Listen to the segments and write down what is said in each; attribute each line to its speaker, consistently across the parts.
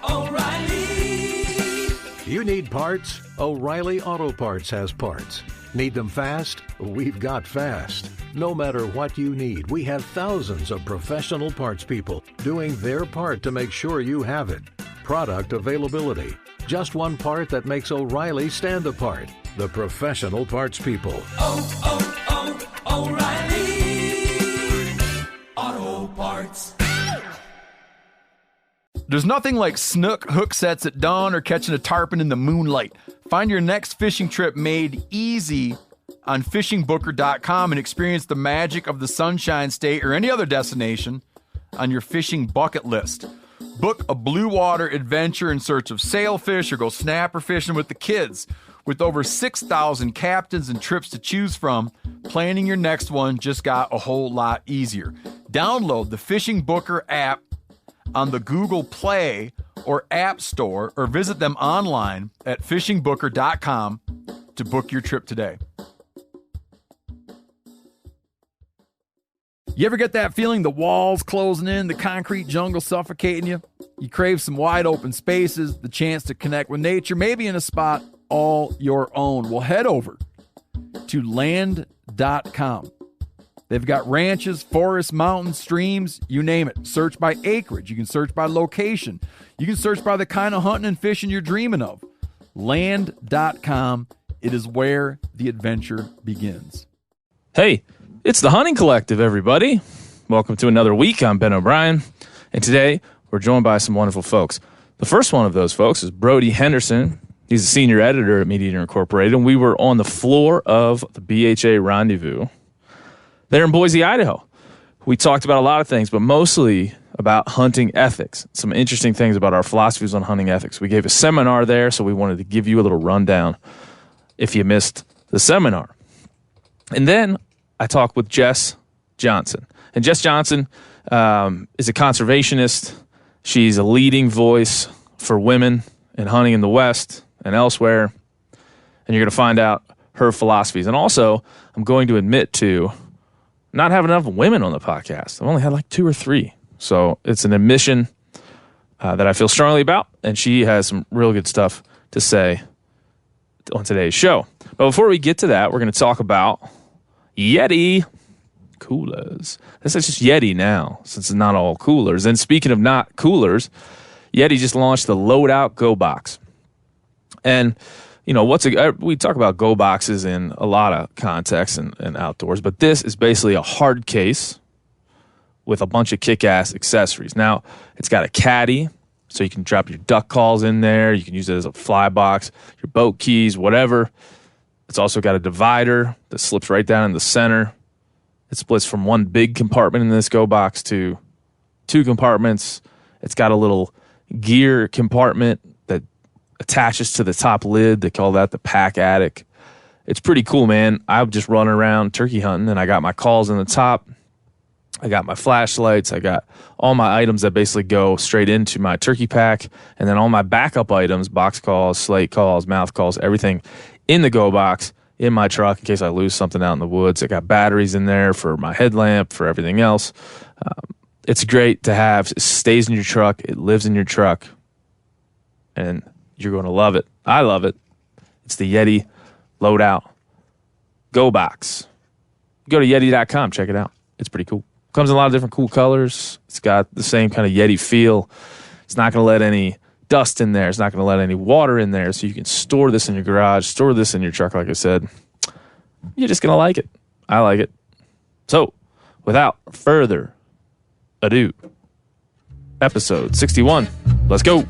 Speaker 1: O'Reilly. You need parts? O'Reilly Auto Parts has parts. Need them fast? We've got fast. No matter what you need, we have thousands of professional parts people doing their part to make sure you have it. Product availability. Just one part that makes O'Reilly stand apart. The professional parts people.
Speaker 2: O'Reilly Auto Parts.
Speaker 3: There's nothing like snook hook sets at dawn or catching a tarpon in the moonlight. Find your next fishing trip made easy on fishingbooker.com and experience the magic of the Sunshine State or any other destination on your fishing bucket list. Book a blue water adventure in search of sailfish or go snapper fishing with the kids. With over 6,000 captains and trips to choose from, planning your next one just got a whole lot easier. Download the Fishing Booker app on the Google Play or App Store, or visit them online at fishingbooker.com to book your trip today. You ever get that feeling the walls closing in, the concrete jungle suffocating you? You crave some wide open spaces, the chance to connect with nature, maybe in a spot all your own. Well, head over to land.com. They've got ranches, forests, mountains, streams, you name it. Search by acreage. You can search by location. You can search by the kind of hunting and fishing you're dreaming of. Land.com. It is where the adventure begins.
Speaker 4: Hey, it's the Hunting Collective, everybody. Welcome to another week. I'm Ben O'Brien, and today we're joined by some wonderful folks. The first one of those folks is Brody Henderson. He's a senior editor at Meat Eater Incorporated, and we were on the floor of the BHA Rendezvous there in Boise, Idaho. We talked about a lot of things, but mostly about hunting ethics, some interesting things about our philosophies on hunting ethics. We gave a seminar there, so we wanted to give you a little rundown if you missed the seminar. And then I talked with Jess Johnson. And Jess Johnson is a conservationist. She's a leading voice for women in hunting in the West and elsewhere. And you're going to find out her philosophies. And also, I'm going to admit to not having enough women on the podcast. I've only had like 2 or 3. So it's an admission that I feel strongly about. And she has some real good stuff to say on today's show. But before we get to that, we're going to talk about Yeti coolers. This is just Yeti now, since it's not all coolers. And speaking of not coolers, Yeti just launched the Loadout Go Box. And, you know, we talk about Go Boxes in a lot of contexts and outdoors, but this is basically a hard case with a bunch of kick-ass accessories. Now, it's got a caddy, so you can drop your duck calls in there. You can use it as a fly box, your boat keys, whatever. It's also got a divider that slips right down in the center. It splits from one big compartment in this Go Box to 2 compartments. It's got a little gear compartment that attaches to the top lid. They call that the pack attic. It's pretty cool, man. I'm just running around turkey hunting, and I got my calls in the top. I got my flashlights. I got all my items that basically go straight into my turkey pack, and then all my backup items, box calls, slate calls, mouth calls, everything in the Go Box in my truck in case I lose something out in the woods. I got batteries in there for my headlamp, for everything else. It's great to have. It stays in your truck. It lives in your truck, and you're going to love it. I love it. It's the Yeti Loadout Go Box. Go to Yeti.com. Check it out. It's pretty cool. Comes in a lot of different cool colors. It's got the same kind of Yeti feel. It's not going to let any dust in there. It's not going to let any water in there. So you can store this in your garage, store this in your truck, like I said. You're just going to like it. I like it. So, without further ado, episode 61. Let's go.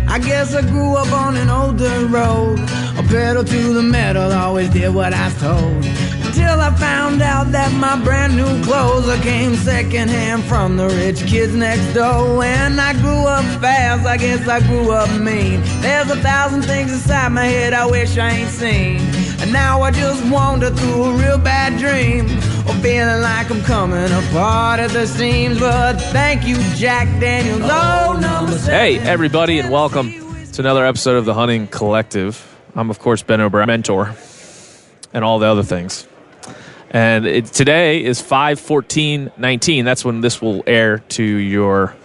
Speaker 5: I guess I grew up on an older road. A pedal to the metal, always did what I was told. Until I found out that my brand new clothes came secondhand from the rich kids next door. When I grew up fast, I guess I grew up mean. There's 1,000 things inside my head I wish I ain't seen. And now I just wander through a real bad dream, or feeling like I'm coming apart at the seams. But thank you, Jack Daniels. Oh, number 7.
Speaker 4: Hey, everybody, and welcome to another episode of the Hunting Collective. I'm, of course, Ben O'Brien, mentor, and all the other things. And today is 5/14/19. That's when this will air to your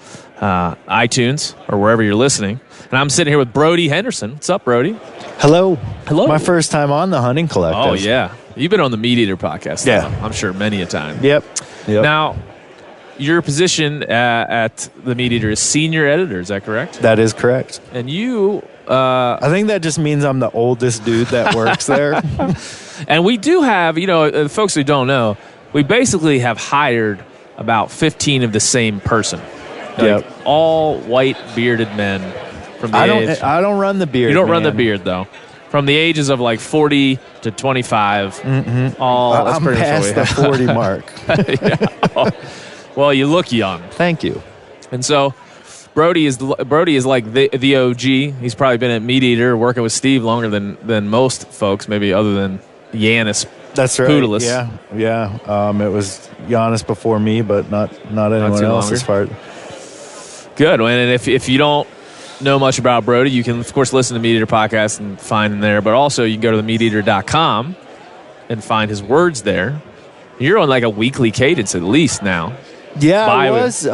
Speaker 4: iTunes or wherever you're listening. And I'm sitting here with Brody Henderson. What's up, Brody?
Speaker 6: Hello.
Speaker 4: Hello.
Speaker 6: My first time on the Hunting Collective.
Speaker 4: Oh, yeah. You've been on the Meat Eater podcast,
Speaker 6: Yeah.
Speaker 4: though, I'm sure, many a time.
Speaker 6: Yep.
Speaker 4: Now, your position at the Meat Eater is senior editor. Is that correct?
Speaker 6: That is correct.
Speaker 4: And you...
Speaker 6: I think that just means I'm the oldest dude that works there.
Speaker 4: And we do have, folks who don't know, we basically have hired about 15 of the same person.
Speaker 6: Yep.
Speaker 4: All white bearded men from the age.
Speaker 6: I don't run the beard.
Speaker 4: You don't run the
Speaker 6: man.
Speaker 4: beard, though. From the ages of like 40 to 25.
Speaker 6: Mm-hmm.
Speaker 4: That's
Speaker 6: I'm
Speaker 4: pretty much
Speaker 6: past the 40 mark.
Speaker 4: Yeah. Well, you look young.
Speaker 6: Thank you.
Speaker 4: And so Brody is like the OG. He's probably been at Meat Eater working with Steve longer than most folks, maybe other than Yanis.
Speaker 6: That's right.
Speaker 4: Poodless.
Speaker 6: Yeah. It was Giannis before me, but not anyone
Speaker 4: too
Speaker 6: else
Speaker 4: longer.
Speaker 6: as far.
Speaker 4: Good. And if you don't know much about Brody, you can, of course, listen to Meat Eater podcast and find him there. But also, you can go to themeateater.com and find his words there. You're on like a weekly cadence at least now.
Speaker 6: Yeah, I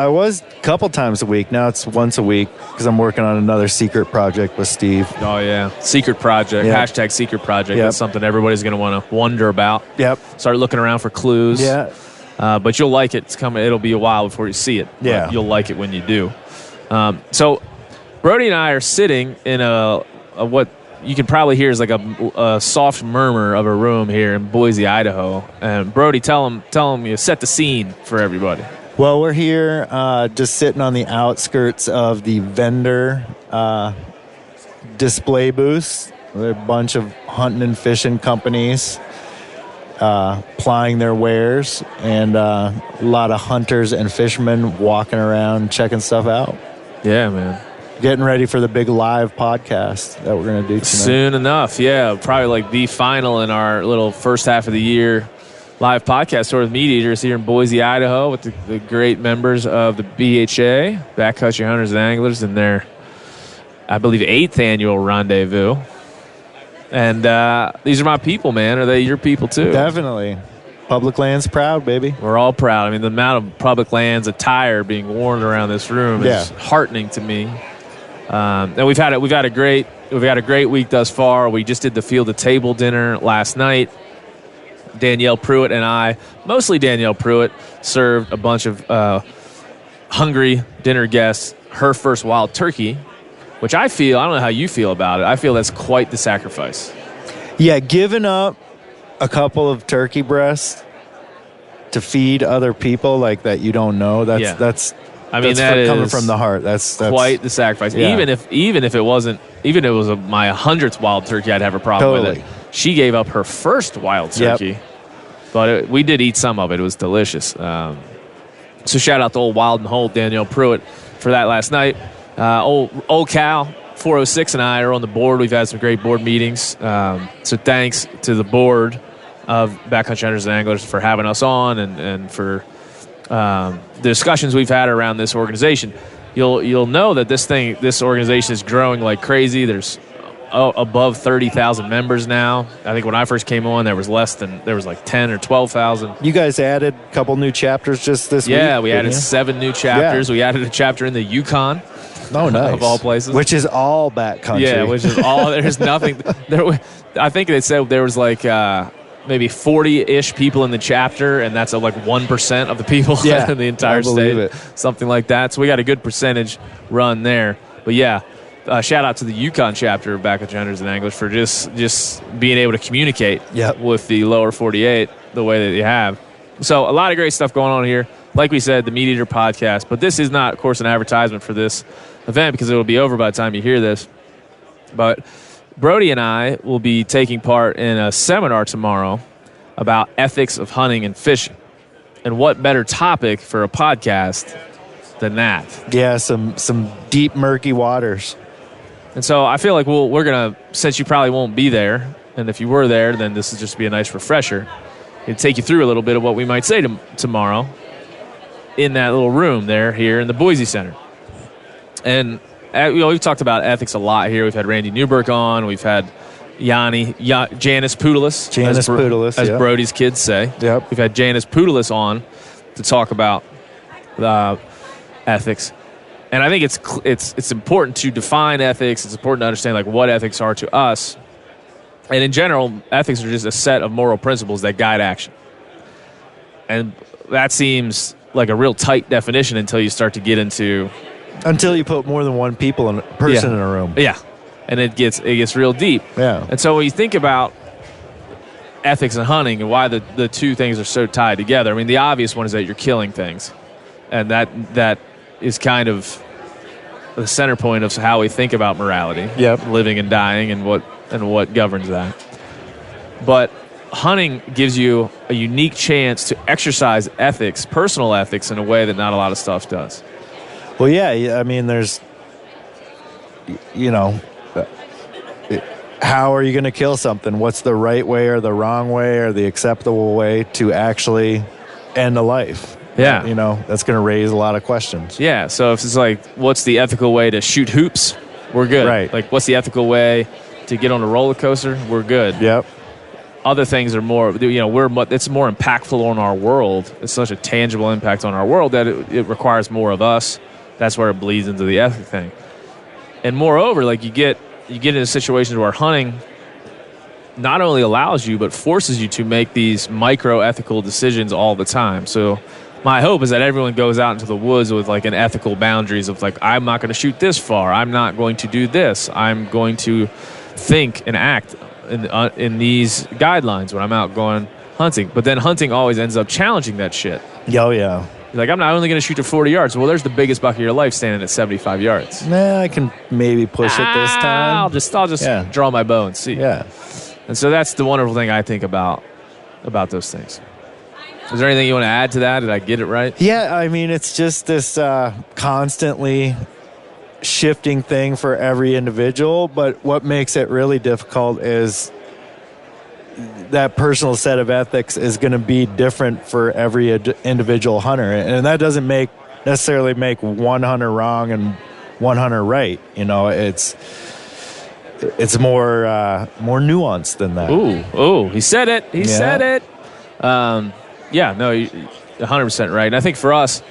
Speaker 6: was a couple times a week. Now it's once a week because I'm working on another secret project with Steve.
Speaker 4: Oh, yeah. Secret project.
Speaker 6: Yep.
Speaker 4: Hashtag secret project.
Speaker 6: Yep.
Speaker 4: That's something everybody's going to want to wonder about.
Speaker 6: Yep.
Speaker 4: Start looking around for clues.
Speaker 6: Yeah.
Speaker 4: But you'll like it. It's coming. It'll be a while before you see it.
Speaker 6: Yeah.
Speaker 4: But you'll like it when you do. So Brody and I are sitting in a what you can probably hear is like a soft murmur of a room here in Boise, Idaho. And Brody, tell him you set the scene for everybody.
Speaker 6: Well, we're here just sitting on the outskirts of the vendor display booths. There are a bunch of hunting and fishing companies plying their wares, and a lot of hunters and fishermen walking around checking stuff out.
Speaker 4: Yeah, man.
Speaker 6: Getting ready for the big live podcast that we're going to do tonight.
Speaker 4: Soon enough, yeah. Probably like the final in our little first half of the year live podcast tour with Meat Eaters here in Boise, Idaho, with the great members of the BHA, Backcountry Hunters and Anglers, in their, I believe, 8th annual rendezvous. And these are my people, man. Are they your people too?
Speaker 6: Definitely. Public land's proud, baby.
Speaker 4: We're all proud. I mean, the amount of public lands attire being worn around this room is heartening to me. And we've had a great week thus far. We just did the field to table dinner last night. Danielle Pruitt and I, mostly Danielle Pruitt, served a bunch of hungry dinner guests her first wild turkey, which I don't know how you feel about it. I feel that's quite the sacrifice.
Speaker 6: Yeah, giving up a couple of turkey breasts to feed other people like that you don't know, that's
Speaker 4: coming
Speaker 6: from the heart. That's
Speaker 4: quite the sacrifice.
Speaker 6: Yeah.
Speaker 4: Even if it was my 100th wild turkey, I'd have a problem with it. She gave up her first wild turkey, but we did eat some of it. It was delicious. So shout out to old Wild and Holt, Danielle Pruitt, for that last night. Old Cal 406 and I are on the board. We've had some great board meetings. So thanks to the board of Backcountry Hunters and Anglers for having us on and for the discussions we've had around this organization. You'll know that this organization is growing like crazy. There's above 30,000 members now. I think when I first came on, there was like 10 or 12,000.
Speaker 6: You guys added a couple new chapters just this week.
Speaker 4: Yeah, we added 7 new chapters. Yeah. We added a chapter in the Yukon.
Speaker 6: Oh, nice.
Speaker 4: Of all places.
Speaker 6: Which is all backcountry.
Speaker 4: Yeah, which is all. There's nothing. I think they said there was like maybe 40-ish people in the chapter, and that's like 1% of the people in the entire state. Something like that. So we got a good percentage run there. But yeah. Shout out to the Yukon chapter of Backcountry Hunters and Anglers for just being able to communicate with the lower 48 the way that you have. So a lot of great stuff going on here. Like we said, the Meat Eater podcast. But this is not, of course, an advertisement for this event because it will be over by the time you hear this. But Brody and I will be taking part in a seminar tomorrow about ethics of hunting and fishing. And what better topic for a podcast than that?
Speaker 6: Yeah, some deep, murky waters.
Speaker 4: And so I feel like we're going to, since you probably won't be there, and if you were there, then this will just be a nice refresher. It'll take you through a little bit of what we might say tomorrow in that little room there here in the Boise Center. And we've talked about ethics a lot here. We've had Randy Newberg on. We've had Janice Pudelis. As
Speaker 6: yep.
Speaker 4: Brody's kids say.
Speaker 6: Yep.
Speaker 4: We've had Janice Pudelis on to talk about ethics. And I think it's important to define ethics. It's important to understand like what ethics are to us. And in general, ethics are just a set of moral principles that guide action. And that seems like a real tight definition until you start to get into...
Speaker 6: Until you put more than one person in a room.
Speaker 4: Yeah. And it gets real deep.
Speaker 6: Yeah.
Speaker 4: And so when you think about ethics and hunting and why the two things are so tied together, I mean, the obvious one is that you're killing things. And that is kind of the center point of how we think about morality.
Speaker 6: Yep.
Speaker 4: Living and dying and what governs that. But hunting gives you a unique chance to exercise ethics, personal ethics, in a way that not a lot of stuff does.
Speaker 6: Well, yeah, I mean, there's, how are you going to kill something? What's the right way or the wrong way or the acceptable way to actually end a life?
Speaker 4: Yeah.
Speaker 6: That's going to raise a lot of questions.
Speaker 4: Yeah, so if it's like, what's the ethical way to shoot hoops? We're good.
Speaker 6: Right.
Speaker 4: Like, what's the ethical way to get on a roller coaster? We're good.
Speaker 6: Yep.
Speaker 4: Other things are more, it's more impactful on our world. It's such a tangible impact on our world that it requires more of us. That's where it bleeds into the ethic thing. And moreover, like you get into situations where hunting not only allows you, but forces you to make these micro-ethical decisions all the time. So my hope is that everyone goes out into the woods with like an ethical boundaries of like, I'm not going to shoot this far. I'm not going to do this. I'm going to think and act in these guidelines when I'm out going hunting. But then hunting always ends up challenging that shit.
Speaker 6: Oh, yeah.
Speaker 4: Like, I'm not only going to shoot to 40 yards. Well, there's the biggest buck of your life standing at 75 yards.
Speaker 6: Nah, I can maybe push it this time.
Speaker 4: I'll just draw my bow and see.
Speaker 6: Yeah.
Speaker 4: And so that's the wonderful thing I think about those things. Is there anything you want to add to that? Did I get it right?
Speaker 6: Yeah, I mean, it's just this constantly shifting thing for every individual, but what makes it really difficult is that personal set of ethics is going to be different for every individual hunter, and that doesn't necessarily make one hunter wrong and one hunter right. It's more nuanced than that.
Speaker 4: Ooh, he said it. He said it. Yeah, no, you're 100% right. And I think for us,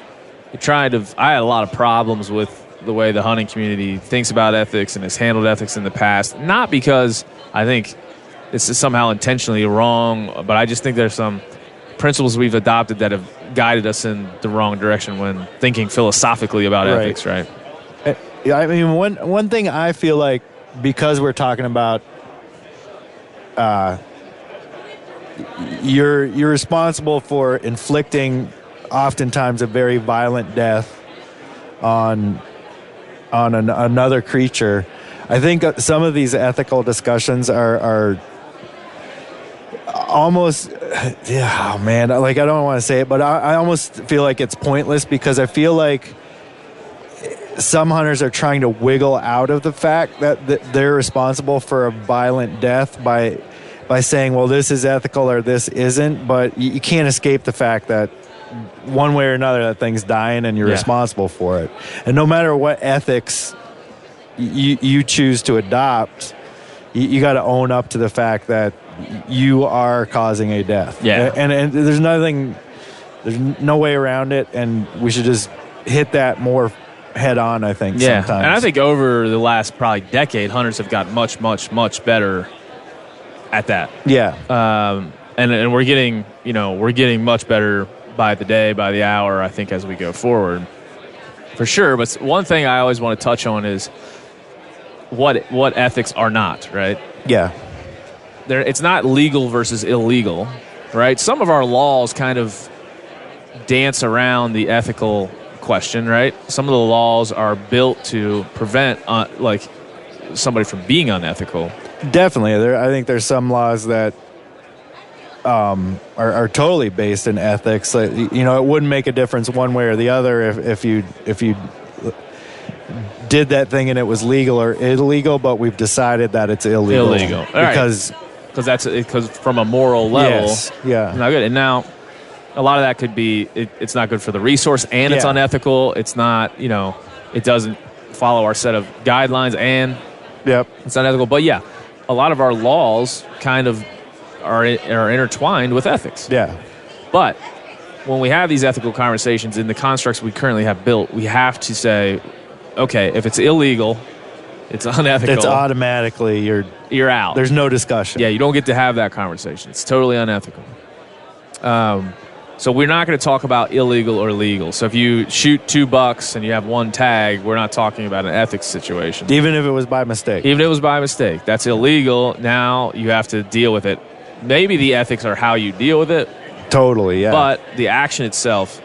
Speaker 4: I had a lot of problems with the way the hunting community thinks about ethics and has handled ethics in the past. Not because I think this is somehow intentionally wrong, but I just think there's some principles we've adopted that have guided us in the wrong direction when thinking philosophically about ethics, right?
Speaker 6: Yeah, I mean, one thing I feel like, because we're talking about you're responsible for inflicting oftentimes a very violent death on another creature. I think some of these ethical discussions are almost, oh man, like I don't want to say it, but I almost feel like it's pointless, because I feel like some hunters are trying to wiggle out of the fact that they're responsible for a violent death by saying, well, this is ethical or this isn't, but you can't escape the fact that one way or another that thing's dying and you're responsible for it. And no matter what ethics you choose to adopt, you got to own up to the fact that you are causing a death.
Speaker 4: Yeah.
Speaker 6: And there's no way around it, and we should just hit that more head on, I think, sometimes.
Speaker 4: And I think over the last probably decade, hunters have got much, much, much better at that.
Speaker 6: Yeah.
Speaker 4: And we're getting much better by the day, by the hour, I think, as we go forward. For sure. But one thing I always want to touch on is what ethics are not, right?
Speaker 6: Yeah.
Speaker 4: It's not legal versus illegal, right? Some of our laws kind of dance around the ethical question, right? Some of the laws are built to prevent somebody from being unethical.
Speaker 6: Definitely. I think there's some laws that are totally based in ethics. Like, it wouldn't make a difference one way or the other if you did that thing and it was legal or illegal, but we've decided that it's illegal. Because from a moral level, yeah,
Speaker 4: not good. And now a lot of that could be it's not good for the resource, and it's unethical. It's not, it doesn't follow our set of guidelines, and
Speaker 6: yep,
Speaker 4: it's unethical. But yeah, a lot of our laws kind of are intertwined with ethics.
Speaker 6: Yeah.
Speaker 4: But when we have these ethical conversations in the constructs we currently have built, we have to say, okay, if it's illegal, it's unethical.
Speaker 6: It's automatically
Speaker 4: you're out.
Speaker 6: There's no discussion.
Speaker 4: Yeah, you don't get to have that conversation. It's totally unethical. So we're not going to talk about illegal or legal. So if you shoot $2 and you have one tag, we're not talking about an ethics situation.
Speaker 6: Even if it was by mistake.
Speaker 4: Even if it was by mistake. That's illegal. Now you have to deal with it. Maybe the ethics are how you deal with it.
Speaker 6: Totally, yeah.
Speaker 4: But the action itself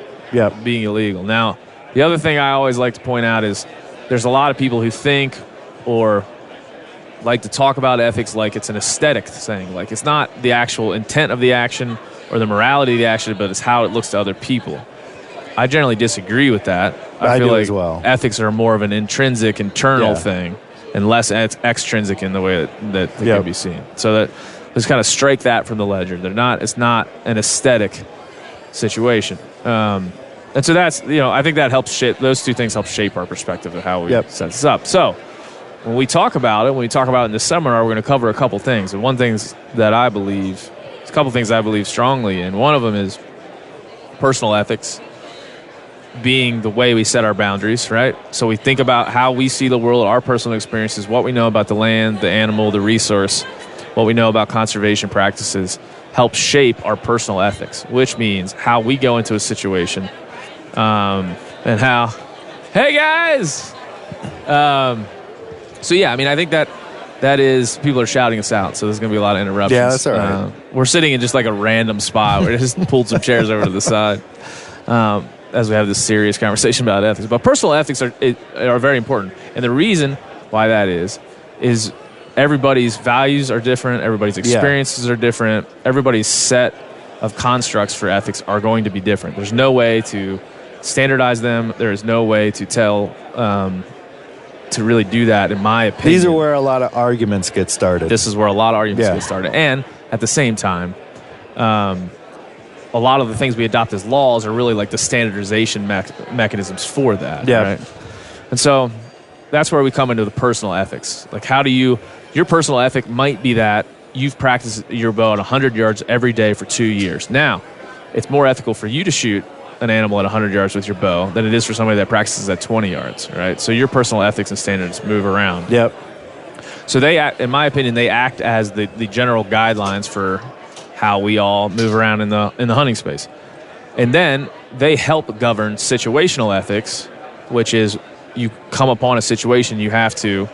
Speaker 4: being illegal. Now, the other thing I always like to point out is there's a lot of people who think or like to talk about ethics like it's an aesthetic thing. Like it's not the actual intent of the action or the morality of the action, but it's how it looks to other people. I generally disagree with that. I feel
Speaker 6: do
Speaker 4: like
Speaker 6: as well.
Speaker 4: Ethics are more of an intrinsic, internal thing and less extrinsic in the way that they can be seen. So that let's kind of strike that from the ledger. It's not an aesthetic situation. And so that's, I think that helps shape, those two things help shape our perspective of how we set this up. So when we talk about it in the seminar, we're going to cover a couple things. And a couple things I believe strongly in. One of them is personal ethics being the way we set our boundaries, right? So we think about how we see the world, our personal experiences, what we know about the land, the animal, the resource, what we know about conservation practices, help shape our personal ethics, which means how we go into a situation and how, hey guys! I think that is, people are shouting us out, so there's going to be a lot of interruptions.
Speaker 6: Yeah, that's all right.
Speaker 4: We're sitting in just like a random spot. We just pulled some chairs over to the side as we have this serious conversation about ethics. But personal ethics are very important. And the reason why that is everybody's values are different, everybody's experiences are different, everybody's set of constructs for ethics are going to be different. There's no way to standardize them. There is no way to tell to really do that, in my opinion.
Speaker 6: These are where a lot of arguments get started.
Speaker 4: This is where a lot of arguments get started. And at the same time, a lot of the things we adopt as laws are really like the standardization mechanisms for that.
Speaker 6: Yeah.
Speaker 4: Right? And so that's where we come into the personal ethics. Like your personal ethic might be that you've practiced your bow at 100 yards every day for 2 years. Now, it's more ethical for you to shoot an animal at 100 yards with your bow than it is for somebody that practices at 20 yards, right? So your personal ethics and standards move around.
Speaker 6: Yep.
Speaker 4: So they act, in my opinion, they act as the general guidelines for how we all move around in the hunting space. And then they help govern situational ethics, which is you come upon a situation, you have to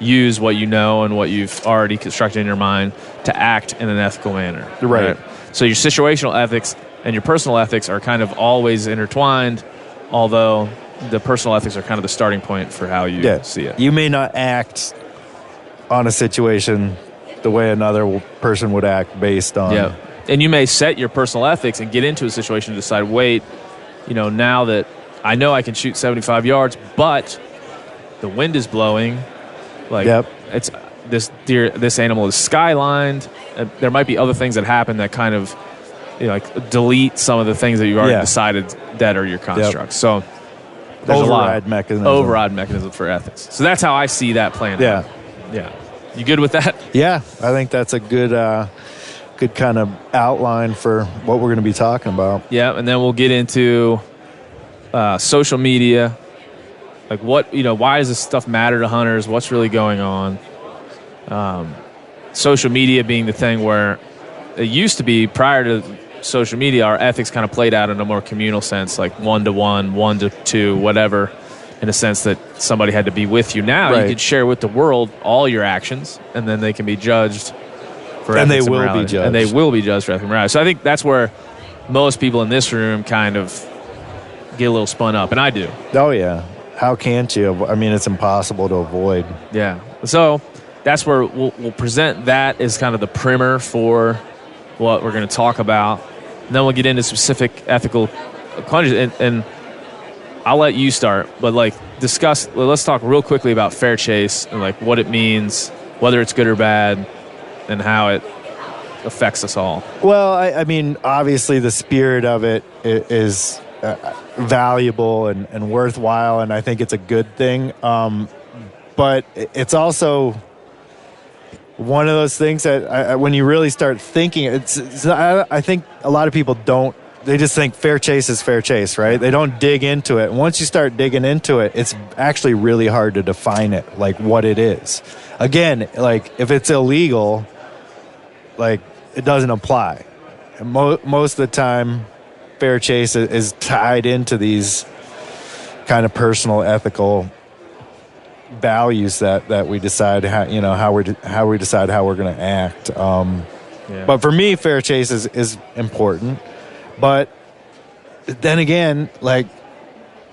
Speaker 4: use what you know and what you've already constructed in your mind to act in an ethical manner.
Speaker 6: Right.
Speaker 4: So your situational ethics and your personal ethics are kind of always intertwined, although the personal ethics are kind of the starting point for how you see it.
Speaker 6: You may not act on a situation the way another person would act based on.
Speaker 4: Yeah. And you may set your personal ethics and get into a situation to decide, wait, now that I know I can shoot 75 yards, but the wind is blowing, it's this animal is skylined. There might be other things that happen that kind of delete some of the things that you've already decided that are your constructs. So there's
Speaker 6: override
Speaker 4: mechanism for ethics. So that's how I see that playing out. Yeah. You good with that?
Speaker 6: Yeah, I think that's a good kind of outline for what we're going to be talking about.
Speaker 4: Yeah, and then we'll get into social media. Like why does this stuff matter to hunters? What's really going on? Social media being the thing where it used to be prior to social media, our ethics kind of played out in a more communal sense, like 1-to-1, 1-to-2, whatever, in a sense that somebody had to be with you. Now you can share with the world all your actions, and then they can be judged for ethics and morality. And they will be judged for ethics and morality. So I think that's where most people in this room kind of get a little spun up, and I do.
Speaker 6: Oh, yeah. How can't you? I mean, it's impossible to avoid.
Speaker 4: Yeah. So that's where we'll present that as kind of the primer for what we're going to talk about. And then we'll get into specific ethical questions. And I'll let you start, but let's talk real quickly about fair chase and what it means, whether it's good or bad, and how it affects us all.
Speaker 6: Well, I mean, obviously the spirit of it is valuable and worthwhile, and I think it's a good thing. But it's also, one of those things that when you really start thinking, I think a lot of people don't. They just think fair chase is fair chase, right? They don't dig into it. And once you start digging into it, it's actually really hard to define it, like what it is. Again, like if it's illegal, like it doesn't apply. And most of the time, fair chase is tied into these kind of personal, ethical values that we decide how we decide how we're going to act. But for me, fair chase is important. But then again, like,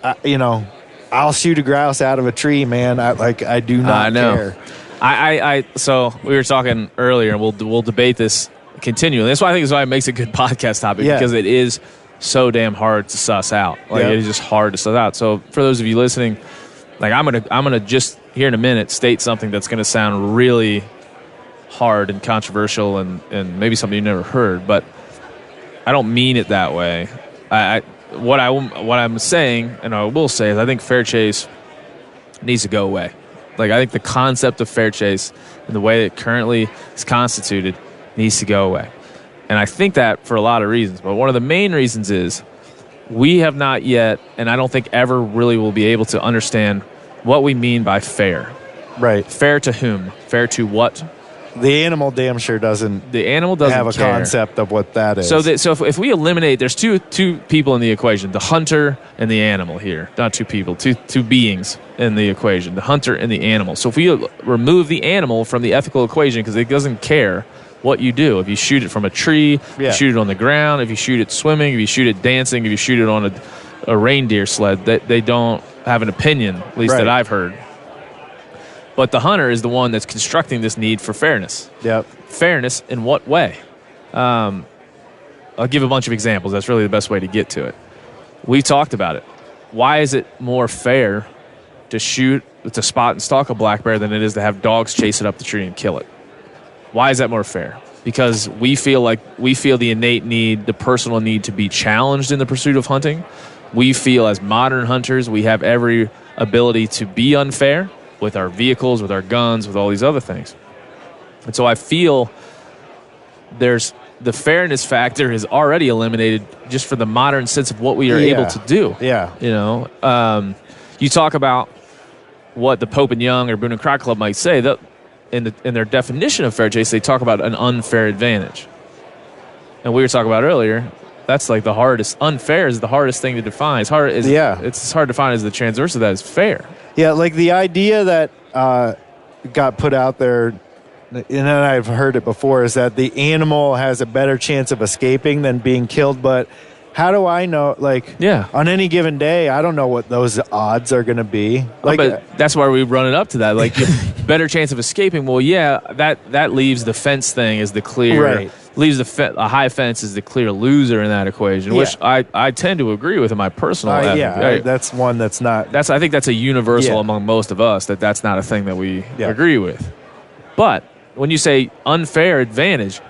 Speaker 6: I'll shoot a grouse out of a tree, man. I do not care.
Speaker 4: So we were talking earlier, and we'll debate this continually. That's why it makes a good podcast topic, because it is so damn hard to suss out. Like it is just hard to suss out. So for those of you listening, like I'm gonna just here in a minute state something that's gonna sound really hard and controversial and maybe something you never heard, but I don't mean it that way. What I'm saying, and I will say, is I think fair chase needs to go away. Like, I think the concept of fair chase and the way it currently is constituted needs to go away. And I think that for a lot of reasons. But one of the main reasons is we have not yet, and I don't think ever really will be able to understand what we mean by fair.
Speaker 6: Right.
Speaker 4: Fair to whom? Fair to what?
Speaker 6: The animal damn sure doesn't have a concept of what that is.
Speaker 4: So if we eliminate, there's two people in the equation, the hunter and the animal here. Not two people, two beings in the equation, the hunter and the animal. So if we remove the animal from the ethical equation, because it doesn't care what you do. If you shoot it from a tree, if you shoot it on the ground, if you shoot it swimming, if you shoot it dancing, if you shoot it on a reindeer sled, they don't have an opinion, at least that I've heard. But the hunter is the one that's constructing this need for fairness.
Speaker 6: Yep.
Speaker 4: Fairness in what way? I'll give a bunch of examples. That's really the best way to get to it. We talked about it. Why is it more fair to spot and stalk a black bear than it is to have dogs chase it up the tree and kill it? Why is that more fair? Because we feel the innate need, the personal need to be challenged in the pursuit of hunting. We feel as modern hunters we have every ability to be unfair with our vehicles, with our guns, with all these other things. And so I feel the fairness factor is already eliminated just for the modern sense of what we are able to do.
Speaker 6: Yeah.
Speaker 4: You talk about what the Pope and Young or Boone and Crockett Club might say, that in their definition of fair chase, they talk about an unfair advantage. And we were talking about earlier, that's like the hardest. Unfair is the hardest thing to define. It's hard to define as the transverse of that is fair.
Speaker 6: Yeah, like the idea that got put out there, and I've heard it before, is that the animal has a better chance of escaping than being killed. But how do I know? On any given day, I don't know what those odds are going to be.
Speaker 4: But that's why we run it up to that. Like, better chance of escaping. Well, yeah, that leaves the fence thing as the clear.
Speaker 6: Right.
Speaker 4: Leaves a high fence as the clear loser in that equation, which I tend to agree with in my personal ethic.
Speaker 6: That's one that's not.
Speaker 4: I think that's a universal among most of us, that's not a thing that we agree with. But when you say unfair advantage,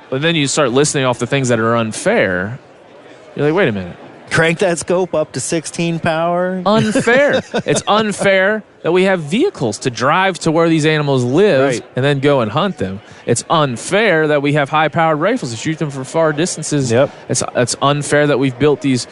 Speaker 4: but then you start listing off the things that are unfair, you're like, wait a minute.
Speaker 6: Crank that scope up to 16 power.
Speaker 4: Unfair. It's unfair that we have vehicles to drive to where these animals live and then go and hunt them. It's unfair that we have high-powered rifles to shoot them from far distances.
Speaker 6: Yep.
Speaker 4: It's unfair that we've built these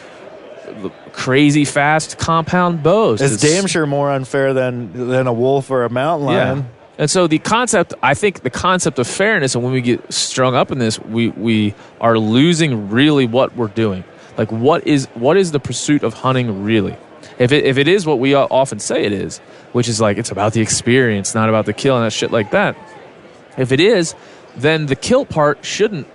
Speaker 4: crazy fast compound bows.
Speaker 6: It's damn sure more unfair than a wolf or a mountain lion.
Speaker 4: Yeah. And so the concept of fairness, and when we get strung up in this, we are losing really what we're doing. Like, what is the pursuit of hunting really? If it is what we often say it is, which is like it's about the experience, not about the kill and that shit like that. If it is, then the kill part shouldn't.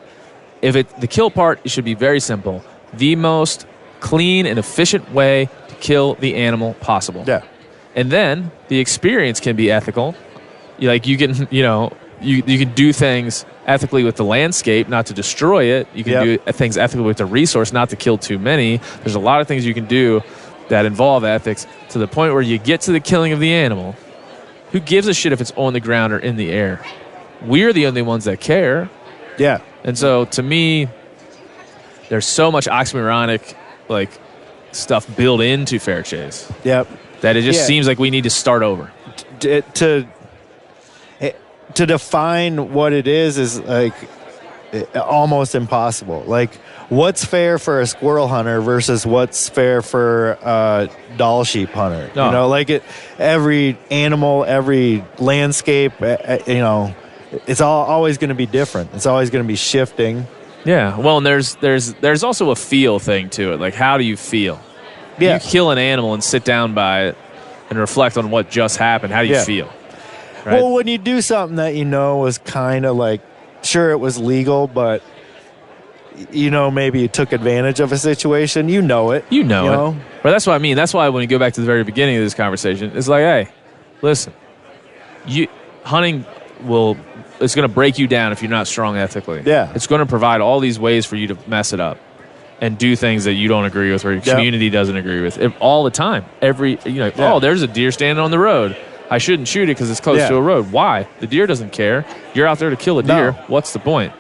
Speaker 4: The kill part, it should be very simple. The most clean and efficient way to kill the animal possible.
Speaker 6: Yeah.
Speaker 4: And then the experience can be ethical. Like, you can, you can do things ethically with the landscape, not to destroy it. You can do things ethically with the resource, not to kill too many. There's a lot of things you can do that involve ethics to the point where you get to the killing of the animal. Who gives a shit if it's on the ground or in the air? We're the only ones that care.
Speaker 6: Yeah.
Speaker 4: And so, to me, there's so much oxymoronic, stuff built into fair chase.
Speaker 6: Yep.
Speaker 4: That it just seems like we need to start over.
Speaker 6: to define what it is like almost impossible. Like, what's fair for a squirrel hunter versus what's fair for a doll sheep hunter?
Speaker 4: No.
Speaker 6: You know, like every animal, every landscape, you know, it's always going to be different. It's always going to be shifting.
Speaker 4: Yeah. Well, and there's also a feel thing to it. Like, how do you feel?
Speaker 6: Yeah.
Speaker 4: You kill an animal and sit down by it and reflect on what just happened. How do you feel? Right?
Speaker 6: Well, when you do something that you know was kind of like, sure, it was legal, but you know, maybe you took advantage of a situation. You know it.
Speaker 4: You know it. But that's what I mean. That's why when you go back to the very beginning of this conversation, it's like, hey, listen, hunting it's going to break you down if you're not strong ethically.
Speaker 6: Yeah.
Speaker 4: It's going to provide all these ways for you to mess it up and do things that you don't agree with or your community doesn't agree with all the time. Oh, there's a deer standing on the road. I shouldn't shoot it because it's close to a road. Why? The deer doesn't care. You're out there to kill a deer.
Speaker 6: No.
Speaker 4: What's the point?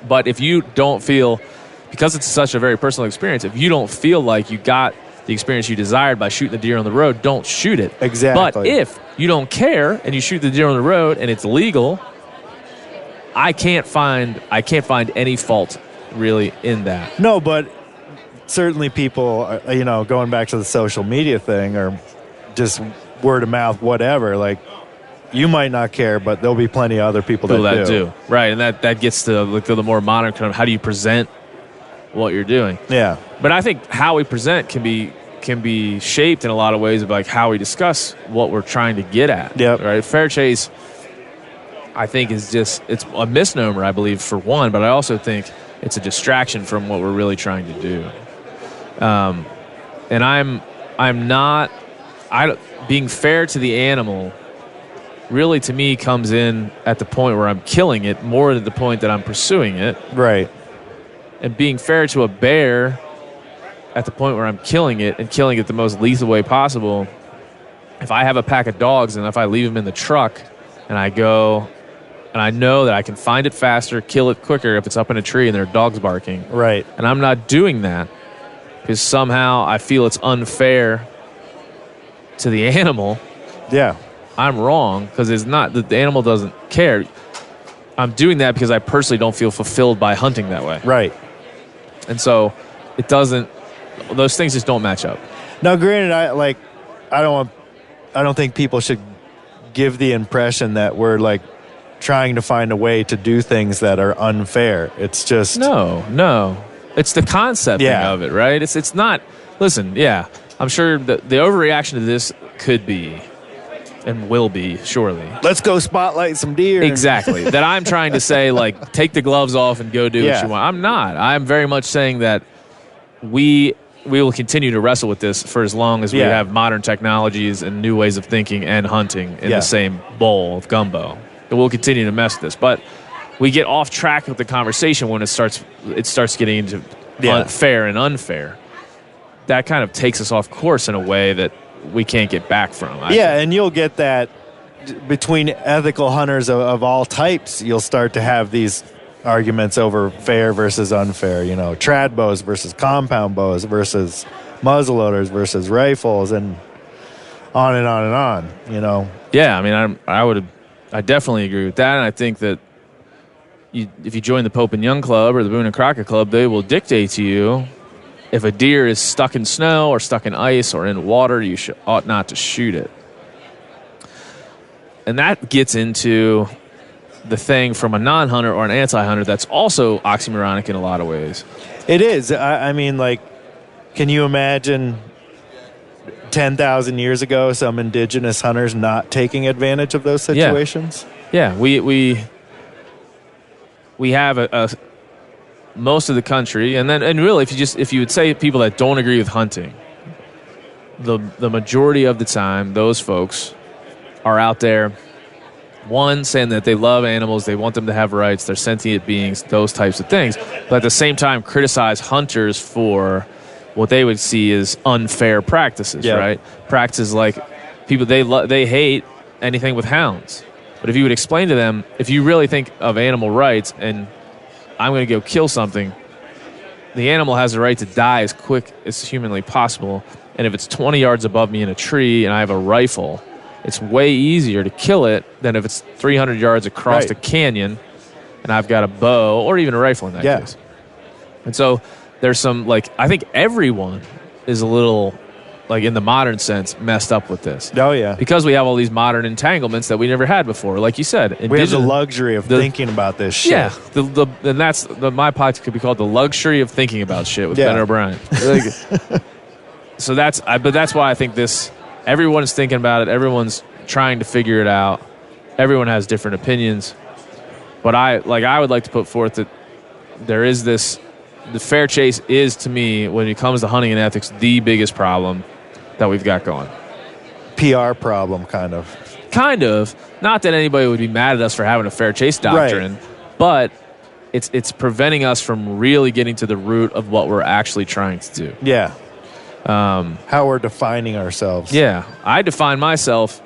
Speaker 4: But if you don't feel, because it's such a very personal experience, if you don't feel like you got the experience you desired by shooting the deer on the road, don't shoot it.
Speaker 6: Exactly.
Speaker 4: But if you don't care and you shoot the deer on the road and it's legal, I can't find any fault really in that.
Speaker 6: No, but certainly people, you know, going back to the social media thing or just word of mouth, whatever, like, you might not care, but there'll be plenty of other people that do.
Speaker 4: Right, and that gets to the more modern kind of how do you present what you're doing.
Speaker 6: Yeah.
Speaker 4: But I think how we present can be shaped in a lot of ways of like how we discuss what we're trying to get at.
Speaker 6: Yep.
Speaker 4: Right. Fair chase, I think, it's a misnomer, I believe, for one, but I also think it's a distraction from what we're really trying to do. And I'm not being fair to the animal. Really, to me, comes in at the point where I'm killing it more than the point that I'm pursuing it.
Speaker 6: Right.
Speaker 4: And being fair to a bear at the point where I'm killing it and killing it the most lethal way possible. If I have a pack of dogs and if I leave them in the truck and I go and I know that I can find it faster, kill it quicker if it's up in a tree and there are dogs barking.
Speaker 6: Right.
Speaker 4: And I'm not doing that because somehow I feel it's unfair to the animal.
Speaker 6: Yeah.
Speaker 4: I'm wrong because it's not that the animal doesn't care. I'm doing that because I personally don't feel fulfilled by hunting that way.
Speaker 6: Right.
Speaker 4: And so it doesn't, those things just don't match up.
Speaker 6: Now, granted, I don't think people should give the impression that we're like trying to find a way to do things that are unfair. It's just
Speaker 4: no. It's the concept of it, right? It's not. Listen, I'm sure that the overreaction to this could be and will be surely.
Speaker 6: Let's go spotlight some deer.
Speaker 4: Exactly. That I'm trying to say, like, take the gloves off and go do what you want. I'm not. I'm very much saying that we will continue to wrestle with this for as long as we have modern technologies and new ways of thinking and hunting in the same bowl of gumbo. And we'll continue to mess with this. But we get off track with the conversation when it starts getting into fair and unfair. That kind of takes us off course in a way that we can't get back from.
Speaker 6: And you'll get that between ethical hunters of all types. You'll start to have these arguments over fair versus unfair, you know, trad bows versus compound bows versus muzzleloaders versus rifles, and on and on and on, you know.
Speaker 4: Yeah, I mean, I definitely agree with that, and I think that if you join the Pope and Young Club or the Boone and Crockett Club, they will dictate to you if a deer is stuck in snow or stuck in ice or in water, you ought not to shoot it. And that gets into the thing from a non-hunter or an anti-hunter that's also oxymoronic in a lot of ways.
Speaker 6: It is. I mean, like, can you imagine 10,000 years ago some indigenous hunters not taking advantage of those situations?
Speaker 4: Yeah, we have most of the country, and really, if you would say people that don't agree with hunting, the majority of the time, those folks are out there, one, saying that they love animals, they want them to have rights, they're sentient beings, those types of things, but at the same time criticize hunters for what they would see as unfair practices, right? Practices like people, they hate anything with hounds. But if you would explain to them, if you really think of animal rights and I'm going to go kill something, the animal has the right to die as quick as humanly possible. And if it's 20 yards above me in a tree and I have a rifle it's way easier to kill it than if it's 300 yards across
Speaker 6: Right.
Speaker 4: a canyon and I've got a bow or even a rifle in that case. And so there's some, like, I think everyone is a little, like, in the modern sense, messed up with this.
Speaker 6: Oh, yeah.
Speaker 4: Because we have all these modern entanglements that we never had before. Like you said,
Speaker 6: We have the luxury of thinking about this shit.
Speaker 4: Yeah, and that's my podcast could be called "The Luxury of Thinking About Shit" with Ben O'Brien. So but that's why I think this. Everyone is thinking about it. Everyone's trying to figure it out. Everyone has different opinions, but I would like to put forth that there is this. The fair chase is, to me, when it comes to hunting and ethics, the biggest problem that we've got going.
Speaker 6: PR problem, kind of.
Speaker 4: Kind of. Not that anybody would be mad at us for having a fair chase doctrine, but it's preventing us from really getting to the root of what we're actually trying to do.
Speaker 6: Yeah. How we're defining ourselves.
Speaker 4: Yeah. I define myself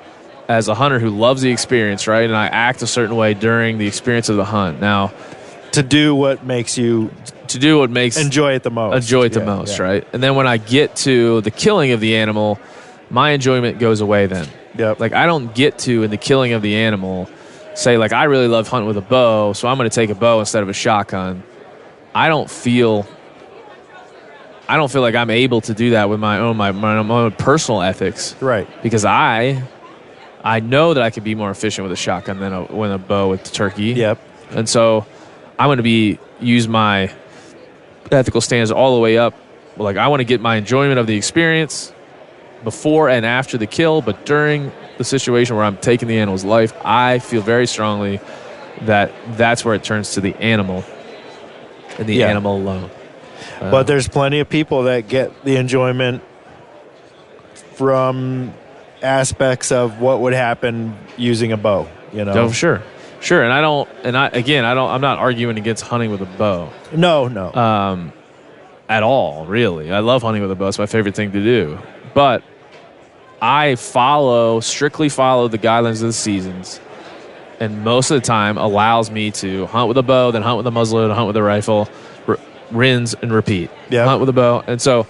Speaker 4: as a hunter who loves the experience, right? And I act a certain way during the experience of the hunt. Now,
Speaker 6: to do what makes you enjoy it the most.
Speaker 4: Right? And then when I get to the killing of the animal, my enjoyment goes away then.
Speaker 6: Yep.
Speaker 4: Like, I don't get to, in the killing of the animal, say, like, I really love hunting with a bow, so I'm going to take a bow instead of a shotgun. I don't feel like I'm able to do that with my own personal ethics.
Speaker 6: Right.
Speaker 4: Because I know that I can be more efficient with a shotgun than with a bow with the turkey.
Speaker 6: Yep.
Speaker 4: And so I'm going to use my ethical standards all the way up. Like, I want to get my enjoyment of the experience before and after the kill, but during the situation where I'm taking the animal's life, I feel very strongly that that's where it turns to the animal and the animal alone.
Speaker 6: But there's plenty of people that get the enjoyment from aspects of what would happen using a bow, you know?
Speaker 4: Oh, sure. And I'm not arguing against hunting with a bow.
Speaker 6: No.
Speaker 4: At all, really. I love hunting with a bow. It's my favorite thing to do. But I strictly follow the guidelines of the seasons, and most of the time allows me to hunt with a bow, then hunt with a muzzleloader, hunt with a rifle, rinse and repeat.
Speaker 6: Yep.
Speaker 4: Hunt with a bow. And so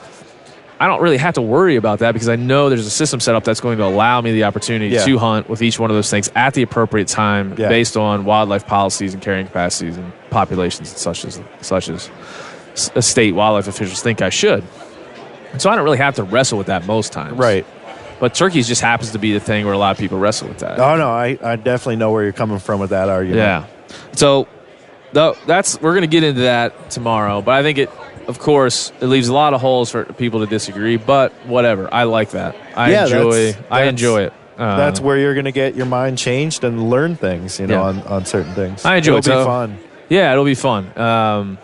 Speaker 4: I don't really have to worry about that because I know there's a system set up that's going to allow me the opportunity to hunt with each one of those things at the appropriate time based on wildlife policies and carrying capacities and populations and such as state wildlife officials think I should. And so I don't really have to wrestle with that most times.
Speaker 6: Right.
Speaker 4: But turkeys just happens to be the thing where a lot of people wrestle with that.
Speaker 6: Oh, no, I definitely know where you're coming from with that argument.
Speaker 4: Yeah. So we're going to get into that tomorrow, but I think it leaves a lot of holes for people to disagree, but whatever. I like that. I enjoy it.
Speaker 6: That's where you're going to get your mind changed and learn things, on certain things.
Speaker 4: I enjoy it.
Speaker 6: It'll be fun.
Speaker 4: Yeah, it'll be fun.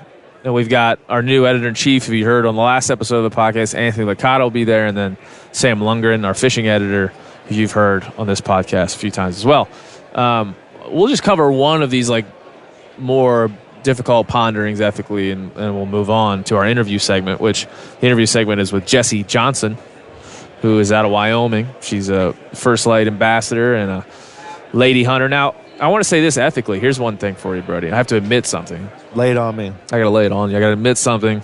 Speaker 4: And we've got our new editor-in-chief, if you heard on the last episode of the podcast, Anthony Licata will be there, and then Sam Lundgren, our fishing editor, who you've heard on this podcast a few times as well. We'll just cover one of these more difficult ponderings ethically, and we'll move on to our interview segment, which the interview segment is with Jessie Johnson, who is out of Wyoming. She's a First Light ambassador and a lady hunter. Now, I want to say this ethically. Here's one thing for you, Brody. I have to admit something.
Speaker 6: Lay it on me.
Speaker 4: I got to lay it on you. I got to admit something.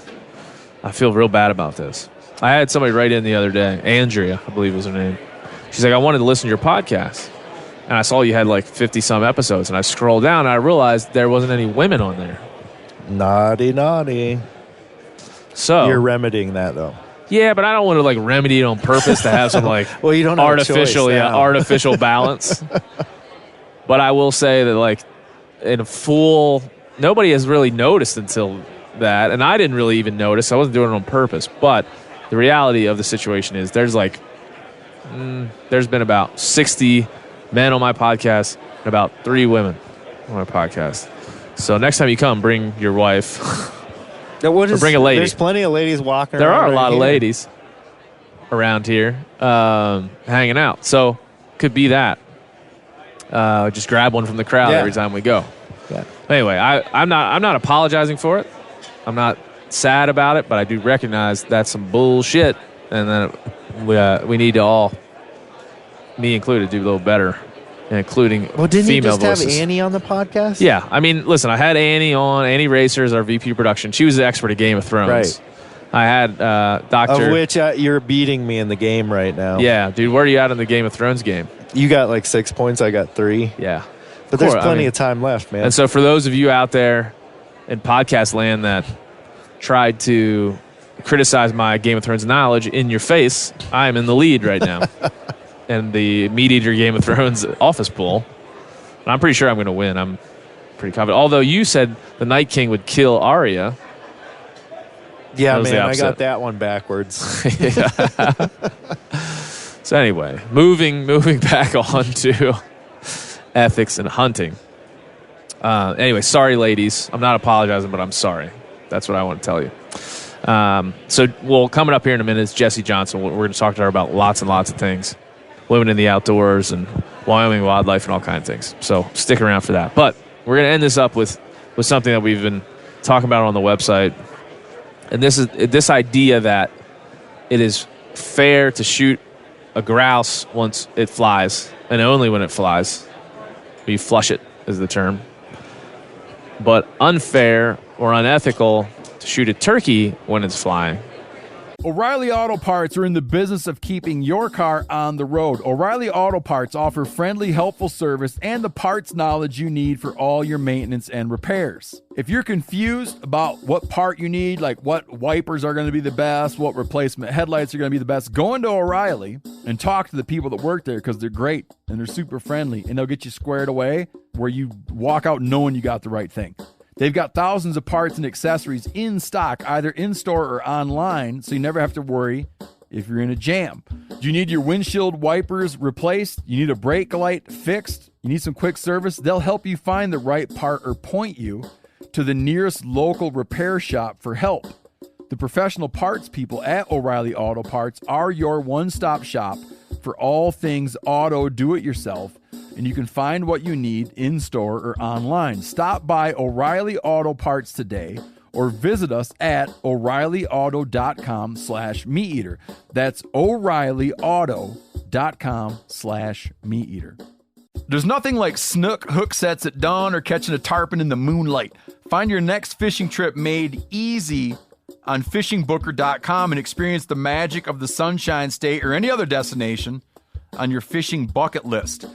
Speaker 4: I feel real bad about this. I had somebody write in the other day. Andrea, I believe was her name. She's like, I wanted to listen to your podcast. And I saw you had 50-some episodes. And I scrolled down and I realized there wasn't any women on there.
Speaker 6: Naughty.
Speaker 4: So
Speaker 6: you're remedying that, though.
Speaker 4: Yeah, but I don't want to remedy it on purpose to have some
Speaker 6: well, you don't have
Speaker 4: artificial balance. But I will say that nobody has really noticed until that, and I didn't really even notice. I wasn't doing it on purpose. But the reality of the situation is there's been about 60 men on my podcast and about 3 women on my podcast. So next time you come, bring your wife. Or bring a lady.
Speaker 6: There's plenty of ladies walking
Speaker 4: there
Speaker 6: around.
Speaker 4: There are a lot of ladies around here hanging out. So could be that. Just grab one from the crowd every time we go.
Speaker 6: Yeah.
Speaker 4: Anyway, I'm not apologizing for it. I'm not sad about it, but I do recognize that's some bullshit, and then we need to all, me included, do a little better, including female voices.
Speaker 6: Didn't you just have Annie on the podcast?
Speaker 4: Yeah. I mean, listen, I had Annie on. Annie Racer is our VP production. She was the expert at Game of Thrones.
Speaker 6: Right.
Speaker 4: I had Dr.
Speaker 6: Of which you're beating me in the game right now.
Speaker 4: Yeah, dude, where are you at in the Game of Thrones game?
Speaker 6: You got like 6 points. I got 3.
Speaker 4: Yeah.
Speaker 6: But there's plenty of time left, man.
Speaker 4: And so for those of you out there in podcast land that tried to criticize my Game of Thrones knowledge in your face, I am in the lead right now. And the Meat Eater Game of Thrones office pool. And I'm pretty sure I'm going to win. I'm pretty confident. Although you said the Night King would kill Arya.
Speaker 6: Yeah, man, I got that one backwards.
Speaker 4: So anyway, moving back on to ethics and hunting. Anyway, sorry, ladies. I'm not apologizing, but I'm sorry. That's what I want to tell you. So, coming up here in a minute is Jessie Johnson. We're going to talk to her about lots and lots of things. Women in the outdoors and Wyoming wildlife and all kinds of things. So stick around for that. But we're going to end this up with something that we've been talking about on the website. And this is this idea that it is fair to shoot a grouse once it flies, and only when it flies. You flush it is the term. But unfair or unethical to shoot a turkey when it's flying.
Speaker 3: O'Reilly Auto Parts are in the business of keeping your car on the road. O'Reilly Auto Parts offer friendly, helpful service and the parts knowledge you need for all your maintenance and repairs. If you're confused about what part you need, like what wipers are going to be the best, what replacement headlights are going to be the best, go into O'Reilly and talk to the people that work there because they're great and they're super friendly and they'll get you squared away where you walk out knowing you got the right thing. They've got thousands of parts and accessories in stock, either in-store or online, so you never have to worry if you're in a jam. Do you need your windshield wipers replaced? You need a brake light fixed? You need some quick service? They'll help you find the right part or point you to the nearest local repair shop for help. The professional parts people at O'Reilly Auto Parts are your one-stop shop for all things auto do-it-yourself, and you can find what you need in-store or online. Stop by O'Reilly Auto Parts today or visit us at O'ReillyAuto.com/MeatEater. That's O'ReillyAuto.com/MeatEater. There's nothing like snook hook sets at dawn or catching a tarpon in the moonlight. Find your next fishing trip made easy on fishingbooker.com and experience the magic of the Sunshine State or any other destination on your fishing bucket list.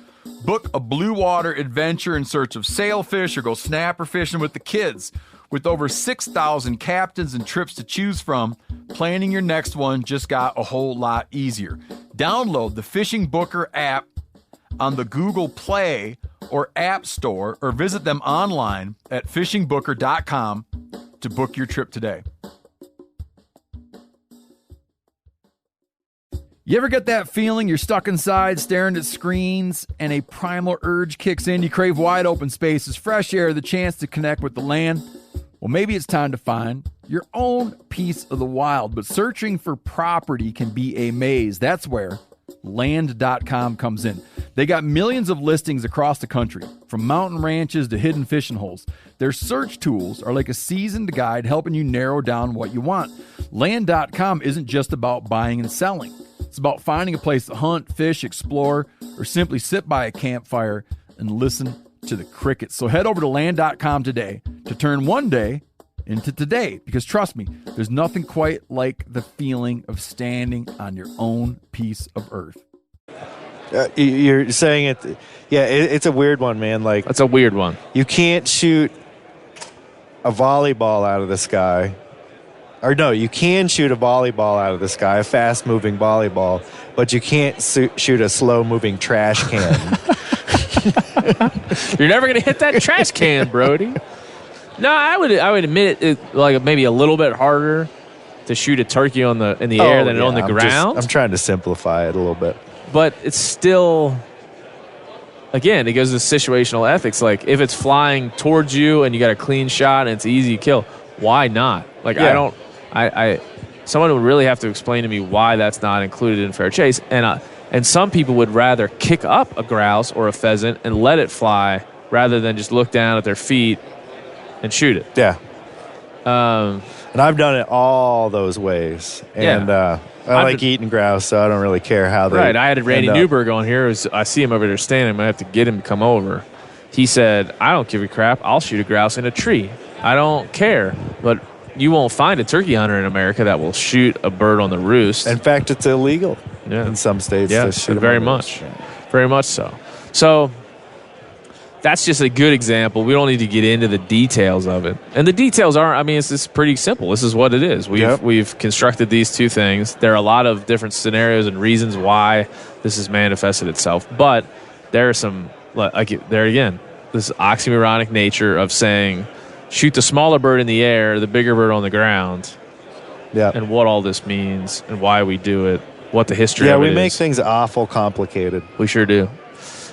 Speaker 3: Book a blue water adventure in search of sailfish or go snapper fishing with the kids. With over 6,000 captains and trips to choose from, planning your next one just got a whole lot easier. Download the Fishing Booker app on the Google Play or App Store or visit them online at fishingbooker.com to book your trip today. You ever get that feeling you're stuck inside staring at screens and a primal urge kicks in? You crave wide open spaces, fresh air, the chance to connect with the land. Well, maybe it's time to find your own piece of the wild, but searching for property can be a maze. That's where Land.com comes in. They got millions of listings across the country, from mountain ranches to hidden fishing holes. Their search tools are like a seasoned guide helping you narrow down what you want. Land.com isn't just about buying and selling. It's about finding a place to hunt, fish, explore, or simply sit by a campfire and listen to the crickets. So head over to Land.com today to turn one day into today. Because trust me, there's nothing quite like the feeling of standing on your own piece of earth.
Speaker 6: You're saying it. Yeah, it's a weird one, man. Like,
Speaker 4: That's a weird one.
Speaker 6: you can't shoot a volleyball out of the sky. Or no, you can shoot a volleyball out of the sky, a fast-moving volleyball, but you can't shoot a slow-moving trash can.
Speaker 4: You're never going to hit that trash can, Brody. No, I would admit it like maybe a little bit harder to shoot a turkey in the air than on the ground.
Speaker 6: I'm trying to simplify it a little bit.
Speaker 4: But it's still, again, it goes to situational ethics. Like, if it's flying towards you and you got a clean shot and it's easy to kill, why not? Like,
Speaker 6: Yeah.
Speaker 4: Someone would really have to explain to me why that's not included in fair chase. And some people would rather kick up a grouse or a pheasant and let it fly rather than just look down at their feet and shoot it.
Speaker 6: Yeah. And I've done it all those ways. And I like eating grouse, so I don't really care how they
Speaker 4: Right. I had Randy Newberg on here. I see him over there standing. I'm going to have to get him to come over. He said, I don't give a crap. I'll shoot a grouse in a tree. I don't care. But you won't find a turkey hunter in America that will shoot a bird on the roost.
Speaker 6: In fact, it's illegal in some states to shoot
Speaker 4: very
Speaker 6: them on the
Speaker 4: much.
Speaker 6: roost.
Speaker 4: Very much so. So that's just a good example. We don't need to get into the details of it. And the details are, I mean, it's just pretty simple. This is what it is. We've constructed these two things. There are a lot of different scenarios and reasons why this has manifested itself. But there are some, like there again, this oxymoronic nature of saying, shoot the smaller bird in the air, the bigger bird on the ground, and what all this means and why we do it, what the history of it is.
Speaker 6: Yeah, we make things awful complicated.
Speaker 4: We sure do.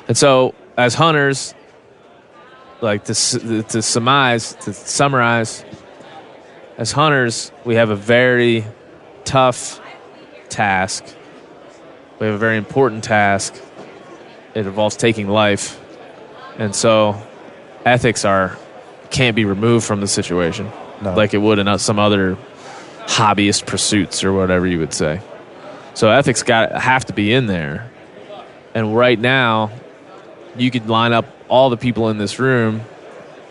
Speaker 4: And so, as hunters, like to summarize, as hunters, we have a very tough task. We have a very important task. It involves taking life. And so, ethics can't be removed from the situation like it would in some other hobbyist pursuits or whatever you would say. So ethics have to be in there. And right now, you could line up all the people in this room,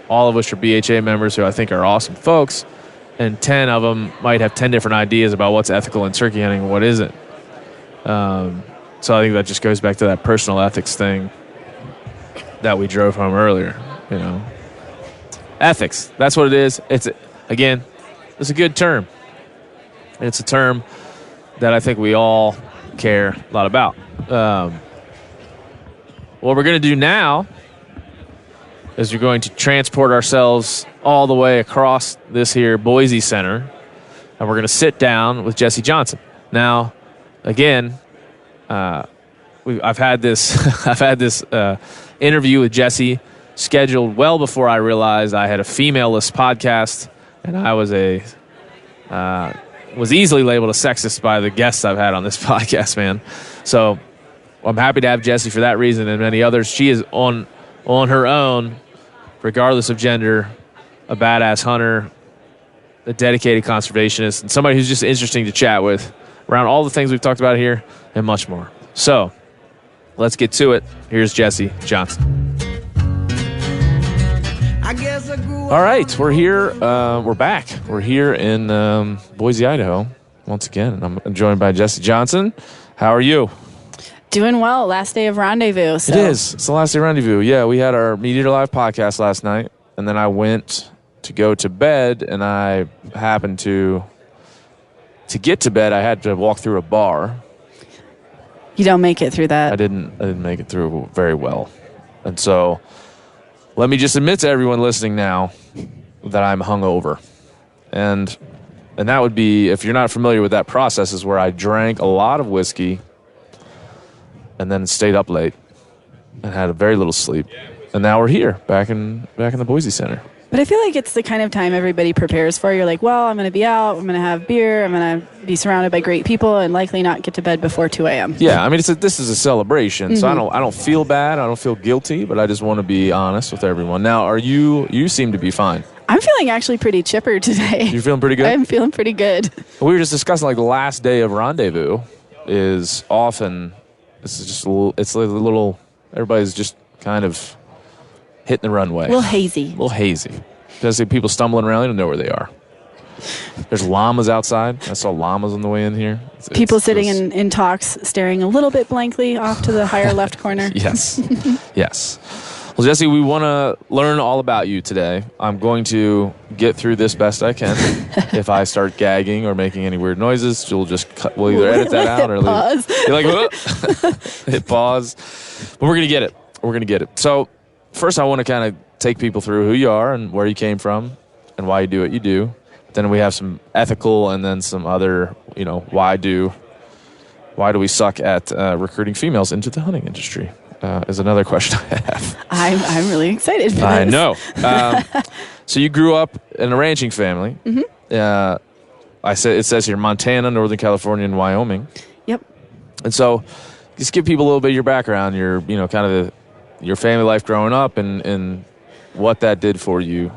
Speaker 4: all of which are BHA members who I think are awesome folks, and 10 of them might have 10 different ideas about what's ethical in turkey hunting and what isn't. So I think that just goes back to that personal ethics thing that we drove home earlier, Ethics, that's what it is. It's a good term. It's a term that I think we all care a lot about. What we're going to do now is we're going to transport ourselves all the way across this here Boise Center, and we're going to sit down with Jesse Johnson. Now, again, I've had this interview with Jesse scheduled well before I realized I had a female-less podcast, and I was was easily labeled a sexist by the guests I've had on this podcast, man. So I'm happy to have Jessie for that reason and many others. She is on her own, regardless of gender, a badass hunter, a dedicated conservationist, and somebody who's just interesting to chat with around all the things we've talked about here and much more. So let's get to it. Here's Jesse Johnson. All right, we're here. We're back. We're here in Boise, Idaho, once again. I'm joined by Jesse Johnson. How are you?
Speaker 7: Doing well. Last day of Rendezvous. So.
Speaker 4: It is. It's the last day of Rendezvous. Yeah, we had our Meat Eater Live podcast last night, and then I went to go to bed, and I happened to get to bed, I had to walk through a bar.
Speaker 7: You don't make it through that.
Speaker 4: I didn't make it through very well. And so let me just admit to everyone listening now that I'm hungover. And that would be, if you're not familiar with that process, is where I drank a lot of whiskey and then stayed up late and had a very little sleep. And now we're here, back in the Boise Center.
Speaker 7: But I feel like it's the kind of time everybody prepares for. You're like, well, I'm going to be out, I'm going to have beer, I'm going to be surrounded by great people, and likely not get to bed before 2 a.m.
Speaker 4: Yeah, I mean, this is a celebration, so I don't feel bad, I don't feel guilty, but I just want to be honest with everyone. Now, you seem to be fine.
Speaker 7: I'm feeling actually pretty chipper today.
Speaker 4: You're feeling pretty good?
Speaker 7: I'm feeling pretty good.
Speaker 4: We were just discussing, like, the last day of Rendezvous is often, it's like a little, everybody's just kind of hitting the runway.
Speaker 7: A little hazy.
Speaker 4: Because people stumbling around, they don't know where they are. There's llamas outside. I saw llamas on the way in here.
Speaker 7: People sitting in talks, staring a little bit blankly off to the higher left corner.
Speaker 4: Yes. Yes. Well, Jesse, we want to learn all about you today. I'm going to get through this best I can. If I start gagging or making any weird noises, we'll either edit that out or
Speaker 7: pause.
Speaker 4: You're like, whoop. Hit pause. But we're going to get it. So first I want to kind of take people through who you are and where you came from and why you do what you do. Then we have some ethical and then some other, why do we suck at recruiting females into the hunting industry is another question I have.
Speaker 7: I'm really excited for this.
Speaker 4: I know. So you grew up in a ranching family. Mm-hmm. It says here Montana, Northern California, and Wyoming.
Speaker 7: Yep.
Speaker 4: And so just give people a little bit of your background, your your family life growing up and what that did for you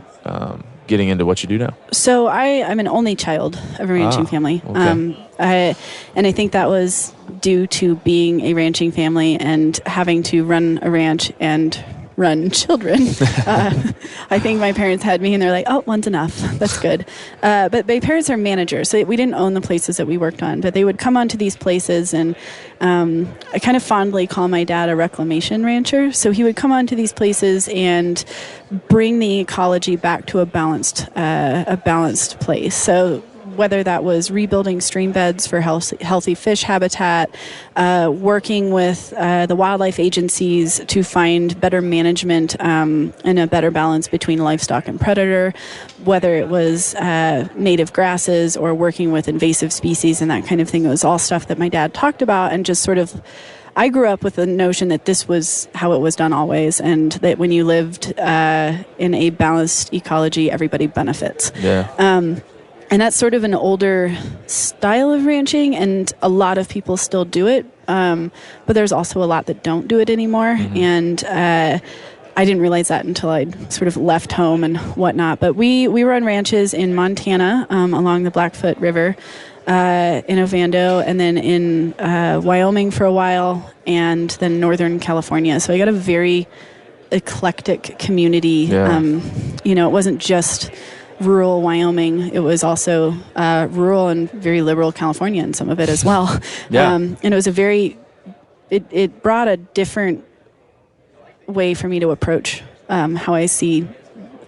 Speaker 4: getting into what you do now.
Speaker 7: So I'm an only child of a ranching family.
Speaker 4: Okay.
Speaker 7: I think that was due to being a ranching family and having to run a ranch and run children. I think my parents had me and they're like, oh, one's enough. That's good. But my parents are managers, so we didn't own the places that we worked on, but they would come onto these places, and I kind of fondly call my dad a reclamation rancher. So he would come onto these places and bring the ecology back to a balanced place. So whether that was rebuilding stream beds for healthy fish habitat, working with the wildlife agencies to find better management and a better balance between livestock and predator, whether it was native grasses or working with invasive species and that kind of thing. It was all stuff that my dad talked about, and just sort of, I grew up with the notion that this was how it was done always, and that when you lived in a balanced ecology, everybody benefits.
Speaker 4: Yeah.
Speaker 7: And that's sort of an older style of ranching, and a lot of people still do it. But there's also a lot that don't do it anymore. Mm-hmm. And I didn't realize that until I'd sort of left home and whatnot. But we run ranches in Montana along the Blackfoot River, in Ovando, and then in Wyoming for a while, and then Northern California. So I got a very eclectic community.
Speaker 4: Yeah.
Speaker 7: It wasn't just rural Wyoming. It was also rural and very liberal California in some of it as well.
Speaker 4: Yeah.
Speaker 7: And it was it brought a different way for me to approach how I see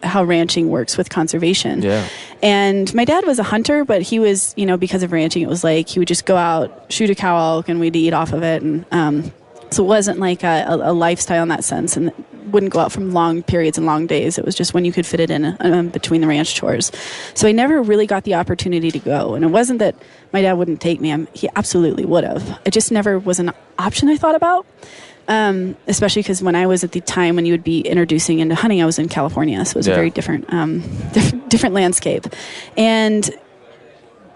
Speaker 7: how ranching works with conservation.
Speaker 4: Yeah.
Speaker 7: And my dad was a hunter, but he was, because of ranching, it was like he would just go out, shoot a cow elk, and we'd eat off of it. And so it wasn't like a lifestyle in that sense, and wouldn't go out from long periods and long days. It was just when you could fit it in between the ranch chores. So I never really got the opportunity to go. And it wasn't that my dad wouldn't take me. He absolutely would have. It just never was an option I thought about, especially because when I was at the time when you would be introducing into hunting, I was in California. So it was a very different landscape. And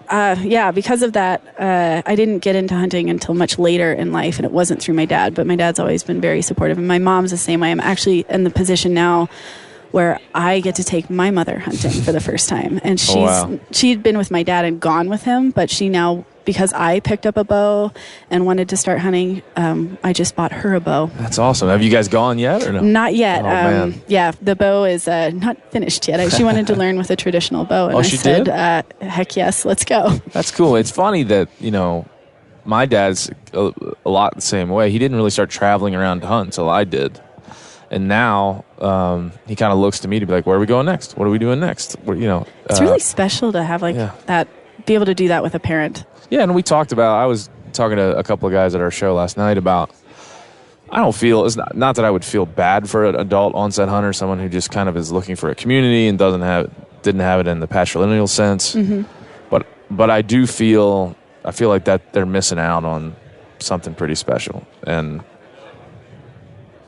Speaker 7: because of that, I didn't get into hunting until much later in life, and it wasn't through my dad, but my dad's always been very supportive, and my mom's the same way. I'm actually in the position now where I get to take my mother hunting for the first time, and she'd been with my dad and gone with him, but she now, because I picked up a bow and wanted to start hunting, I just bought her a bow.
Speaker 4: That's awesome. Have you guys gone yet or no?
Speaker 7: Not yet.
Speaker 4: Oh, man.
Speaker 7: Yeah, the bow is not finished yet. She wanted to learn with a traditional bow, and I said, heck yes, let's go. That's
Speaker 4: cool. It's funny that, my dad's a lot the same way. He didn't really start traveling around to hunt until I did. And now he kind of looks to me to be like, where are we going next? What are we doing next?
Speaker 7: It's really special to have that, be able to do that with a parent.
Speaker 4: Yeah, and I was talking to a couple of guys at our show last night about, it's not that I would feel bad for an adult onset hunter, someone who just kind of is looking for a community and didn't have it in the patrilineal sense. Mm-hmm. But I do feel like that they're missing out on something pretty special. And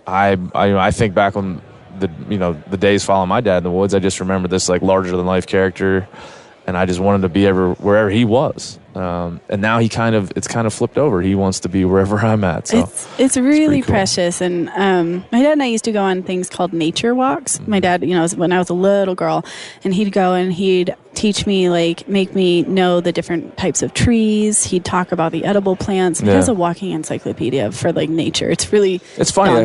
Speaker 4: I think back on the days following my dad in the woods, I just remember this like larger than life character, and I just wanted to be wherever he was. And now it's kind of flipped over. He wants to be wherever I'm at. So
Speaker 7: it's really cool. Precious. And my dad and I used to go on things called nature walks. My dad, when I was a little girl, and he'd go and he'd teach me, make me know the different types of trees. He'd talk about the edible plants. He has a walking encyclopedia for nature. It's
Speaker 4: funny.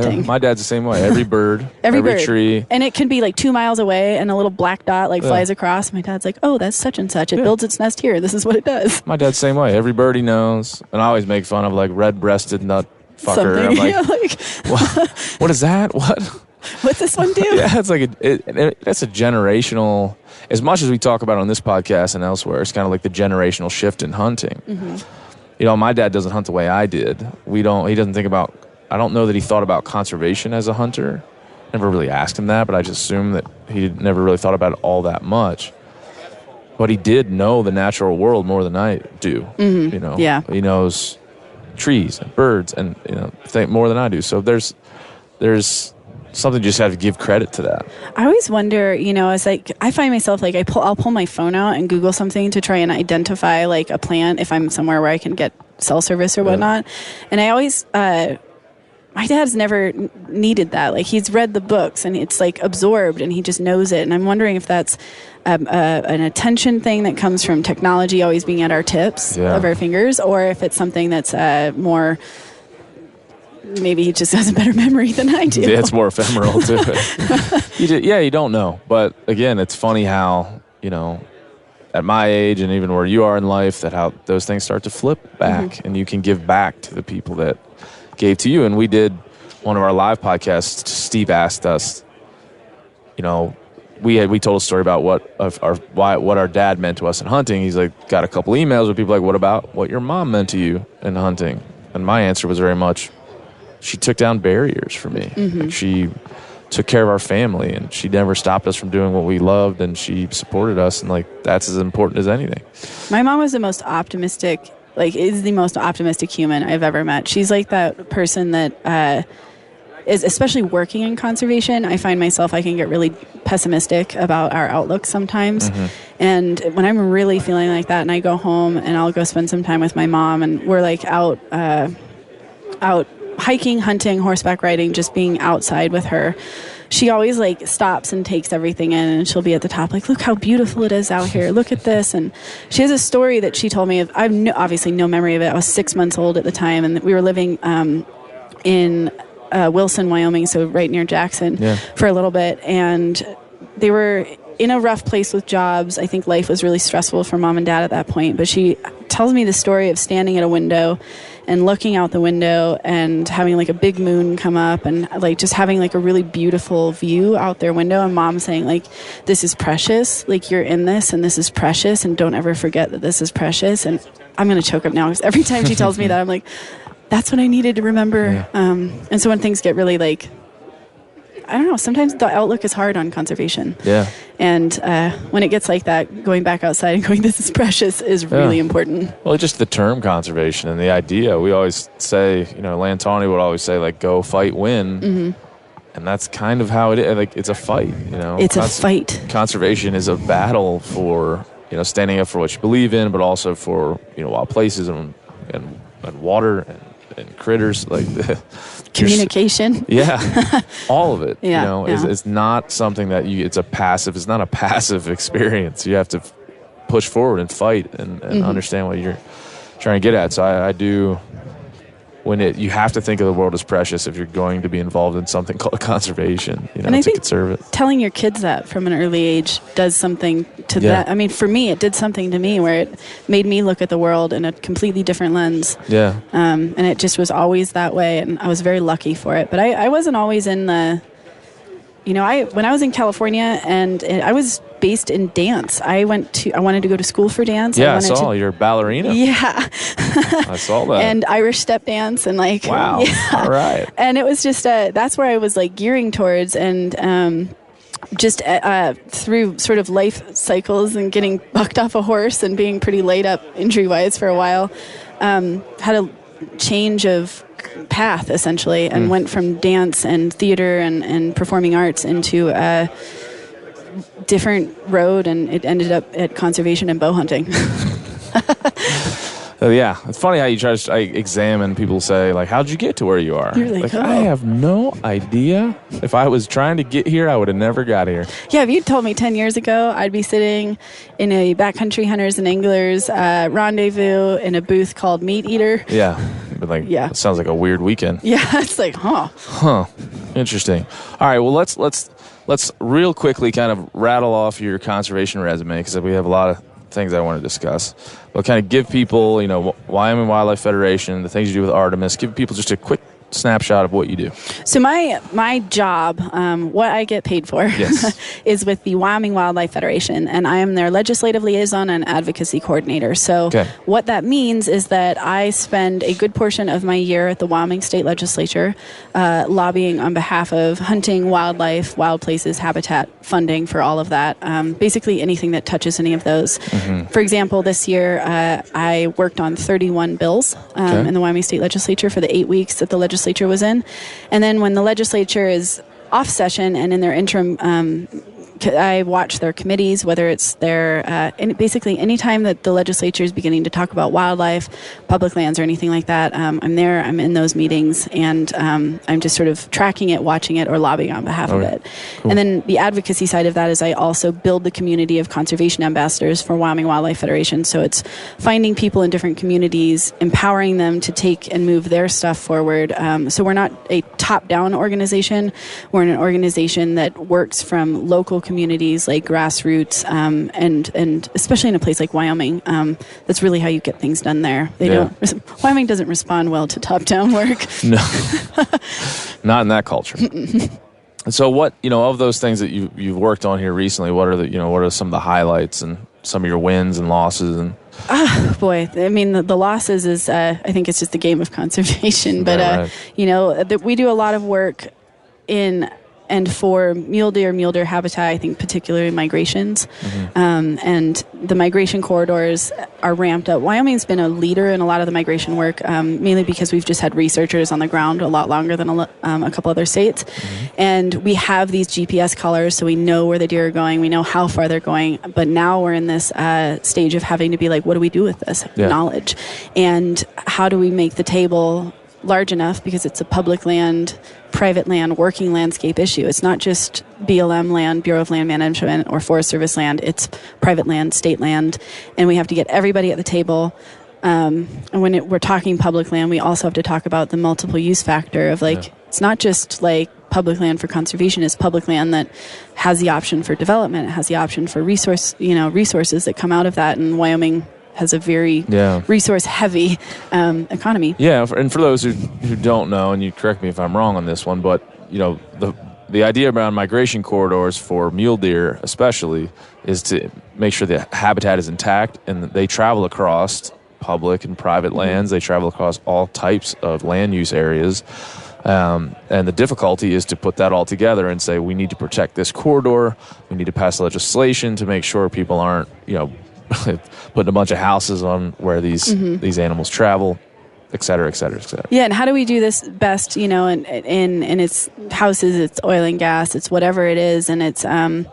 Speaker 7: daunting.
Speaker 4: My dad's the same way. Every bird, every tree.
Speaker 7: And it can be 2 miles away and a little black dot flies across. My dad's like, oh, that's such and such. It builds its nest here. This is what it does.
Speaker 4: My dad's the same way. Every bird he knows. And I always make fun of red-breasted nut fucker.
Speaker 7: Something.
Speaker 4: I'm like, what is that? What?
Speaker 7: What's this one do?
Speaker 4: Yeah, it's that's a generational. As much as we talk about on this podcast and elsewhere, it's kind of like the generational shift in hunting. Mm-hmm. My dad doesn't hunt the way I did. He doesn't think about. I don't know that he thought about conservation as a hunter. Never really asked him that, but I just assume that he never really thought about it all that much. But he did know the natural world more than I do. Mm-hmm.
Speaker 7: Yeah.
Speaker 4: He knows trees and birds and more than I do. So there's something you just have to give credit to that.
Speaker 7: I always wonder, it's I find myself I'll pull my phone out and Google something to try and identify a plant if I'm somewhere where I can get cell service or whatnot. And I always, my dad's never needed that. He's read the books and it's absorbed and he just knows it. And I'm wondering if that's an attention thing that comes from technology always being at our tips of our fingers, or if it's something that's more maybe he just has a better memory than I do.
Speaker 4: Yeah, it's more ephemeral too. You don't know. But again, it's funny how, at my age and even where you are in life, that how those things start to flip back and you can give back to the people that gave to you. And we did one of our live podcasts. Steve asked us, we told a story about what our dad meant to us in hunting. He's like, got a couple emails with people like, what about what your mom meant to you in hunting? And my answer was very much, she took down barriers for me. Like, she took care of our family, and she never stopped us from doing what we loved, and she supported us, and like that's as important as anything.
Speaker 7: My mom was the most optimistic, is the most optimistic human I've ever met. She's like that person that is, especially working in conservation, I find myself, I can get really pessimistic about our outlook sometimes. And when I'm really feeling like that and I go home and I'll go spend some time with my mom and we're like out hiking, hunting, horseback riding, just being outside with her, she always like stops and takes everything in, and she'll be at the top like, look how beautiful it is out here, look at this. And she has a story that she told me of, I have obviously no memory of it. I was 6 months old at the time, and we were living in Wilson, Wyoming, so right near Jackson, for a little bit, and they were in a rough place with jobs. I think life was really stressful for mom and dad at that point, but she tells me the story of standing at a window and looking out the window and having like a big moon come up and like just having like a really beautiful view out their window, and mom saying like, this is precious, like you're in this and this is precious, and don't ever forget that this is precious. And I'm going to choke up now because every time she tells me that, I'm like, that's what I needed to remember. And so when things get really like, I don't know, sometimes the outlook is hard on conservation. Yeah. And when it gets like that, going back outside and going, this is precious, is really important.
Speaker 4: Well, just the term conservation and the idea, we always say, Lantani would always say, like, go, fight, win. And that's kind of how it is. Like, it's a fight,
Speaker 7: It's a fight.
Speaker 4: Conservation is a battle for, standing up for what you believe in, but also for, wild places and water and critters, like the
Speaker 7: communication.
Speaker 4: All of it. Is not something that it's not a passive experience. You have to push forward and fight and understand what you're trying to get at. So I do, you have to think of the world as precious if you're going to be involved in something called conservation,
Speaker 7: and I
Speaker 4: to
Speaker 7: think
Speaker 4: conserve it.
Speaker 7: Telling your kids that from an early age does something to that. I mean, for me, it did something to me where it made me look at the world in a completely different lens. And it just was always that way, and I was very lucky for it. But I wasn't always in the, when I was in California and I was based in dance. I wanted to go to school for dance.
Speaker 4: I saw you're a ballerina.
Speaker 7: Yeah.
Speaker 4: I saw that.
Speaker 7: And Irish step dance and like,
Speaker 4: wow. All right.
Speaker 7: And it was just, that's where I was like gearing towards, and just through sort of life cycles and getting bucked off a horse and being pretty laid up injury wise for a while, had a change of path essentially, and went from dance and theater and performing arts into a different road, and it ended up at conservation and bow hunting.
Speaker 4: It's funny how you try to examine. People say, like, how'd you get to where you are?
Speaker 7: You're like,
Speaker 4: I have no idea. If I was trying to get here, I would have never got here.
Speaker 7: Yeah, if you'd told me 10 years ago, I'd be sitting in a backcountry hunters and anglers rendezvous in a booth called Meat Eater.
Speaker 4: Yeah. But it sounds like a weird weekend.
Speaker 7: Yeah, it's like,
Speaker 4: Interesting. All right, well, let's real quickly kind of rattle off your conservation resume, because we have a lot of things I want to discuss. But kind of give people, Wyoming Wildlife Federation, the things you do with Artemis, give people just a quick snapshot of what you do.
Speaker 7: So my job, what I get paid for, is with the Wyoming Wildlife Federation, and I am their legislative liaison and advocacy coordinator. So what that means is that I spend a good portion of my year at the Wyoming State Legislature lobbying on behalf of hunting, wildlife, wild places, habitat, funding for all of that. Basically anything that touches any of those. For example, this year I worked on 31 bills in the Wyoming State Legislature for the 8 weeks that the legislature was in. And then when the legislature is off session and in their interim I watch their committees, whether it's basically anytime that the legislature is beginning to talk about wildlife, public lands, or anything like that, I'm there, I'm in those meetings, and I'm just sort of tracking it, watching it, or lobbying on behalf of it. Cool. And then the advocacy side of that is I also build the community of conservation ambassadors for Wyoming Wildlife Federation. So it's finding people in different communities, empowering them to take and move their stuff forward. So we're not a top-down organization. We're an organization that works from local communities, like grassroots, and especially in a place like Wyoming. That's really how you get things done there. Wyoming doesn't respond well to top-down work.
Speaker 4: No, not in that culture. So what, of those things that you've worked on here recently, what are some of the highlights and some of your wins and losses? And
Speaker 7: boy, I mean, the losses is, I think it's just the game of conservation. But,
Speaker 4: right.
Speaker 7: We do a lot of work in and for mule deer habitat, I think particularly migrations. And the migration corridors are ramped up. Wyoming's been a leader in a lot of the migration work, mainly because we've just had researchers on the ground a lot longer than a couple other states. And we have these GPS collars, so we know where the deer are going. We know how far they're going. But now we're in this stage of having to be like, what do we do with this knowledge? And how do we make the table large enough, because it's a public land, private land, working landscape issue. It's not just BLM land, Bureau of Land Management, or Forest Service land. It's private land, state land, and we have to get everybody at the table. And when we're talking public land, we also have to talk about the multiple use factor of it's not just like public land for conservation. It's public land that has the option for development. It has the option for resources that come out of that. And Wyoming has a very resource-heavy economy.
Speaker 4: Yeah, and for those who don't know, and you correct me if I'm wrong on this one, but the idea around migration corridors for mule deer especially is to make sure the habitat is intact, and they travel across public and private lands. They travel across all types of land use areas. And the difficulty is to put that all together and say, we need to protect this corridor. We need to pass legislation to make sure people aren't, putting a bunch of houses on where these animals travel, et cetera, et cetera, et cetera.
Speaker 7: Yeah, and how do we do this best, in its houses, it's oil and gas, it's whatever it is, and it's, how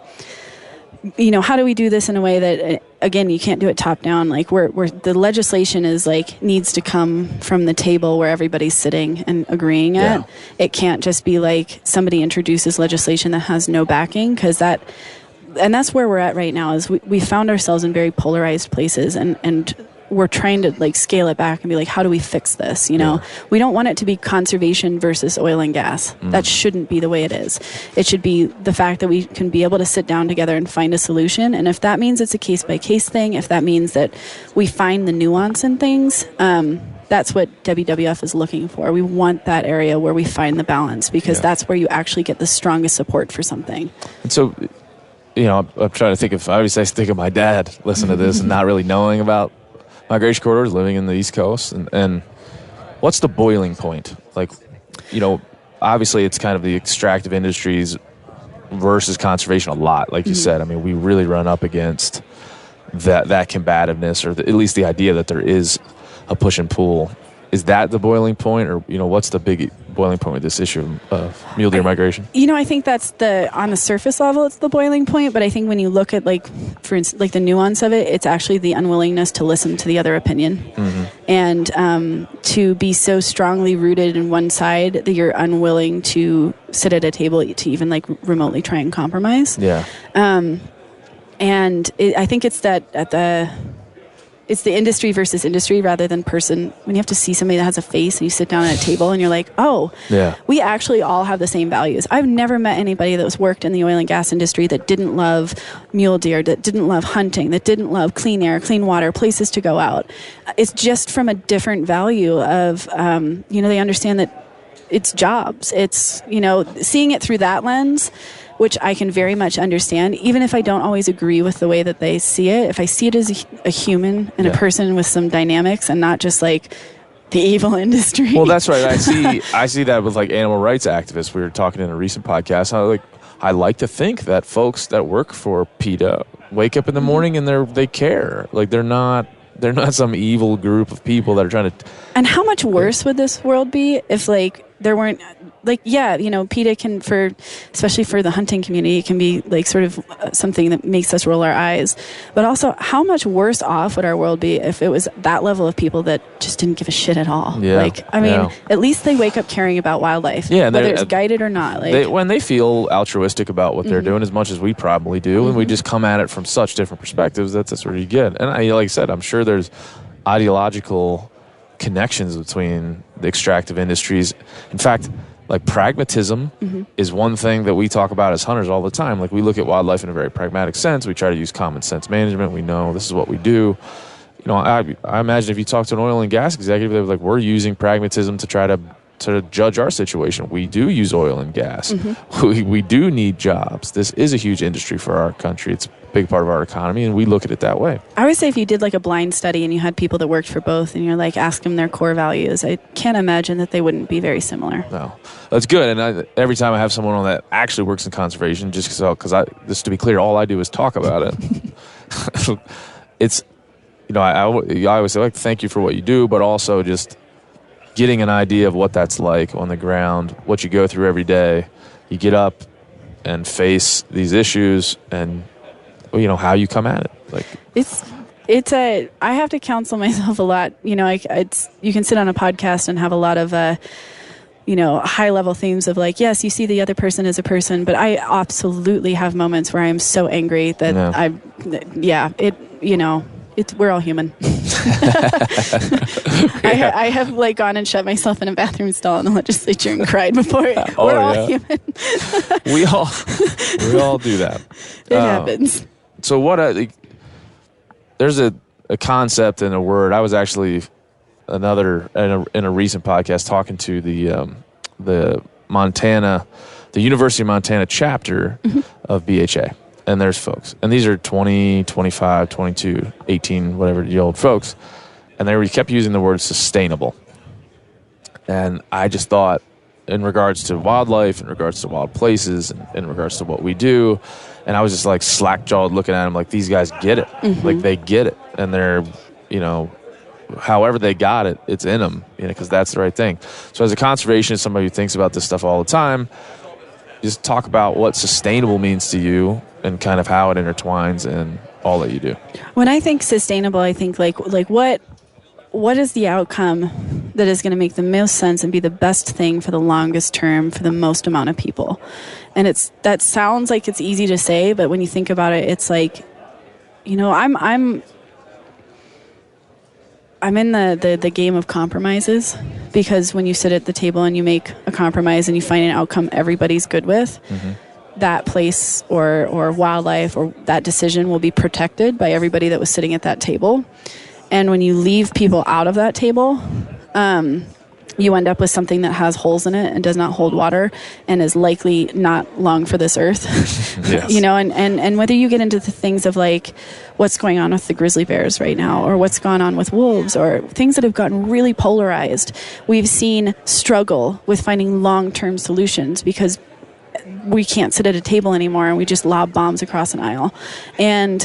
Speaker 7: do we do this in a way that, again, you can't do it top down, where the legislation is, needs to come from the table where everybody's sitting and agreeing at. It can't just be somebody introduces legislation that has no backing, because and that's where we're at right now, is we found ourselves in very polarized places, and we're trying to scale it back and be how do we fix this? We don't want it to be conservation versus oil and gas. That shouldn't be the way it is. It should be the fact that we can be able to sit down together and find a solution. And if that means it's a case by case thing, if that means that we find the nuance in things, that's what WWF is looking for. We want that area where we find the balance, because that's where you actually get the strongest support for something.
Speaker 4: And so, I'm trying to think I think of my dad listening to this and not really knowing about migration corridors, living in the East Coast. And what's the boiling point? Obviously it's kind of the extractive industries versus conservation a lot. Like you said, I mean, we really run up against that combativeness, or at least the idea that there is a push and pull. Is that the boiling point, or what's the big boiling point with this issue of mule deer migration?
Speaker 7: I think that's on the surface level, it's the boiling point. But I think when you look at for instance, the nuance of it, it's actually the unwillingness to listen to the other opinion, and to be so strongly rooted in one side that you're unwilling to sit at a table to even remotely try and compromise.
Speaker 4: Yeah.
Speaker 7: And I think it's it's the industry versus industry rather than person. When you have to see somebody that has a face and you sit down at a table and you're like, we actually all have the same values. I've never met anybody that was worked in the oil and gas industry that didn't love mule deer, that didn't love hunting, that didn't love clean air, clean water, places to go out. It's just from a different value of, they understand that it's jobs. It's, seeing it through that lens, which I can very much understand, even if I don't always agree with the way that they see it. If I see it as a human and a person with some dynamics, and not just the evil industry.
Speaker 4: Well, that's right. I see that with animal rights activists. We were talking in a recent podcast. I like to think that folks that work for PETA wake up in the morning and they care. They're not some evil group of people that are trying to.
Speaker 7: And how much worse would this world be if there weren't PETA can, especially for the hunting community, it can be like sort of something that makes us roll our eyes. But also, how much worse off would our world be if it was that level of people that just didn't give a shit at all?
Speaker 4: Yeah.
Speaker 7: At least they wake up caring about wildlife, whether it's guided or not.
Speaker 4: When they feel altruistic about what they're doing as much as we probably do, and we just come at it from such different perspectives, that's where you get. And like I said, I'm sure there's ideological connections between the extractive industries. In fact, like pragmatism is one thing that we talk about as hunters all the time. Like we look at wildlife in a very pragmatic sense. We try to use common sense management. We know this is what we do. I imagine if you talk to an oil and gas executive, they're like, we're using pragmatism to try to judge our situation. We do use oil and gas. We do need jobs. This is a huge industry for our country. It's a big part of our economy, and we look at it that way.
Speaker 7: I would say if you did like a blind study and you had people that worked for both and you're like, ask them their core values, I can't imagine that they wouldn't be very similar.
Speaker 4: No, that's good. And every time I have someone on that actually works in conservation, just to be clear, all I do is talk about it. It's, I always say, like, thank you for what you do, but also just getting an idea of what that's like on the ground, what you go through every day. You get up and face these issues, and how you come at it. Like
Speaker 7: I have to counsel myself a lot. You can sit on a podcast and have a lot of high level themes of like, yes, you see the other person as a person, but I absolutely have moments where I am so angry that we're all human. I have like gone and shut myself in a bathroom stall in the legislature and cried before. We're all human.
Speaker 4: we all do that.
Speaker 7: It happens.
Speaker 4: So there's a concept and a word. I was actually in a recent podcast talking to the University of Montana chapter of BHA. And there's folks. And these are 20, 25, 22, 18, whatever year old folks. And they kept using the word sustainable. And I just thought, in regards to wildlife, in regards to wild places, and in regards to what we do, and I was just like slack-jawed looking at them like, these guys get it. Like, they get it. And they're, however they got it, it's in them, because that's the right thing. So as a conservationist, somebody who thinks about this stuff all the time, just talk about what sustainable means to you and kind of how it intertwines in all that you do.
Speaker 7: When I think sustainable, I think like what is the outcome that is going to make the most sense and be the best thing for the longest term for the most amount of people? And that sounds like it's easy to say, but when you think about it, it's like, I'm in the game of compromises, because when you sit at the table and you make a compromise and you find an outcome everybody's good with, that place or wildlife or that decision will be protected by everybody that was sitting at that table. And when you leave people out of that table, you end up with something that has holes in it and does not hold water and is likely not long for this earth.
Speaker 4: Yes.
Speaker 7: And whether you get into the things of like what's going on with the grizzly bears right now, or what's gone on with wolves, or things that have gotten really polarized, we've seen struggle with finding long-term solutions because we can't sit at a table anymore and we just lob bombs across an aisle. And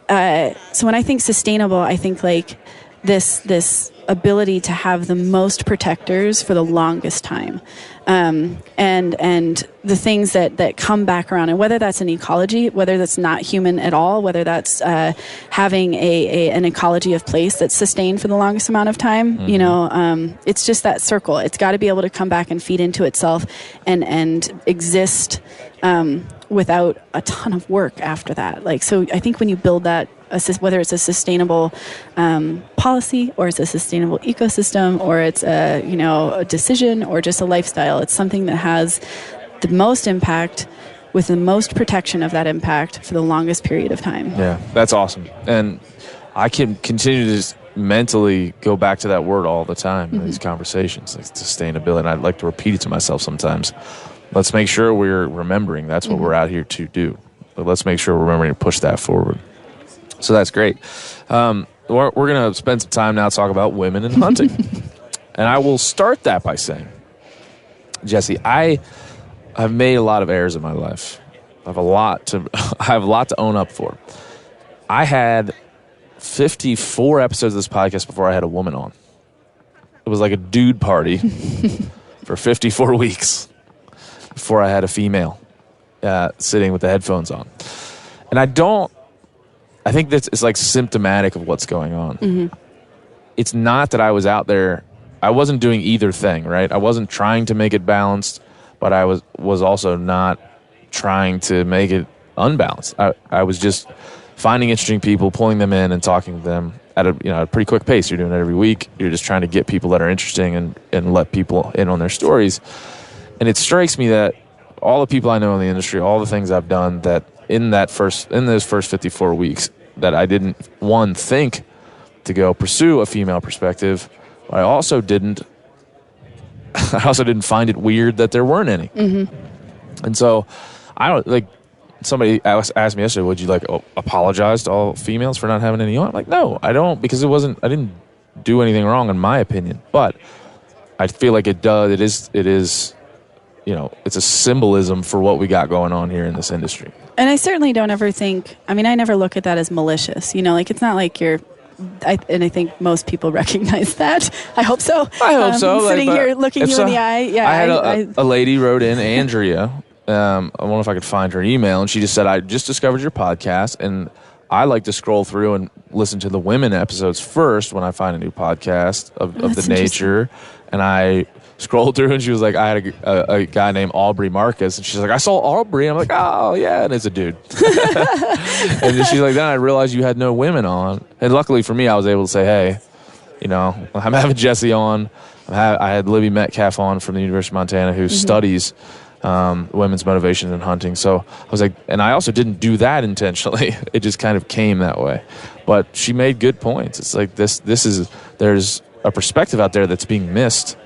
Speaker 7: so when I think sustainable, I think like this ability to have the most protectors for the longest time, and the things that come back around, and whether that's an ecology, whether that's not human at all, whether that's having an ecology of place that's sustained for the longest amount of time. It's just that circle. It's got to be able to come back and feed into itself and exist without a ton of work after that. Like, so I think when you build that, whether it's a sustainable policy, or it's a sustainable ecosystem, or it's a decision, or just a lifestyle, it's something that has the most impact with the most protection of that impact for the longest period of time.
Speaker 4: Yeah, that's awesome. And I can continue to just mentally go back to that word all the time in these conversations, like sustainability. And I'd like to repeat it to myself sometimes. Let's make sure we're remembering that's what we're out here to do. But let's make sure we're remembering to push that forward. So that's great. We're going to spend some time now to talk about women and hunting. And I will start that by saying, Jesse, I've made a lot of errors in my life. I have a lot to own up for. I had 54 episodes of this podcast before I had a woman on. It was like a dude party for 54 weeks before I had a female sitting with the headphones on. And I think that's it's like symptomatic of what's going on.
Speaker 7: Mm-hmm.
Speaker 4: It's not that I was out there, I wasn't doing either thing, right? I wasn't trying to make it balanced, but I was also not trying to make it unbalanced. I was just finding interesting people, pulling them in and talking to them at a pretty quick pace. You're doing it every week. You're just trying to get people that are interesting and let people in on their stories. And it strikes me that all the people I know in the industry, all the things I've done, that in those first 54 weeks, that I didn't think to go pursue a female perspective. But I also didn't find it weird that there weren't any.
Speaker 7: Mm-hmm.
Speaker 4: And so I don't like. Somebody asked me yesterday, would you apologize to all females for not having any on? I'm like, no, I don't, because I didn't do anything wrong in my opinion. But I feel like it is, it's a symbolism for what we got going on here in this industry.
Speaker 7: And I certainly don't ever think, I never look at that as malicious. It's not like and I think most people recognize that. I hope so.
Speaker 4: I hope so.
Speaker 7: Sitting here looking you in the eye. Yeah,
Speaker 4: I had a lady wrote in, Andrea. I wonder if I could find her email, and she just said, I just discovered your podcast, and I like to scroll through and listen to the women episodes first when I find a new podcast of the nature. And I scrolled through, and she was like, I had a guy named Aubrey Marcus, and she's like, I saw Aubrey. I'm like, oh, yeah, and it's a dude. And she's like, then I realized you had no women on. And luckily for me, I was able to say, hey, I'm having Jesse on. I had Libby Metcalf on from the University of Montana who studies women's motivation in hunting. So I was like, and I also didn't do that intentionally. It just kind of came that way. But she made good points. It's like there's a perspective out there that's being missed.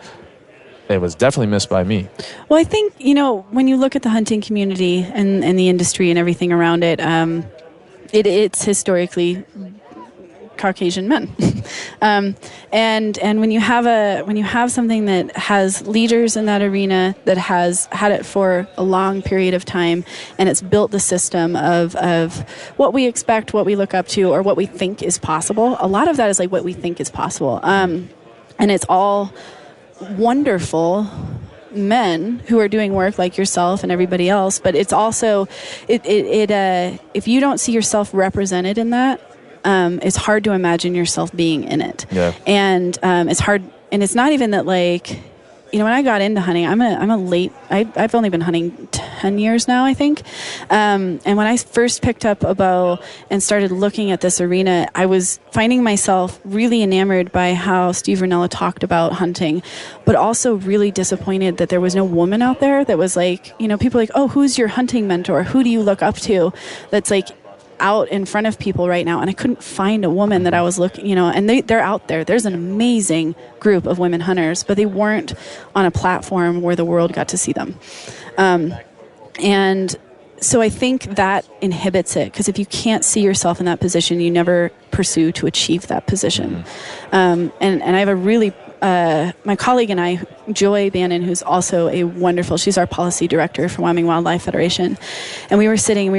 Speaker 4: It was definitely missed by me.
Speaker 7: Well, I think, when you look at the hunting community and the industry and everything around it, it's historically Caucasian men. And when you have something that has leaders in that arena that has had it for a long period of time, and it's built the system of what we expect, what we look up to, or what we think is possible. A lot of that is like what we think is possible. And it's all wonderful men who are doing work like yourself and everybody else, but it's also if you don't see yourself represented in that, it's hard to imagine yourself being in it.
Speaker 4: Yeah.
Speaker 7: And it's hard, and it's not even that when I got into hunting, I've only been hunting 10 years now, I think. And when I first picked up a bow and started looking at this arena, I was finding myself really enamored by how Steve Ranella talked about hunting, but also really disappointed that there was no woman out there that was people like, oh, who's your hunting mentor? Who do you look up to? That's out in front of people right now, and I couldn't find a woman that I was looking, and they're out there. There's an amazing group of women hunters, but they weren't on a platform where the world got to see them. And so I think that inhibits it, because if you can't see yourself in that position, you never pursue to achieve that position. And I have a really my colleague and I, Joy Bannon, who's also she's our policy director for Wyoming Wildlife Federation, and we were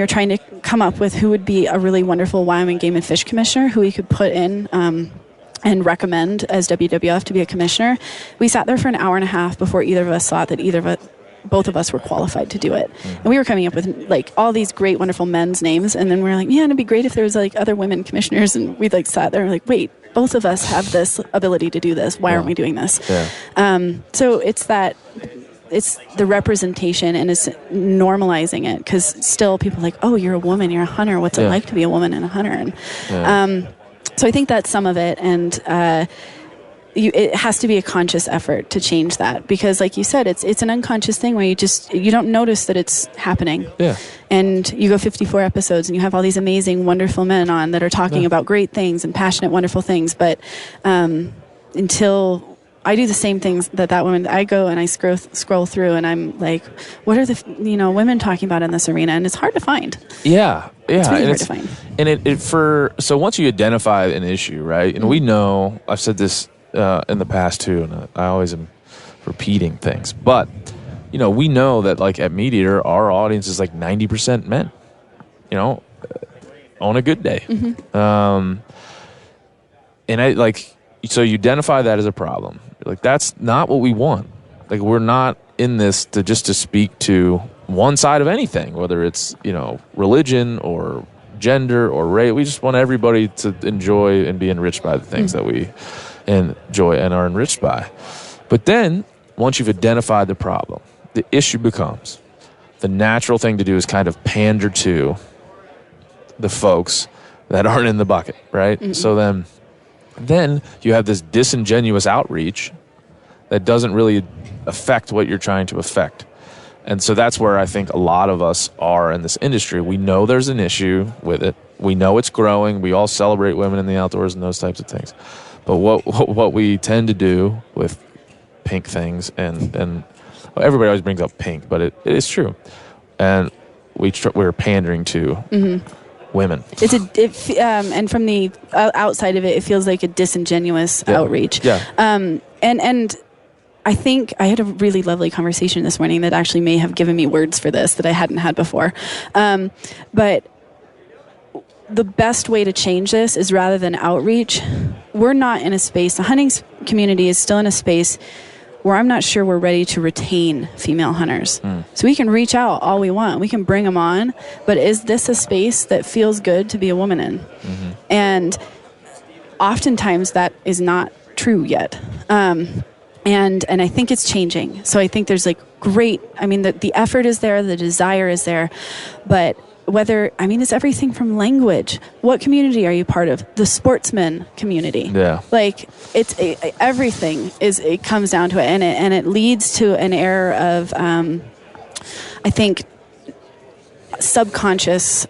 Speaker 7: trying to come up with who would be a really wonderful Wyoming Game and Fish Commissioner who we could put in and recommend as WWF to be a commissioner. We sat there for an hour and a half before either of us thought that both of us were qualified to do it. And we were coming up with all these great, wonderful men's names, and then we were like, it'd be great if there was other women commissioners, and we sat there and wait, both of us have this ability to do this. Why aren't we doing this? Yeah. So it's the representation, and it's normalizing it, because still people are like, oh, you're a woman, you're a hunter. What's it like to be a woman and a hunter? And so I think that's some of it, and it has to be a conscious effort to change that, because like you said, it's an unconscious thing where you don't notice that it's happening.
Speaker 4: Yeah.
Speaker 7: And you go 54 episodes and you have all these amazing, wonderful men on that are talking about great things and passionate, wonderful things. But until I do the same things that woman, I go and I scroll through, and I'm like, what are the women talking about in this arena? And it's hard to find.
Speaker 4: Yeah.
Speaker 7: It's really hard to find.
Speaker 4: And so once you identify an issue, right? And we know, I've said this in the past too, and I always am repeating things, but we know that at MeatEater, our audience is 90% men, on a good day. Mm-hmm. And so you identify that as a problem. That's not what we want. Like, we're not in this to speak to one side of anything, whether it's, religion or gender or race. We just want everybody to enjoy and be enriched by the things that we enjoy and are enriched by. But then, once you've identified the problem, the issue becomes, the natural thing to do is kind of pander to the folks that aren't in the bucket, right? Mm-hmm. So then you have this disingenuous outreach that doesn't really affect what you're trying to affect. And so that's where I think a lot of us are in this industry. We know there's an issue with it. We know it's growing. We all celebrate women in the outdoors and those types of things. But what we tend to do with pink things, and well, everybody always brings up pink, but it is true. And we're pandering to women.
Speaker 7: And from the outside of it feels like a disingenuous outreach.
Speaker 4: Yeah.
Speaker 7: And I think I had a really lovely conversation this morning that actually may have given me words for this that I hadn't had before. But the best way to change this is, rather than outreach, we're not in a space, the hunting community is still in a space where I'm not sure we're ready to retain female hunters. So we can reach out all we want. We can bring them on. But is this a space that feels good to be a woman in? Mm-hmm. And oftentimes that is not true yet. And I think it's changing. So I think there's the effort is there, the desire is there, but it's everything from language. What community are you part of? The sportsman community.
Speaker 4: Yeah.
Speaker 7: Everything it comes down to it, and it leads to an air of, I think, subconscious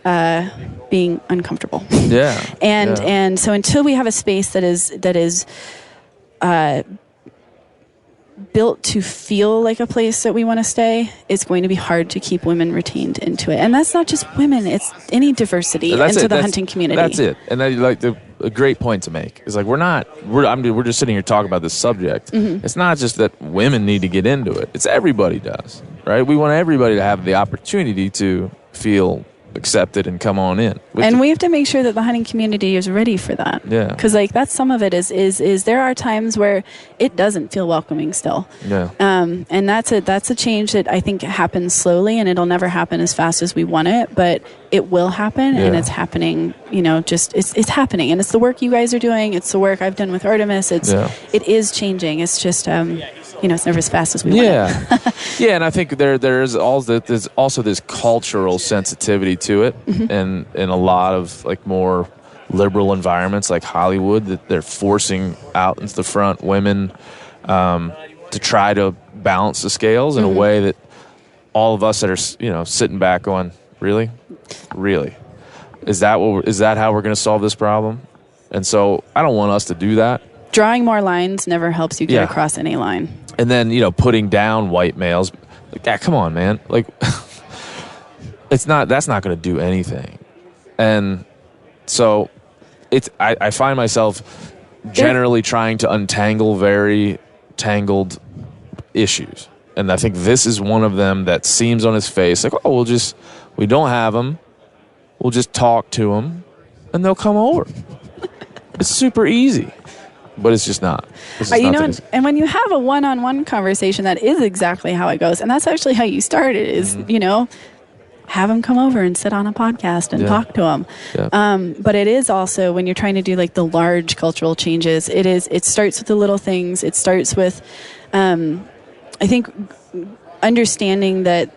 Speaker 7: being uncomfortable.
Speaker 4: Yeah.
Speaker 7: And so until we have a space that is built to feel like a place that we want to stay, it's going to be hard to keep women retained into it. And that's not just women, it's any diversity into the hunting community.
Speaker 4: That's it. And a great point to make is we're just sitting here talking about this subject. Mm-hmm. It's not just that women need to get into it. It's everybody does, right? We want everybody to have the opportunity to feel accepted and come on in.
Speaker 7: And we have to make sure that the hunting community is ready for that.
Speaker 4: Yeah.
Speaker 7: Because that's some of it is there are times where it doesn't feel welcoming still.
Speaker 4: Yeah.
Speaker 7: And that's a change that I think happens slowly, and it'll never happen as fast as we want it, but it will happen. And it's happening, it's happening. And it's the work you guys are doing. It's the work I've done with Artemis. It is changing. It's just, it's never as fast as we want it.
Speaker 4: Yeah, and I think there's also this cultural sensitivity to it,
Speaker 7: mm-hmm.
Speaker 4: and in a lot of more liberal environments like Hollywood, that they're forcing out into the front women to try to balance the scales in
Speaker 7: mm-hmm.
Speaker 4: a way that all of us that are sitting back going, really, is that how we're going to solve this problem? And so I don't want us to do that.
Speaker 7: Drawing more lines never helps you get across any line.
Speaker 4: And then, putting down white males, come on, man. That's not going to do anything. And so I find myself generally trying to untangle very tangled issues. And I think this is one of them that seems on its face we don't have them. We'll just talk to them and they'll come over. It's super easy. But it's just not.
Speaker 7: And when you have a one-on-one conversation, that is exactly how it goes. And that's actually how you started is, have them come over and sit on a podcast and talk to them. Yeah. But it is also, when you're trying to do the large cultural changes, it starts with the little things. It starts with, I think, understanding that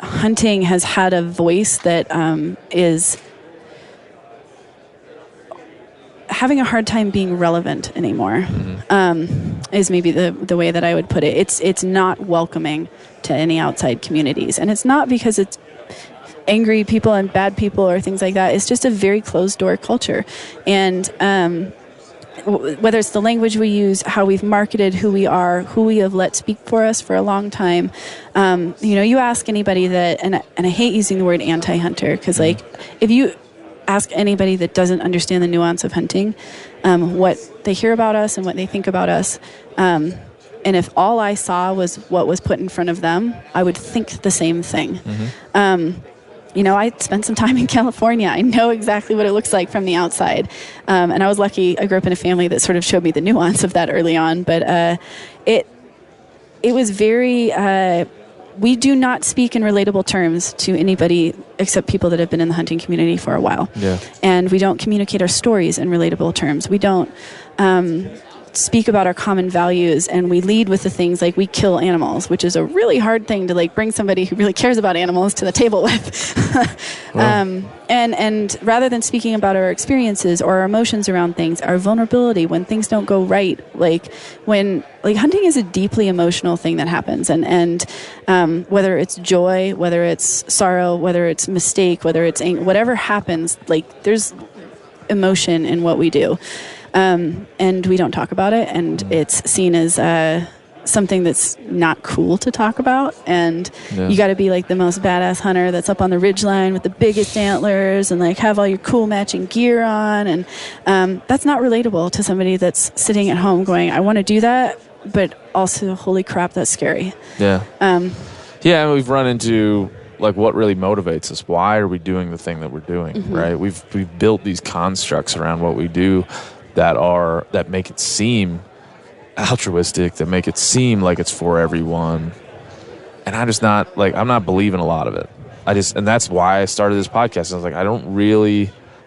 Speaker 7: hunting has had a voice that is having a hard time being relevant anymore. Mm-hmm. Is maybe the way that I would put it. It's not welcoming to any outside communities, and it's not because it's angry people and bad people or things like that. It's just a very closed door culture, and whether it's the language we use, how we've marketed who we are, who we have let speak for us for a long time. You ask anybody that, and I hate using the word anti-hunter because if you ask anybody that doesn't understand the nuance of hunting, what they hear about us and what they think about us. And if all I saw was what was put in front of them, I would think the same thing. Mm-hmm. I spent some time in California. I know exactly what it looks like from the outside. And I was lucky. I grew up in a family that sort of showed me the nuance of that early on. But it was very, we do not speak in relatable terms to anybody except people that have been in the hunting community for a while.
Speaker 4: Yeah.
Speaker 7: And we don't communicate our stories in relatable terms. We don't speak about our common values, and we lead with the things like we kill animals, which is a really hard thing to like bring somebody who really cares about animals to the table with. And rather than speaking about our experiences or our emotions around things, our vulnerability when things don't go right, like when like hunting is a deeply emotional thing that happens, and whether it's joy, whether it's sorrow, whether it's mistake, whether it's whatever happens, like there's emotion in what we do. And we don't talk about it, and it's seen as something that's not cool to talk about, and you got to be like the most badass hunter that's up on the ridgeline with the biggest antlers and like have all your cool matching gear on, and that's not relatable to somebody that's sitting at home going, I want to do that, but also holy crap, that's scary.
Speaker 4: Yeah. And we've run into like what really motivates us. Why are we doing the thing that we're doing, right? We've built these constructs around what we do that make it seem altruistic, that make it seem like it's for everyone. And I'm not believing a lot of it. And that's why I started this podcast. I was like,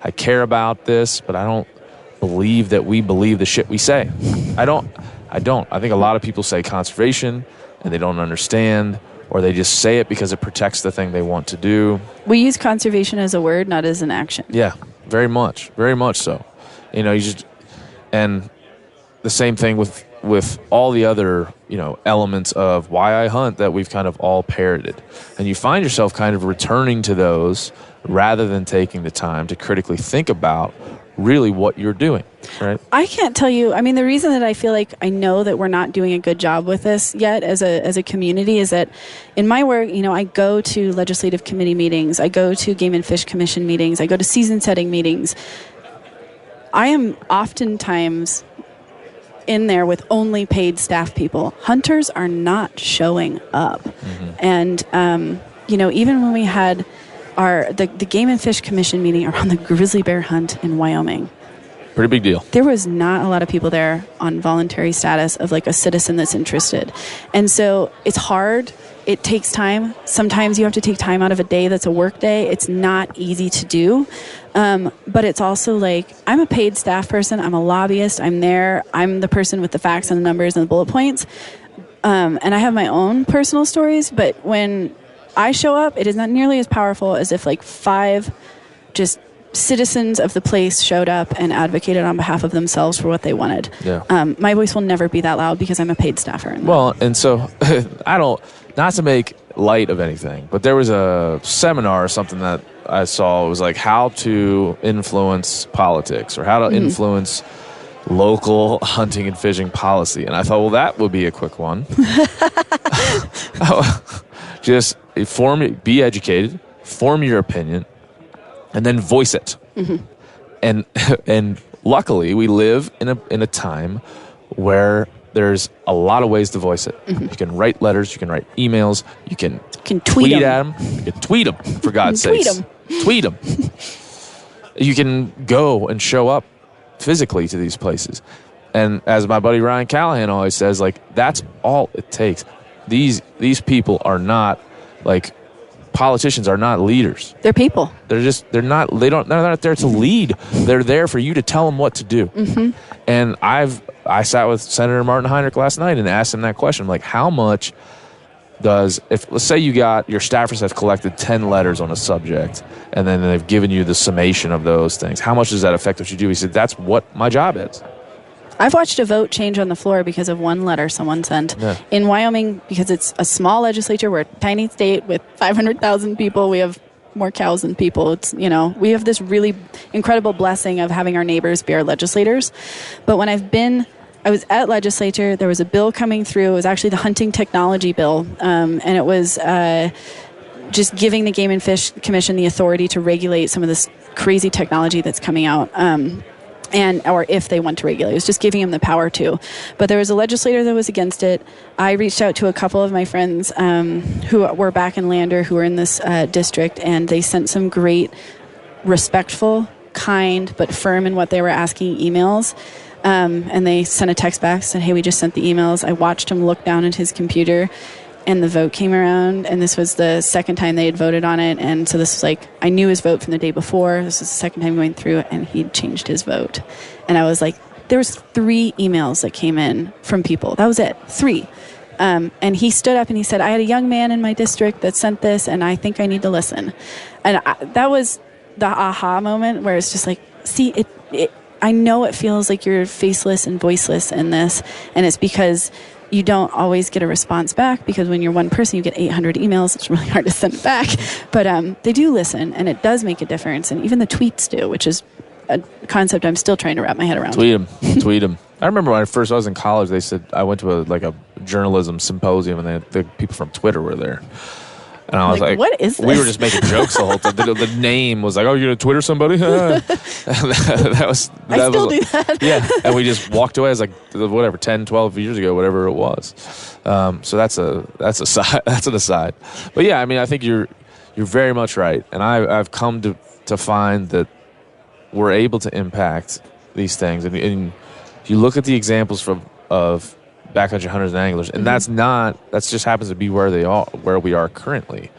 Speaker 4: I care about this, but I don't believe that we believe the shit we say. I don't. I think a lot of people say conservation and they don't understand, or they just say it because it protects the thing they want to do.
Speaker 7: We use conservation as a word, not as an action.
Speaker 4: Yeah, very much so. And the same thing with all the other, elements of why I hunt that we've kind of all parroted. And you find yourself kind of returning to those rather than taking the time to critically think about really what you're doing, right?
Speaker 7: I can't tell you. I mean, the reason that I feel like I know that we're not doing a good job with this yet as a community is that in my work, I go to legislative committee meetings, I go to Game and Fish Commission meetings, I go to season setting meetings. I am oftentimes in there with only paid staff people. Hunters are not showing up. And, even when we had the Game and Fish Commission meeting around the grizzly bear hunt in Wyoming,
Speaker 4: pretty big deal.
Speaker 7: There was not a lot of people there on voluntary status of like a citizen that's interested. And so it's hard. It takes time. Sometimes you have to take time out of a day that's a work day. It's not easy to do. But it's also like, I'm a paid staff person. I'm a lobbyist. I'm there. I'm the person with the facts and the numbers and the bullet points. And I have my own personal stories. But when I show up, it is not nearly as powerful as if like 5 just citizens of the place showed up and advocated on behalf of themselves for what they wanted.
Speaker 4: Yeah.
Speaker 7: My voice will never be that loud because I'm a paid staffer.
Speaker 4: Well, and so not to make light of anything, but there was a seminar or something that I saw. It was like how to influence politics or how to influence local hunting and fishing policy. And I thought, well, that would be a quick one. Just be educated, form your opinion, and then voice it. And luckily, we live in a time where there's a lot of ways to voice it. You can write letters, you can write emails, you can tweet at them. You can tweet them, for God's sake. Tweet them. You can go and show up physically to these places. And as my buddy Ryan Callahan always says, like, that's all it takes. These people are not like politicians are not leaders.
Speaker 7: They're people.
Speaker 4: They're not there to lead. They're there for you to tell them what to do. And I sat with Senator Martin Heinrich last night and asked him that question, like, how much let's say your staffers have collected 10 letters on a subject and then they've given you the summation of those things, how much does that affect what you do? He said, that's what my job is.
Speaker 7: I've watched a vote change on the floor because of one letter someone sent.
Speaker 4: Yeah.
Speaker 7: In Wyoming, because it's a small legislature, we're a tiny state with 500,000 people. We have more cows than people. It's, we have this really incredible blessing of having our neighbors be our legislators. But when I was at legislature, there was a bill coming through. It was actually the hunting technology bill. And it was just giving the Game and Fish Commission the authority to regulate some of this crazy technology that's coming out. Or if they want to regulate. It was just giving them the power to. But there was a legislator that was against it. I reached out to a couple of my friends who were back in Lander, who were in this district, and they sent some great, respectful, kind, but firm in what they were asking emails. And they sent a text back, said, hey, we just sent the emails. I watched him look down at his computer, and the vote came around, and this was the second time they had voted on it. And so this was like, I knew his vote from the day before. This was the second time going through it, and he'd changed his vote. And I was like, there was 3 emails that came in from people. That was it, 3. And he stood up and he said, I had a young man in my district that sent this, and I think I need to listen. And that was the aha moment where it's just like, see, I know it feels like you're faceless and voiceless in this, and it's because you don't always get a response back, because when you're one person, you get 800 emails. It's really hard to send it back. But they do listen, and it does make a difference. And even the tweets do, which is a concept I'm still trying to wrap my head around.
Speaker 4: Tweet them. I remember when I was in college, they said I went to a journalism symposium, and the people from Twitter were there. And I was like,
Speaker 7: what is this?
Speaker 4: We were just making jokes the whole time. The name was like, oh, you're going to Twitter somebody? that was
Speaker 7: I still do that.
Speaker 4: Yeah. And we just walked away. It was like, whatever, 10, 12 years ago, whatever it was. So that's a side. That's an aside. But yeah, I mean, I think you're very much right. And I've come to find that we're able to impact these things. And you look at the examples of backcountry hunters and anglers, and that just happens to be where we are currently.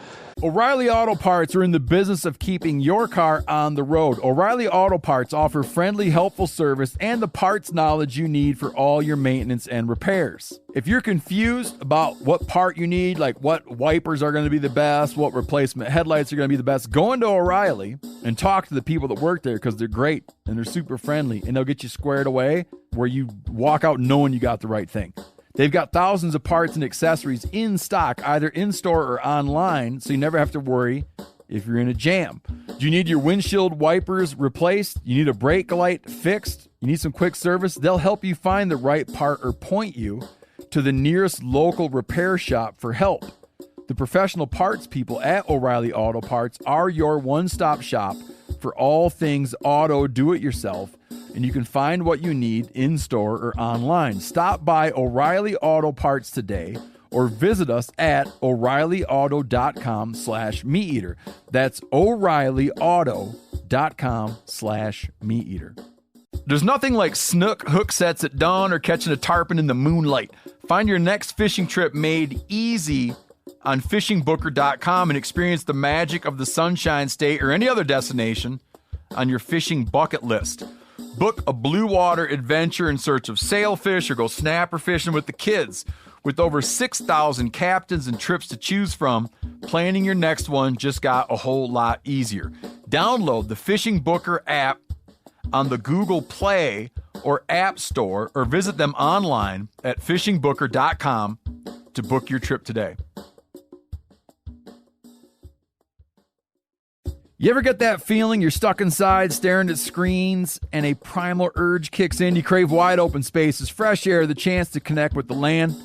Speaker 3: O'Reilly Auto Parts are in the business of keeping your car on the road. O'Reilly Auto Parts offer friendly, helpful service and the parts knowledge you need for all your maintenance and repairs. If you're confused about what part you need, like what wipers are going to be the best, what replacement headlights are going to be the best, go into O'Reilly and talk to the people that work there, because they're great and they're super friendly, and they'll get you squared away where you walk out knowing you got the right thing. They've got thousands of parts and accessories in stock, either in-store or online, so you never have to worry if you're in a jam. Do you need your windshield wipers replaced? You need a brake light fixed? You need some quick service? They'll help you find the right part or point you to the nearest local repair shop for help. The professional parts people at O'Reilly Auto Parts are your one-stop shop for all things auto do-it-yourself, and you can find what you need in-store or online. Stop by O'Reilly Auto Parts today or visit us at O'ReillyAuto.com/MeatEater. That's O'ReillyAuto.com/MeatEater. There's nothing like snook hook sets at dawn or catching a tarpon in the moonlight. Find your next fishing trip made easy on fishingbooker.com and experience the magic of the Sunshine State or any other destination on your fishing bucket list. Book a blue water adventure in search of sailfish, or go snapper fishing with the kids. With over 6,000 captains and trips to choose from, planning your next one just got a whole lot easier. Download the Fishing Booker app on the Google Play or App Store, or visit them online at fishingbooker.com to book your trip today. You ever get that feeling you're stuck inside staring at screens and a primal urge kicks in? You crave wide open spaces, fresh air, the chance to connect with the land.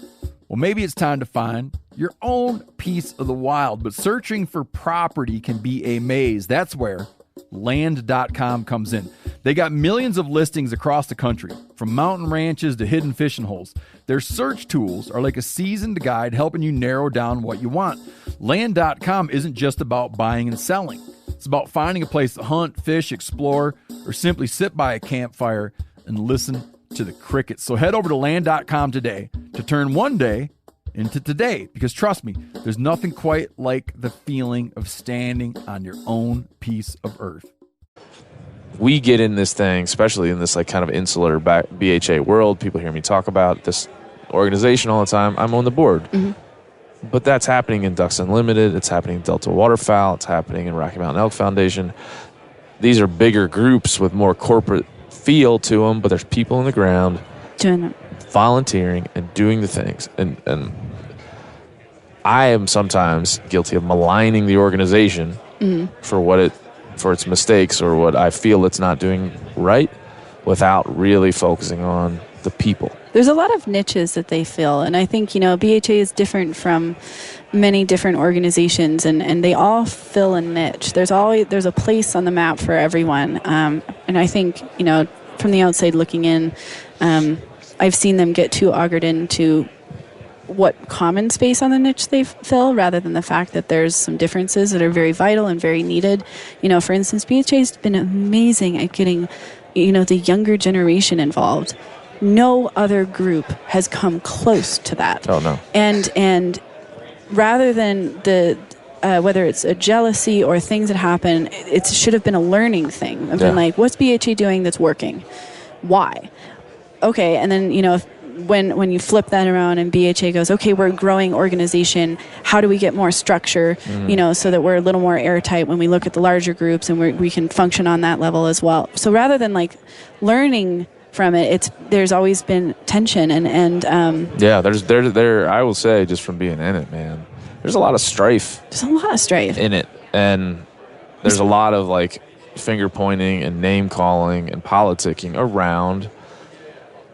Speaker 3: Well, maybe it's time to find your own piece of the wild, but searching for property can be a maze. That's where Land.com comes in. They got millions of listings across the country, from mountain ranches to hidden fishing holes. Their search tools are like a seasoned guide helping you narrow down what you want. Land.com isn't just about buying and selling. It's about finding a place to hunt, fish, explore, or simply sit by a campfire and listen to the crickets. So head over to Land.com today to turn one day into today, because trust me, there's nothing quite like the feeling of standing on your own piece of earth.
Speaker 4: We get in this thing, especially in this kind of insular BHA world. People hear me talk about this organization all the time. I'm on the board. Mm-hmm. But that's happening in Ducks Unlimited. It's happening in Delta Waterfowl. It's happening in Rocky Mountain Elk Foundation. These are bigger groups with more corporate feel to them, but there's people on the ground
Speaker 7: doing it,
Speaker 4: volunteering and doing the things. And I am sometimes guilty of maligning the organization for its mistakes or what I feel it's not doing right, without really focusing on the people.
Speaker 7: There's a lot of niches that they fill, and I think, BHA is different from many different organizations, and they all fill a niche. There's a place on the map for everyone, and I think, from the outside looking in, I've seen them get too augured into what common space on the niche they fill, rather than the fact that there's some differences that are very vital and very needed. For instance, BHA's been amazing at getting the younger generation involved. No other group has come close to that.
Speaker 4: Oh, no.
Speaker 7: And rather than whether it's a jealousy or things that happen, it should have been a learning thing. I've been like, what's BHA doing that's working? Why? Okay, and then, when you flip that around and BHA goes, okay, we're a growing organization, how do we get more structure, so that we're a little more airtight when we look at the larger groups and we can function on that level as well. So rather than like learning from it, there's always been tension and
Speaker 4: there I will say, just from being in it, man, there's a lot of strife.
Speaker 7: There's a lot of strife
Speaker 4: in it, and there's a lot of like finger pointing and name calling and politicking around.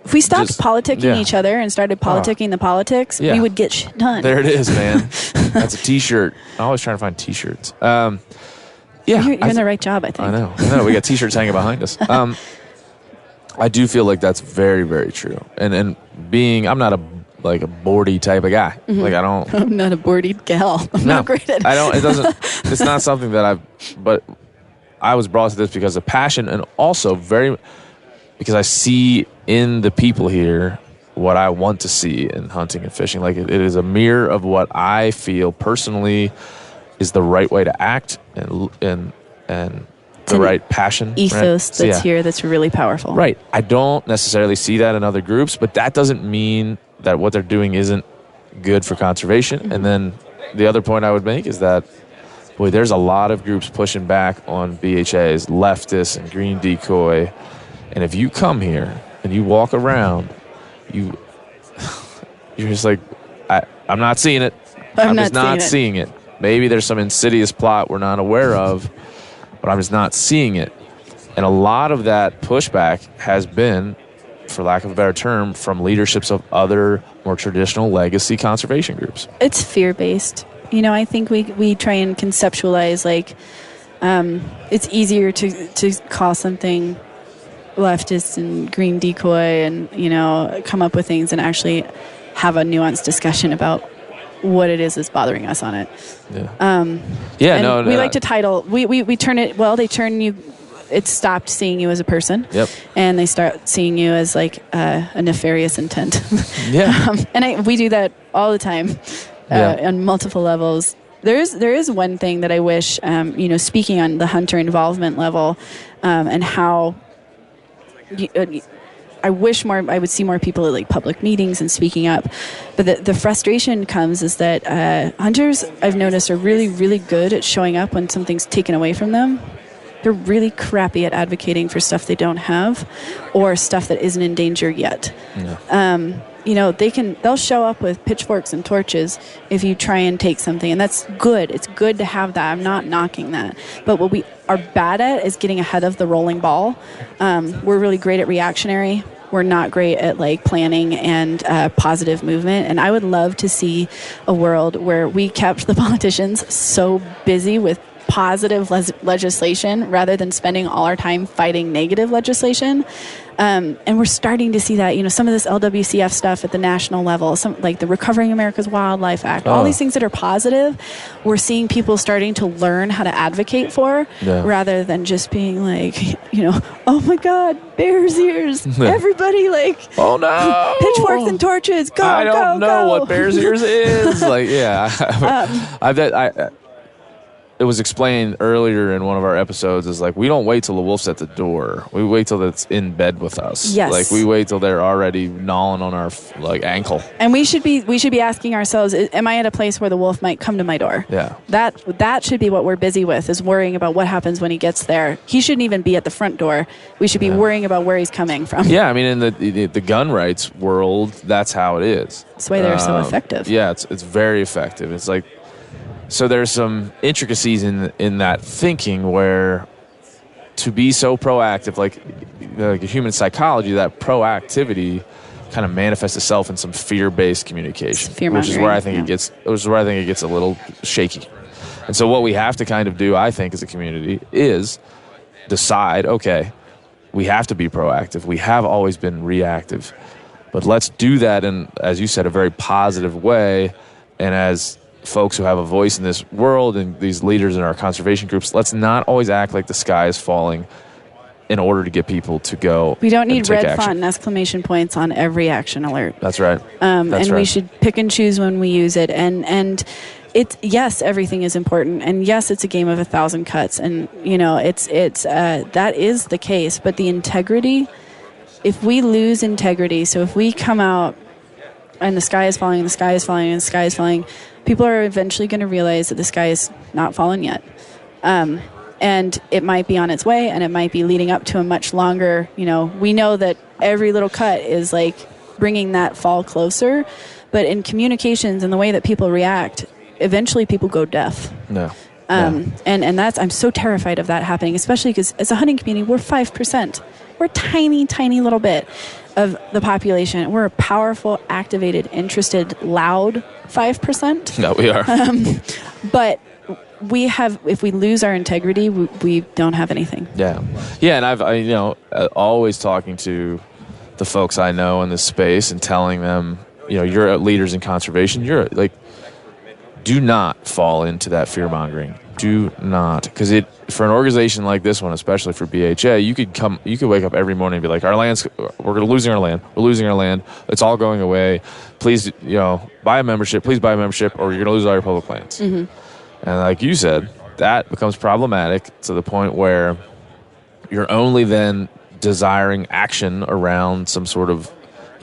Speaker 7: If we stopped politicking each other and started politicking the politics, we would get shit done.
Speaker 4: There it is, man. That's a T-shirt. I'm always trying to find T-shirts. You're
Speaker 7: in the right job, I think.
Speaker 4: I know. We got T-shirts hanging behind us. I do feel like that's very, very true. And being, I'm not a boardy type of guy.
Speaker 7: Mm-hmm.
Speaker 4: Like, I don't.
Speaker 7: I'm not a boardy gal. I'm not great at it.
Speaker 4: I don't. It doesn't. It's not something that but I was brought to this because of passion, and also because I see in the people here what I want to see in hunting and fishing. Like, it is a mirror of what I feel personally is the right way to act and the right passion
Speaker 7: ethos
Speaker 4: right?
Speaker 7: that's here that's really powerful.
Speaker 4: Right. I don't necessarily see that in other groups, but that doesn't mean that what they're doing isn't good for conservation. Mm-hmm. And then the other point I would make is that, boy, there's a lot of groups pushing back on BHAs, leftists and green decoy. And if you come here and you walk around, you're just like, I'm not seeing it. I'm just not seeing it. Maybe there's some insidious plot we're not aware of, but I'm just not seeing it. And a lot of that pushback has been, for lack of a better term, from leaderships of other more traditional legacy conservation groups.
Speaker 7: It's fear-based. I think we try and conceptualize, like, it's easier to call something leftist and green decoy and, come up with things and actually have a nuanced discussion about what it is that's bothering us on it.
Speaker 4: Yeah.
Speaker 7: We like to title, we turn it, they turn you, it stopped seeing you as a person.
Speaker 4: Yep.
Speaker 7: And they start seeing you as like a nefarious intent.
Speaker 4: Yeah.
Speaker 7: We do that all the time on multiple levels. There is one thing that I wish, speaking on the hunter involvement level, and how I wish I would see more people at like public meetings and speaking up. But the frustration comes is that hunters, I've noticed, are really, really good at showing up when something's taken away from them. They're really crappy at advocating for stuff they don't have or stuff that isn't in danger yet. Yeah. They'll show up with pitchforks and torches if you try and take something, and that's good. It's good to have that. I'm not knocking that. But what we are bad at is getting ahead of the rolling ball. We're really great at reactionary. We're not great at like planning and positive movement. And I would love to see a world where we kept the politicians so busy with positive legislation rather than spending all our time fighting negative legislation. And we're starting to see that, some of this LWCF stuff at the national level, some like the Recovering America's Wildlife Act, all these things that are positive, we're seeing people starting to learn how to advocate for rather than just being like, oh my God, bear's ears, everybody like,
Speaker 4: oh no,
Speaker 7: pitchforks and torches, go,
Speaker 4: I don't know
Speaker 7: go.
Speaker 4: what bear's ears is. Like, it was explained earlier in one of our episodes is like, we don't wait till the wolf's at the door. We wait till it's in bed with us.
Speaker 7: Yes.
Speaker 4: Like, we wait till they're already gnawing on our ankle.
Speaker 7: And we should be asking ourselves, am I at a place where the wolf might come to my door?
Speaker 4: Yeah.
Speaker 7: That should be what we're busy with, is worrying about what happens when he gets there. He shouldn't even be at the front door. We should be worrying about where he's coming from.
Speaker 4: Yeah, I mean, in the gun rights world, that's how it is.
Speaker 7: That's why they're so effective.
Speaker 4: Yeah, it's very effective. It's like, so there's some intricacies in that thinking where to be so proactive, like human psychology, that proactivity kind of manifests itself in some fear-based communication, which is where I think it gets a little shaky. And so what we have to kind of do, I think, as a community is decide, okay, we have to be proactive. We have always been reactive, but let's do that in, as you said, a very positive way. And as folks who have a voice in this world and these leaders in our conservation groups, let's not always act like the sky is falling in order to get people to go.
Speaker 7: We don't need red
Speaker 4: action.
Speaker 7: font and exclamation points on every action alert.
Speaker 4: That's right.
Speaker 7: We should pick and choose when we use it. And it's, yes, everything is important, and yes, it's a game of 1,000 cuts, and it's that is the case. But the integrity, if we lose integrity, so if we come out and the sky is falling, and the sky is falling, and the sky is falling, people are eventually going to realize that the sky is not fallen yet. And it might be on its way, and it might be leading up to a much longer, we know that every little cut is like bringing that fall closer. But in communications and the way that people react, eventually people go deaf.
Speaker 4: No.
Speaker 7: And that's, I'm so terrified of that happening, especially because as a hunting community, we're 5%. We're a tiny, tiny little bit of the population. We're a powerful, activated, interested, loud 5%.
Speaker 4: No, we are.
Speaker 7: But we have, if we lose our integrity, we don't have anything.
Speaker 4: Yeah. And I've always talking to the folks I know in this space and telling them, you're leaders in conservation. You're like, do not fall into that fear mongering. Do not, because for an organization like this one, especially for BHA, you could wake up every morning and be like, we're losing our land. We're losing our land. It's all going away. Please, buy a membership. Please buy a membership, or you're going to lose all your public lands. Mm-hmm. And like you said, that becomes problematic to the point where you're only then desiring action around some sort of,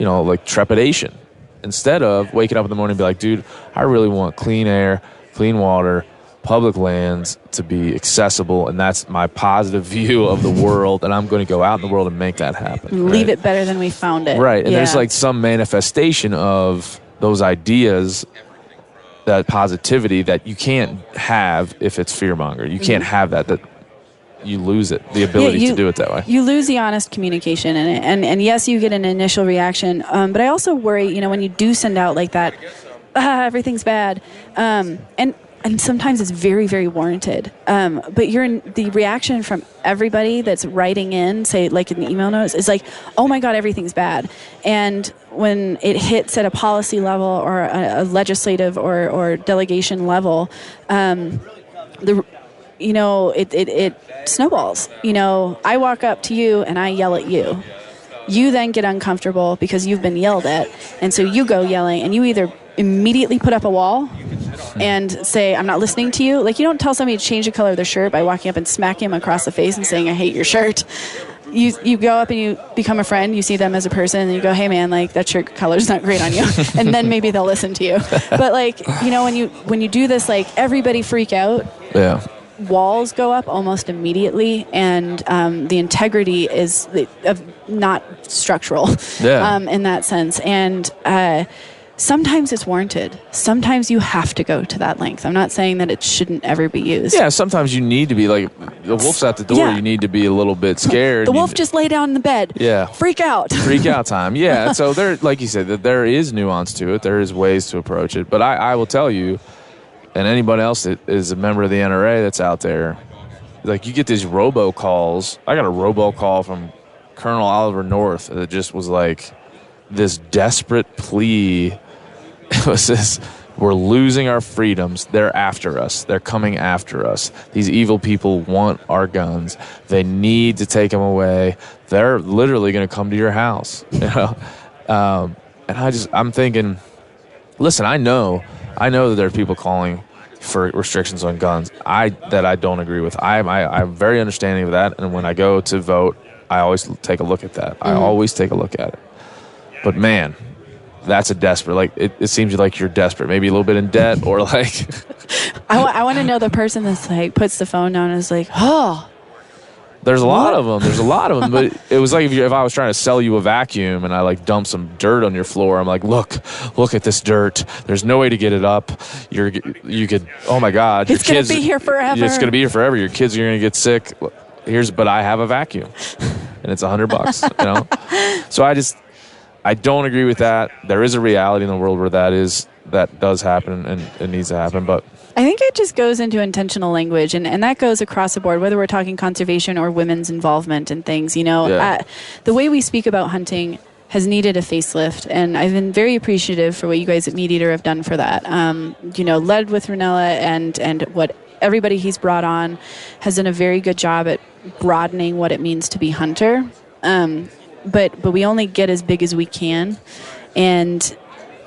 Speaker 4: like trepidation. Instead of waking up in the morning and be like, dude, I really want clean air, clean water, public lands to be accessible, and that's my positive view of the world, and I'm going to go out in the world and make that happen.
Speaker 7: Leave it better than we found it.
Speaker 4: Right, and there's like some manifestation of those ideas, that positivity that you can't have if it's fear-monger. You can't have that you lose it, the ability to do it that way. You
Speaker 7: lose the honest communication in it. And yes, you get an initial reaction. But I also worry, when you do send out like that, everything's bad. And sometimes it's very, very warranted. But the reaction from everybody that's writing in, say like in the email notes, is like, oh my God, everything's bad. And when it hits at a policy level or a legislative or delegation level, it snowballs. I walk up to you and I yell at you. You then get uncomfortable because you've been yelled at. And so you go yelling, and you either immediately put up a wall and say, I'm not listening to you. Like, you don't tell somebody to change the color of their shirt by walking up and smacking them across the face and saying, I hate your shirt. You go up and you become a friend. You see them as a person, and you go, hey man, like that shirt color's not great on you. And then maybe they'll listen to you. But like, when you do this, like everybody freak out.
Speaker 4: Yeah.
Speaker 7: Walls go up almost immediately, and the integrity is not structural in that sense. And sometimes it's warranted. Sometimes you have to go to that length. I'm not saying that it shouldn't ever be used. Yeah,
Speaker 4: sometimes you need to be like, the wolf's at the door. Yeah. You need to be a little bit scared.
Speaker 7: The wolf just lay down in the bed.
Speaker 4: Yeah.
Speaker 7: Freak out.
Speaker 4: Freak out time. Yeah. So there, like you said, that there is nuance to it. There is ways to approach it. But I will tell you, and anybody else that is a member of the NRA that's out there, like you get these robocalls. I got a robocall from Colonel Oliver North that just was like this desperate plea. It was this, we're losing our freedoms. They're after us. They're coming after us. These evil people want our guns. They need to take them away. They're literally going to come to your house. And I'm thinking, listen, I know that there are people calling for restrictions on guns that I don't agree with. I'm very understanding of that, and when I go to vote, I always take a look at that. I always take a look at it. But man, that's a desperate, like, it seems like you're desperate, maybe a little bit in debt, or like...
Speaker 7: I want to know the person that's like, puts the phone down and is like, oh...
Speaker 4: There's a lot of them, but it was like if I was trying to sell you a vacuum and I like dump some dirt on your floor, I'm like, look at this dirt. There's no way to get it up. You could, oh my God.
Speaker 7: It's going to be here forever.
Speaker 4: It's going to be here forever. Your kids are going to get sick. But I have a vacuum and it's $100, So I don't agree with that. There is a reality in the world where that does happen and it needs to happen, but
Speaker 7: I think it just goes into intentional language, and that goes across the board, whether we're talking conservation or women's involvement in things. The way we speak about hunting has needed a facelift, and I've been very appreciative for what you guys at Meat Eater have done for that. Led with Ranella and what everybody he's brought on has done a very good job at broadening what it means to be hunter. But we only get as big as we can, and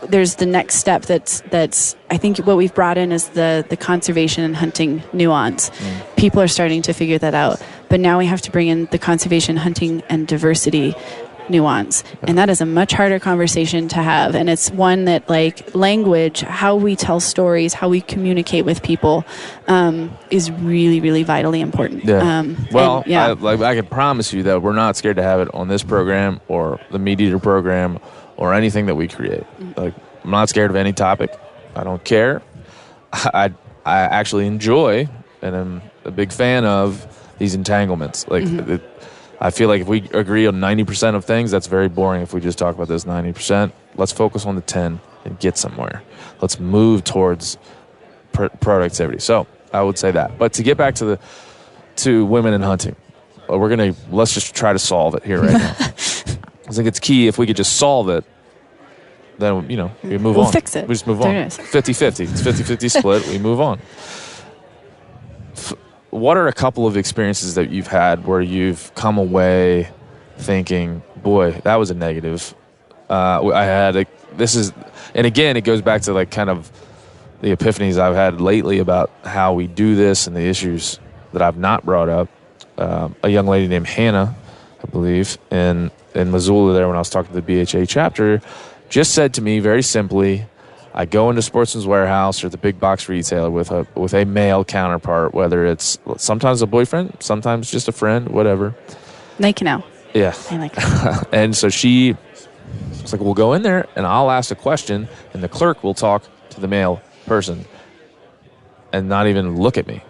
Speaker 7: there's the next step that's I think what we've brought in is the conservation and hunting nuance. People are starting to figure that out, but now we have to bring in the conservation, hunting, and diversity nuance, and that is a much harder conversation to have, and it's one that, like, language, how we tell stories, how we communicate with people, is really, really vitally important.
Speaker 4: I can promise you that we're not scared to have it on this program or the Meat Eater program or anything that we create. Like, I'm not scared of any topic. I don't care. I actually enjoy and I'm a big fan of these entanglements. Like, I feel like if we agree on 90% of things, that's very boring if we just talk about this 90%. Let's focus on the 10 and get somewhere. Let's move towards productivity. So I would say that. But to get back to women in hunting, let's just try to solve it here right now. I think it's key if we could just solve it, then, we move on.
Speaker 7: We'll fix it.
Speaker 4: We just move on. 50-50. It's 50-50 split. We move on. What are a couple of experiences that you've had where you've come away thinking, boy, that was a negative? And again, it goes back to, like, kind of the epiphanies I've had lately about how we do this and the issues that I've not brought up. A young lady named Hannah, I believe, in Missoula there when I was talking to the BHA chapter, just said to me very simply, I go into Sportsman's Warehouse or the big box retailer with a male counterpart, whether it's sometimes a boyfriend, sometimes just a friend, whatever.
Speaker 7: Like now.
Speaker 4: Yeah.
Speaker 7: I like that.
Speaker 4: And so she was like, we'll go in there and I'll ask a question and the clerk will talk to the male person and not even look at me.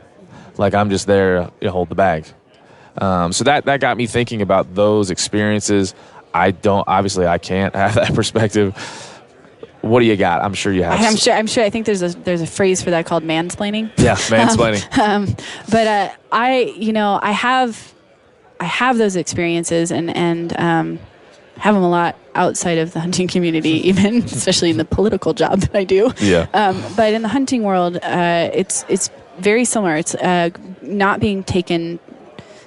Speaker 4: Like I'm just there to hold the bag. So that got me thinking about those experiences. I can't have that perspective. What do you got? I'm sure you have.
Speaker 7: I'm sure. I think there's a phrase for that called mansplaining.
Speaker 4: Yeah, mansplaining.
Speaker 7: But I have those experiences and have them a lot outside of the hunting community, even especially in the political job that I do.
Speaker 4: Yeah.
Speaker 7: But in the hunting world, it's very similar. It's not being taken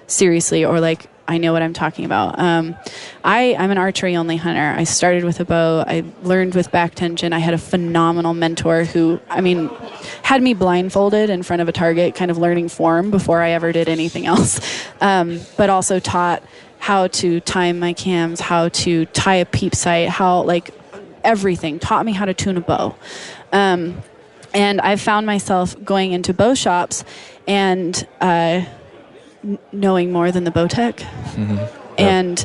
Speaker 7: seriously, or like, I know what I'm talking about. I'm an archery-only hunter. I started with a bow. I learned with back tension. I had a phenomenal mentor who, had me blindfolded in front of a target, kind of learning form before I ever did anything else, but also taught how to time my cams, how to tie a peep sight, everything. Taught me how to tune a bow. And I've found myself going into bow shops and knowing more than the bow tech, and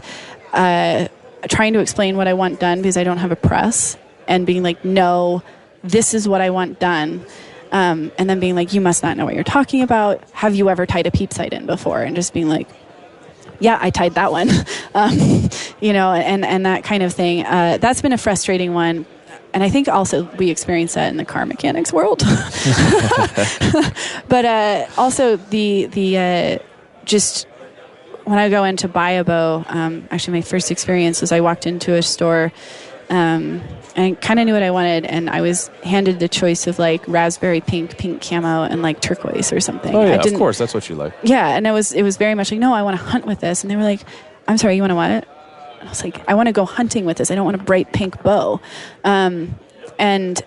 Speaker 7: trying to explain what I want done because I don't have a press, and being like, no, this is what I want done, and then being like, you must not know what you're talking about. Have you ever tied a peep sight in before? And just being like, yeah, I tied that one, and that kind of thing. That's been a frustrating one. And I think also we experience that in the car mechanics world. But also the just when I go in to buy a bow, actually my first experience was I walked into a store and kind of knew what I wanted, and I was handed the choice of like raspberry pink camo, and like turquoise or something.
Speaker 4: Oh yeah, of course, that's what you like.
Speaker 7: Yeah, and it was very much like, no, I want to hunt with this. And they were like, I'm sorry, you want to what? I was like, I want to go hunting with this. I don't want a bright pink bow. And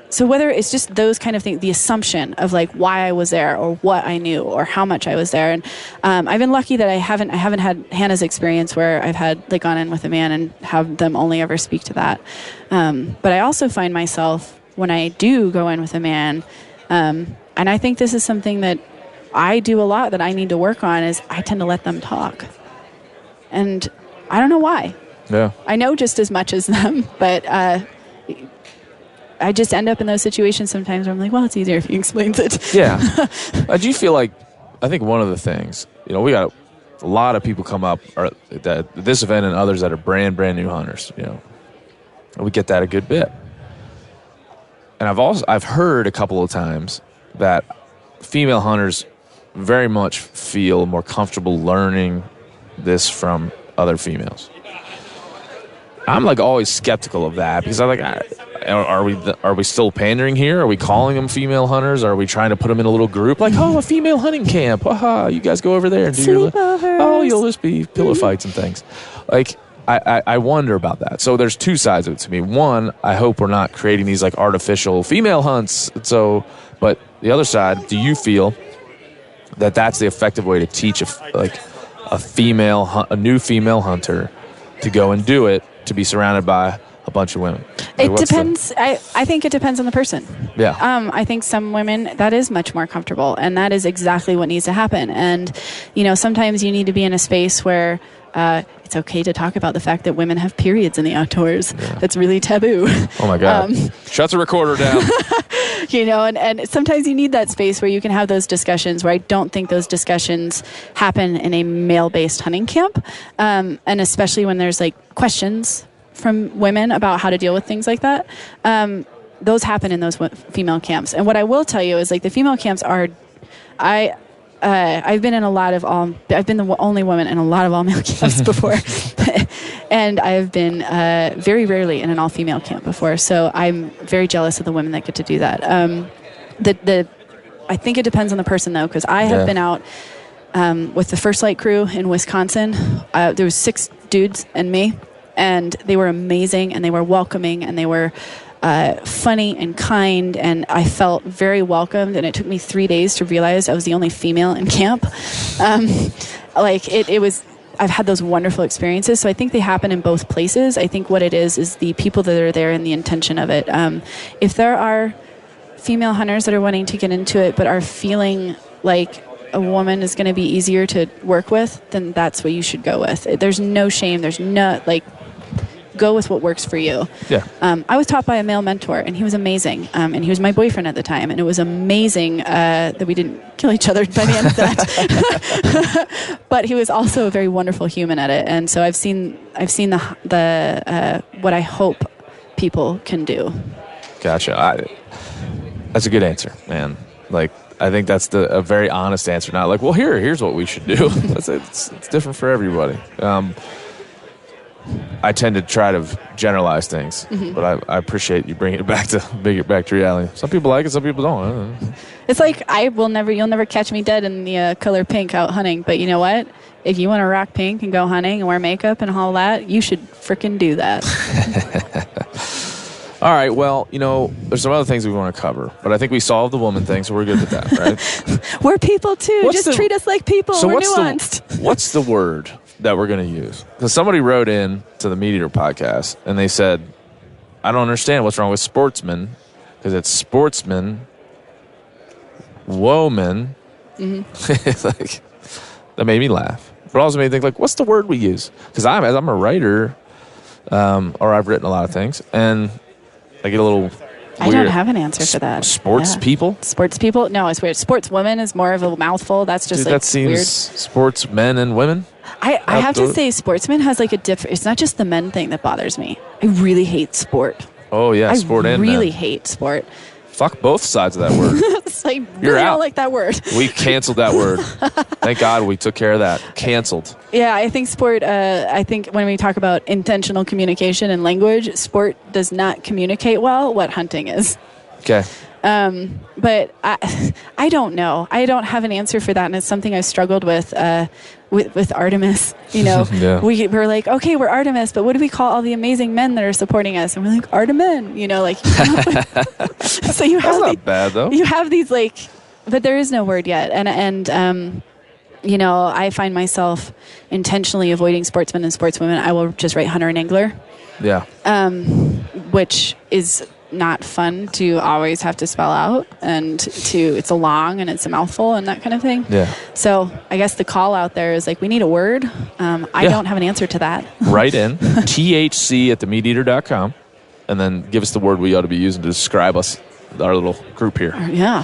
Speaker 7: so whether it's just those kind of things, the assumption of like why I was there or what I knew or how much I was there. And I've been lucky that I haven't had Hannah's experience where I've had like gone in with a man and have them only ever speak to that. But I also find myself when I do go in with a man, and I think this is something that I do a lot that I need to work on, is I tend to let them talk. And I don't know why.
Speaker 4: Yeah. I
Speaker 7: know just as much as them, but I just end up in those situations sometimes where I'm like, well, it's easier if he explains it.
Speaker 4: Yeah. Do you feel like, I think one of the things, we got a lot of people come up at this event and others that are brand new hunters, and we get that a good bit. And I've heard a couple of times that female hunters very much feel more comfortable learning this from other females. I'm like always skeptical of that because I'm like, are we still pandering here? Are we calling them female hunters? Are we trying to put them in a little group like, oh, a female hunting camp? Haha, you guys go over there and do your you'll just be pillow fights and things. Like, I wonder about that. So there's two sides of it to me. One, I hope we're not creating these like artificial female hunts. So, but the other side, do you feel that that's the effective way to teach a new female hunter to go and do it, to be surrounded by a bunch of women? Like,
Speaker 7: it depends. I think it depends on the person.
Speaker 4: Yeah.
Speaker 7: I think some women, that is much more comfortable, and that is exactly what needs to happen. And, sometimes you need to be in a space where it's okay to talk about the fact that women have periods in the outdoors. Yeah. That's really taboo.
Speaker 4: Oh, my God. Shut the recorder down.
Speaker 7: And sometimes you need that space where you can have those discussions, where I don't think those discussions happen in a male-based hunting camp. And especially when there's, questions from women about how to deal with things like that. Those happen in those female camps. And what I will tell you is, the female camps are... I've been in I've been the only woman in a lot of all-male camps before. And I've been very rarely in an all-female camp before. So I'm very jealous of the women that get to do that. I think it depends on the person, though, because I have been out with the First Light crew in Wisconsin. There was 6 dudes and me, and they were amazing, and they were welcoming, and they were funny and kind, and I felt very welcomed, and it took me 3 days to realize I was the only female in camp. It was... I've had those wonderful experiences, so I think they happen in both places. I think what it is the people that are there and the intention of it. If there are female hunters that are wanting to get into it but are feeling like a woman is going to be easier to work with, then that's what you should go with. There's no shame. There's no, go with what works for you.
Speaker 4: Yeah.
Speaker 7: I was taught by a male mentor, and he was amazing. And he was my boyfriend at the time, and it was amazing that we didn't kill each other by the end of that. But he was also a very wonderful human at it, and so I've seen the what I hope people can do.
Speaker 4: Gotcha. That's a good answer, man. I think that's a very honest answer. Not well, here's what we should do. It's different for everybody. I tend to try to generalize things, but I appreciate you bringing it back to reality. Some people like it, some people don't. I don't know.
Speaker 7: It's you'll never catch me dead in the color pink out hunting. But you know what? If you want to rock pink and go hunting and wear makeup and all that, you should frickin' do that.
Speaker 4: All right, well, there's some other things we want to cover, but I think we solved the woman thing, so we're good with that, right?
Speaker 7: We're people too. Treat us like people.
Speaker 4: So
Speaker 7: we're nuanced.
Speaker 4: What's the word that we're going to use? Because somebody wrote in to the Meat Eater podcast, and they said, I don't understand what's wrong with sportsman, because it's sportsman, woman. That made me laugh. But also made me think, what's the word we use? Because I'm a writer, or I've written a lot of things, and I get a little weird.
Speaker 7: I don't have an answer for that.
Speaker 4: Sports people?
Speaker 7: Sports people? No, it's weird. Sportswomen is more of a mouthful. That's just
Speaker 4: that seems
Speaker 7: weird.
Speaker 4: Sportsmen and women?
Speaker 7: I have to say, sportsman has a different... It's not just the men thing that bothers me. I really hate sport.
Speaker 4: Oh, yeah, sport and men.
Speaker 7: I really hate sport.
Speaker 4: Fuck both sides of that word.
Speaker 7: You're out. Don't like that word.
Speaker 4: We canceled that word. Thank God we took care of that. Canceled.
Speaker 7: Yeah, I think sport, I think when we talk about intentional communication and language, sport does not communicate well what hunting is.
Speaker 4: Okay.
Speaker 7: But I don't know. I don't have an answer for that, and it's something I've struggled with Artemis.
Speaker 4: Yeah.
Speaker 7: We're like, okay, we're Artemis, but what do we call all the amazing men that are supporting us? And we're like, Artemen. So you have
Speaker 4: that's not bad though.
Speaker 7: You have these but there is no word yet, and I find myself intentionally avoiding sportsmen and sportswomen. I will just write hunter and angler.
Speaker 4: Yeah.
Speaker 7: Which is not fun to always have to spell out, and it's a long and it's a mouthful and that kind of thing.
Speaker 4: Yeah.
Speaker 7: So I guess the call out there is we need a word. I don't have an answer to that.
Speaker 4: Write in THC@themeateater.com and then give us the word we ought to be using to describe us. our little group here.
Speaker 7: Yeah.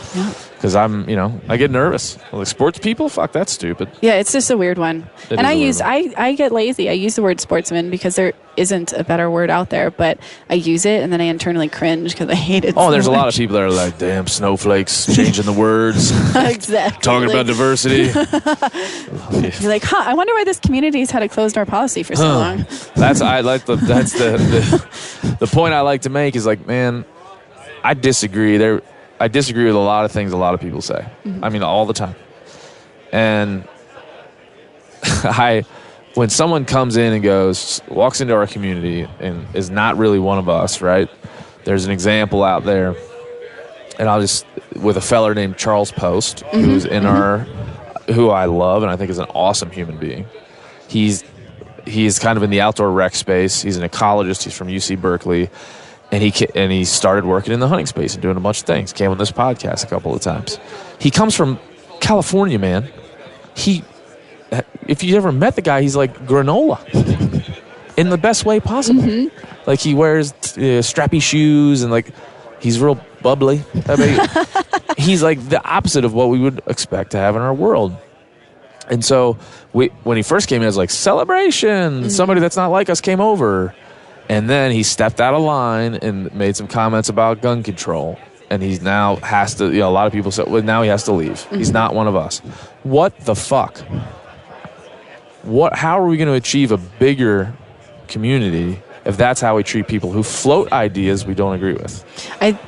Speaker 4: Because I get nervous. Like sports people, fuck, that's stupid.
Speaker 7: Yeah, it's just a weird one. And I get lazy. I use the word sportsman because there isn't a better word out there, but I use it and then I internally cringe because I hate it.
Speaker 4: There's a lot of people that are like, damn, snowflakes, changing the words.
Speaker 7: Exactly.
Speaker 4: Talking about diversity.
Speaker 7: You're like, I wonder why this community's had a closed door policy for so long.
Speaker 4: That's the point I like to make is like, man, I disagree. I disagree with a lot of things a lot of people say. I mean, all the time. And when someone comes in and walks into our community and is not really one of us, right? There's an example out there, and with a feller named Charles Post, who's in who I love and I think is an awesome human being. He's kind of in the outdoor rec space. He's an ecologist. He's from UC Berkeley. And he started working in the hunting space and doing a bunch of things. Came on this podcast a couple of times. He comes from California, man. If you ever met the guy, he's like granola in the best way possible. Like he wears strappy shoes and like he's real bubbly. I mean, he's like the opposite of what we would expect to have in our world. And so when he first came in, it was like celebration. Somebody that's not like us came over. And then he stepped out of line and made some comments about gun control. And he now has to, a lot of people said, well, now he has to leave. He's not one of us. What the fuck? How are we going to achieve a bigger community if that's how we treat people who float ideas we don't agree with?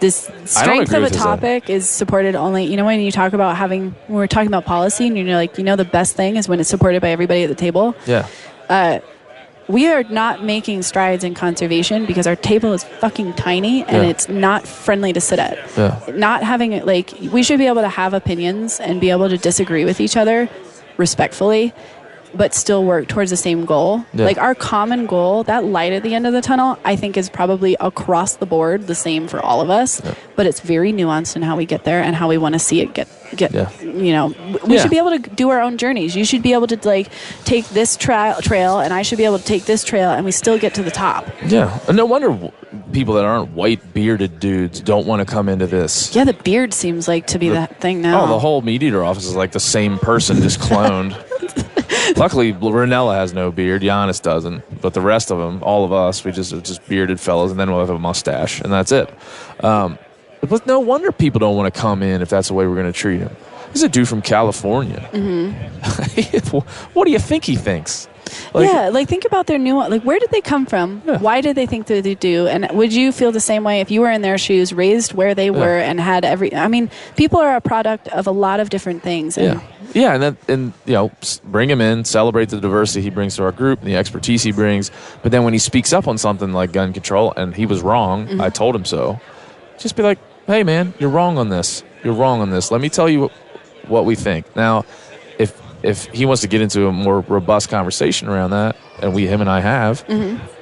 Speaker 7: This strength of a topic is supported only, when you talk about when we're talking about policy and you're like, the best thing is when it's supported by everybody at the table.
Speaker 4: Yeah.
Speaker 7: We are not making strides in conservation because our table is fucking tiny and it's not friendly to sit at.
Speaker 4: Yeah.
Speaker 7: Not having it we should be able to have opinions and be able to disagree with each other respectfully, but still work towards the same goal.
Speaker 4: Yeah.
Speaker 7: Like our common goal, that light at the end of the tunnel, I think is probably across the board the same for all of us, but it's very nuanced in how we get there and how we want to see it get we should be able to do our own journeys. You should be able to take this trail and I should be able to take this trail and we still get to the top.
Speaker 4: Yeah. And no wonder people that aren't white bearded dudes don't want to come into this.
Speaker 7: Yeah, the beard seems like to be that thing now.
Speaker 4: Oh, the whole meat eater office is like the same person just cloned. Luckily, Ranella has no beard. Giannis doesn't. But the rest of them, all of us, we just bearded fellows, and then we'll have a mustache, and that's it. But no wonder people don't want to come in if that's the way we're going to treat him. This is a dude from California. What do you think he thinks?
Speaker 7: Think about their nuance. Where did they come from? Yeah. Why did they think that they do? And would you feel the same way if you were in their shoes, raised where they were, and had people are a product of a lot of different things. And bring him in, celebrate the diversity he brings to our group, and the expertise he brings. But then when he speaks up on something like gun control, and he was wrong, I told him so. Just be like, hey, man, you're wrong on this. You're wrong on this. Let me tell you what we think. Now, if he wants to get into a more robust conversation around that, and him and I have,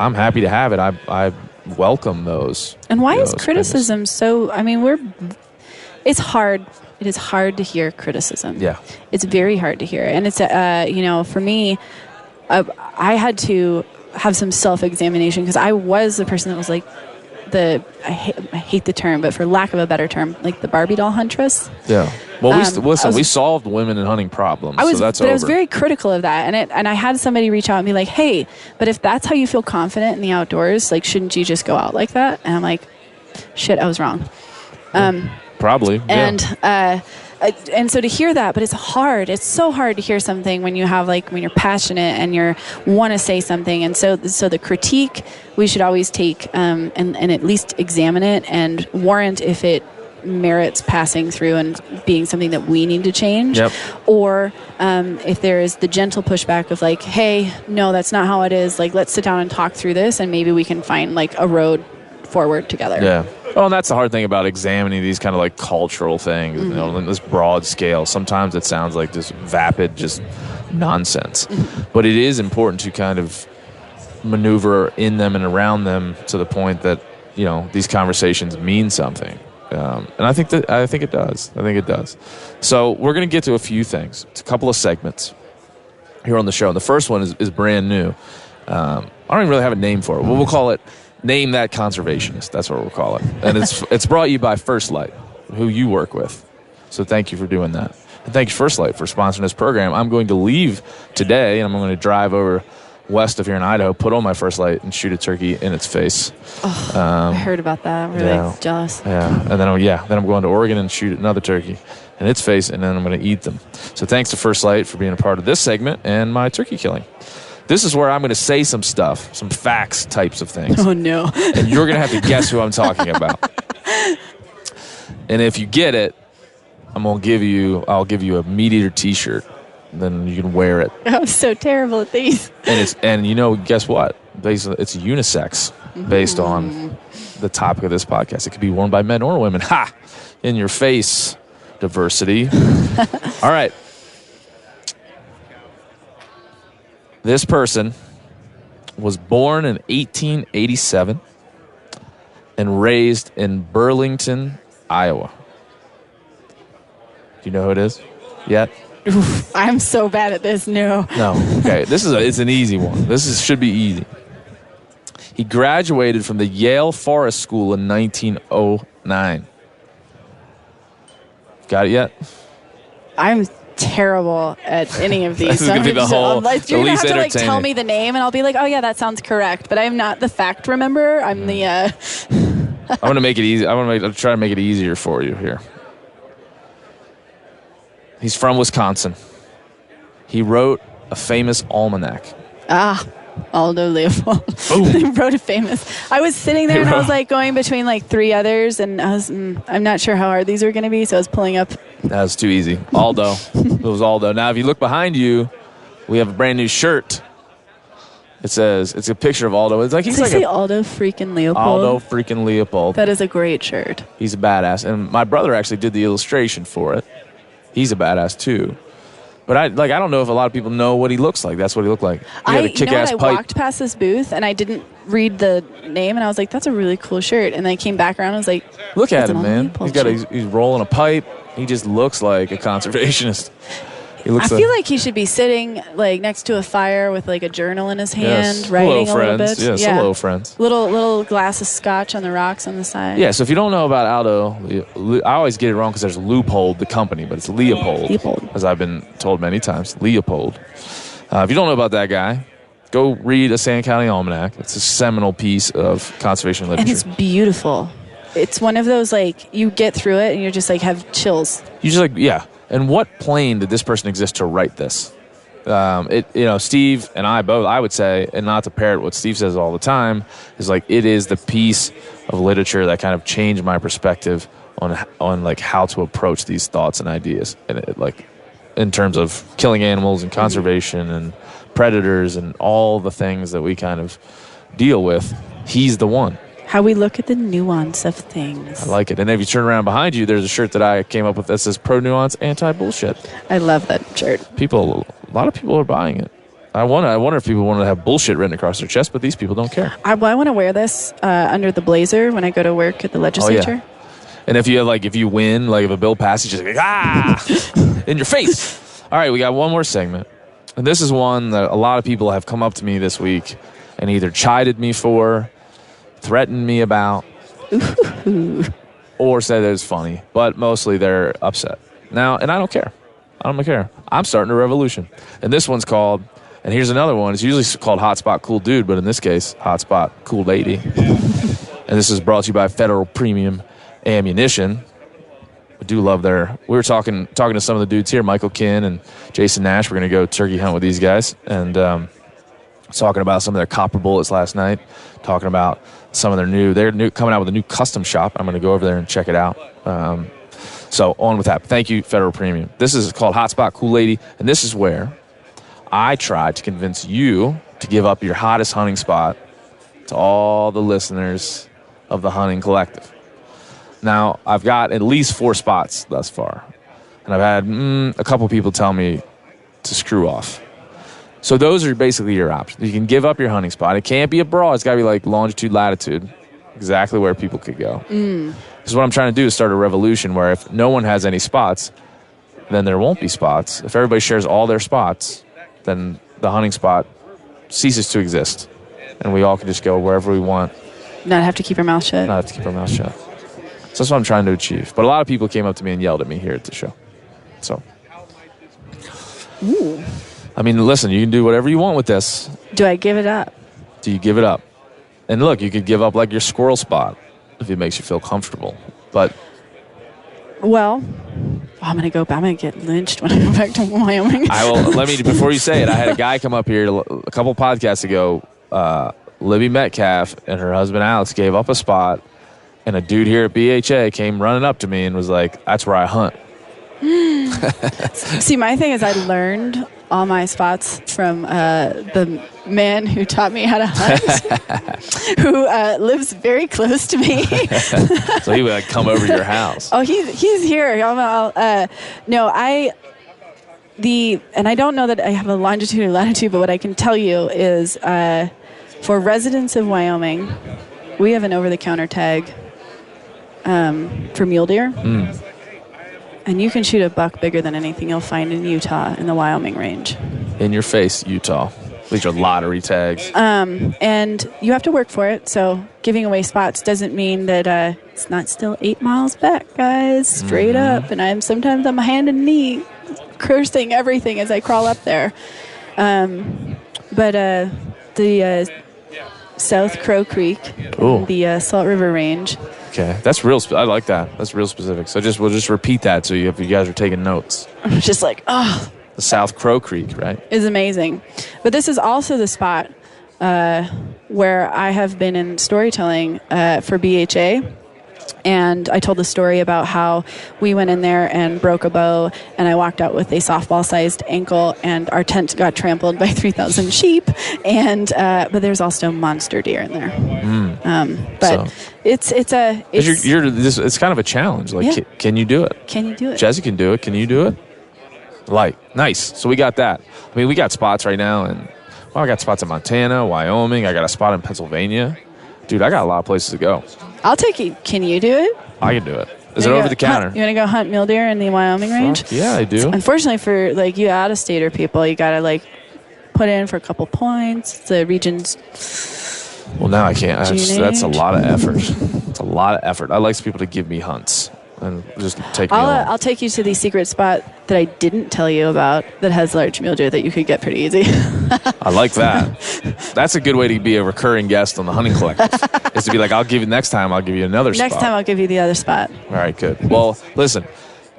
Speaker 7: I'm happy to have it. I welcome those. And why is criticism so? It's hard. It is hard to hear criticism.
Speaker 4: Yeah,
Speaker 7: it's very hard to hear, and it's for me, I had to have some self-examination because I was the person that was like I hate the term, but for lack of a better term, like the Barbie doll huntress.
Speaker 4: Yeah. Well, we solved women and hunting problems, so that's over.
Speaker 7: I was very critical of that, and I had somebody reach out and be like, "Hey, but if that's how you feel confident in the outdoors, shouldn't you just go out like that?" And I'm like, "Shit, I was wrong."
Speaker 4: Probably.
Speaker 7: And so to hear that, but it's hard. It's so hard to hear something when you have when you're passionate and you want to say something. And so the critique we should always take and at least examine it and warrant if it merits passing through and being something that we need to change.
Speaker 4: Yep.
Speaker 7: Or if there is the gentle pushback of hey, no, that's not how it is. Let's sit down and talk through this and maybe we can find a road forward together.
Speaker 4: Yeah. Oh, and that's the hard thing about examining these kind of cultural things, on this broad scale. Sometimes it sounds like this vapid, just nonsense. But it is important to kind of maneuver in them and around them to the point that, these conversations mean something. And I think it does. I think it does. So we're going to get to a few things. It's a couple of segments here on the show. And the first one is brand new. I don't even really have a name for it. We'll call it Name that conservationist. That's what we'll call it. And it's brought you by First Light, who you work with. So thank you for doing that. And thank you, First Light, for sponsoring this program. I'm going to leave today, and I'm going to drive over west of here in Idaho, put on my First Light, and shoot a turkey in its face.
Speaker 7: Oh, I heard about that. I'm really jealous.
Speaker 4: Yeah, and then I'm going to Oregon and shoot another turkey in its face, and then I'm going to eat them. So thanks to First Light for being a part of this segment and my turkey killing. This is where I'm going to say some stuff, some facts types of things.
Speaker 7: Oh, no.
Speaker 4: And you're going to have to guess who I'm talking about. And if you get it, I'll give you a Meat Eater t-shirt. Then you can wear it.
Speaker 7: I'm so terrible at these.
Speaker 4: And guess what? It's unisex based on the topic of this podcast. It could be worn by men or women. Ha! In your face, diversity. All right. This person was born in 1887 and raised in Burlington, Iowa. Do you know who it is yet?
Speaker 7: Oof, I'm so bad at this. No.
Speaker 4: Okay. It's an easy one. Should be easy. He graduated from the Yale Forest School in 1909. Got it yet?
Speaker 7: I'm terrible at any of these.
Speaker 4: This is going to be the least
Speaker 7: you're going to have to tell
Speaker 4: entertaining.
Speaker 7: me the name, and I'll be like, oh, yeah, that sounds correct. But I'm not the fact remember. I'm the...
Speaker 4: I'm going to make it easy. I'll try to make it easier for you here. He's from Wisconsin. He wrote a famous almanac.
Speaker 7: Aldo Leopold. He wrote a famous. I was sitting there and I was like going between like three others, and I'm not sure how hard these were going to be, so I was pulling up.
Speaker 4: That was too easy. Aldo. It was Aldo. Now, if you look behind you, we have a brand new shirt. It's a picture of Aldo. It's like he's
Speaker 7: say Aldo freaking Leopold.
Speaker 4: Aldo freaking Leopold.
Speaker 7: That is a great shirt.
Speaker 4: He's a badass, and my brother actually did the illustration for it. He's a badass too. But I don't know if a lot of people know what he looks like. That's what he looked like. He had a kick-ass
Speaker 7: I
Speaker 4: pipe.
Speaker 7: walked past this booth and I didn't read the name, and I was like, "That's a really cool shirt." And then I came back around and I was like,
Speaker 4: "Look at him, man!
Speaker 7: Leopold
Speaker 4: He's rolling a pipe. He just looks like a conservationist."
Speaker 7: I feel like he should be sitting like next to a fire with like a journal in his hand, writing a little bit.
Speaker 4: Yes, hello, friends.
Speaker 7: Little glass of scotch on the rocks on the side.
Speaker 4: Yeah, so if you don't know about Aldo, I always get it wrong because there's Leupold, the company, but it's Leopold, as I've been told many times. Leopold. If you don't know about that guy, go read a San County Almanac. It's a seminal piece of conservation literature.
Speaker 7: And it's beautiful. It's one of those, like, you get through it and you're just like, have chills.
Speaker 4: You just like, yeah. And what plane did this person exist to write this? Steve and I both, I would say, and not to parrot what Steve says all the time, is like it is the piece of literature that kind of changed my perspective on like how to approach these thoughts and ideas, and in terms of killing animals and conservation and predators and all the things that we kind of deal with. He's the one.
Speaker 7: How we look at the nuance of things.
Speaker 4: I like it. And if you turn around behind you, there's a shirt that I came up with that says pro nuance, anti bullshit.
Speaker 7: I love that shirt.
Speaker 4: A lot of people are buying it. I wonder if people want to have bullshit written across their chest, but these people don't care.
Speaker 7: I want to wear this under the blazer when I go to work at the legislature.
Speaker 4: Oh, yeah. And if you win, like if a bill passes, you're just like, in your face. All right, we got one more segment. And this is one that a lot of people have come up to me this week and either chided me for, threatened me about, or said it was funny, but mostly they're upset. Now, and I don't care. I'm starting a revolution. And this one's called, and here's another one. It's usually called Hotspot Cool Dude, but in this case, Hotspot Cool Lady. And this is brought to you by Federal Premium Ammunition. I do love we were talking to some of the dudes here, Michael Kinn and Jason Nash. We're going to go turkey hunt with these guys. And talking about some of their copper bullets last night, talking about some of they're coming out with a new custom shop. I'm going to go over there and check it out. So on with that. Thank you, Federal Premium. This is called Hotspot Cool Lady, and this is where I tried to convince you to give up your hottest hunting spot to all the listeners of the Hunting Collective. Now, I've got at least 4 spots thus far, and I've had a couple people tell me to screw off. So those are basically your options. You can give up your hunting spot. It can't be a broad. It's got to be like longitude, latitude, exactly where people could go. Because what I'm trying to do is start a revolution where if no one has any spots, then there won't be spots. If everybody shares all their spots, then the hunting spot ceases to exist. And we all can just go wherever we want
Speaker 7: Not have to keep your mouth shut.
Speaker 4: Not have to keep our mouth shut. So that's what I'm trying to achieve. But a lot of people came up to me and yelled at me here at the show. So,
Speaker 7: Ooh.
Speaker 4: I mean, listen, you can do whatever you want with this.
Speaker 7: Do I give it up?
Speaker 4: Do you give it up? And look, you could give up like your squirrel spot if it makes you feel comfortable. But
Speaker 7: Well, I'm going to get lynched when I go back to Wyoming.
Speaker 4: Before you say it, I had a guy come up here a couple podcasts ago. Libby Metcalf and her husband Alex gave up a spot, and a dude here at BHA came running up to me and was like, "That's where I hunt."
Speaker 7: See, my thing is I learned all my spots from the man who taught me how to hunt, who lives very close to me.
Speaker 4: So he would like come over to your house.
Speaker 7: Oh, he's here. And I don't know that I have a longitude or latitude, but what I can tell you is for residents of Wyoming, we have an over-the-counter tag for mule deer. And you can shoot a buck bigger than anything you'll find in Utah in the Wyoming range.
Speaker 4: In your face, Utah. These are lottery tags.
Speaker 7: And you have to work for it. So giving away spots doesn't mean that it's not still 8 miles back, guys. Straight up. And sometimes I'm hand and knee cursing everything as I crawl up there. But the South Crow Creek, the Salt River Range.
Speaker 4: Okay, that's real. I like that. That's real specific. So we'll just repeat that so if you guys are taking notes.
Speaker 7: I'm just like, the
Speaker 4: South Crow Creek, right?
Speaker 7: Is amazing. But this is also the spot where I have been in storytelling for BHA. And I told the story about how we went in there and broke a bow, and I walked out with a softball-sized ankle, and our tent got trampled by 3,000 sheep. And but there's also monster deer in there. It's
Speaker 4: kind of a challenge. Like, can you do it?
Speaker 7: Can you do it?
Speaker 4: Jesse can do it. Can you do it? Nice. So we got that. I mean, we got spots right now, and I got spots in Montana, Wyoming. I got a spot in Pennsylvania. Dude, I got a lot of places to go.
Speaker 7: I'll take you. Can you do it?
Speaker 4: I can do it. Is it over the counter?
Speaker 7: You want to go hunt mule deer in the Wyoming range?
Speaker 4: Yeah, I do.
Speaker 7: Unfortunately for you out-of-stater people, you got to put in for a couple points. The region's...
Speaker 4: Well, now I can't. That's a lot of effort. It's a lot of effort. I like people to give me hunts and just take me on.
Speaker 7: I'll take you to the secret spot that I didn't tell you about that has large mule deer that you could get pretty easy.
Speaker 4: I like that. That's a good way to be a recurring guest on the Hunting Collective. Is to be like, next time I'll give you another spot.
Speaker 7: Next time I'll give you the other spot.
Speaker 4: All right, good. Well, listen,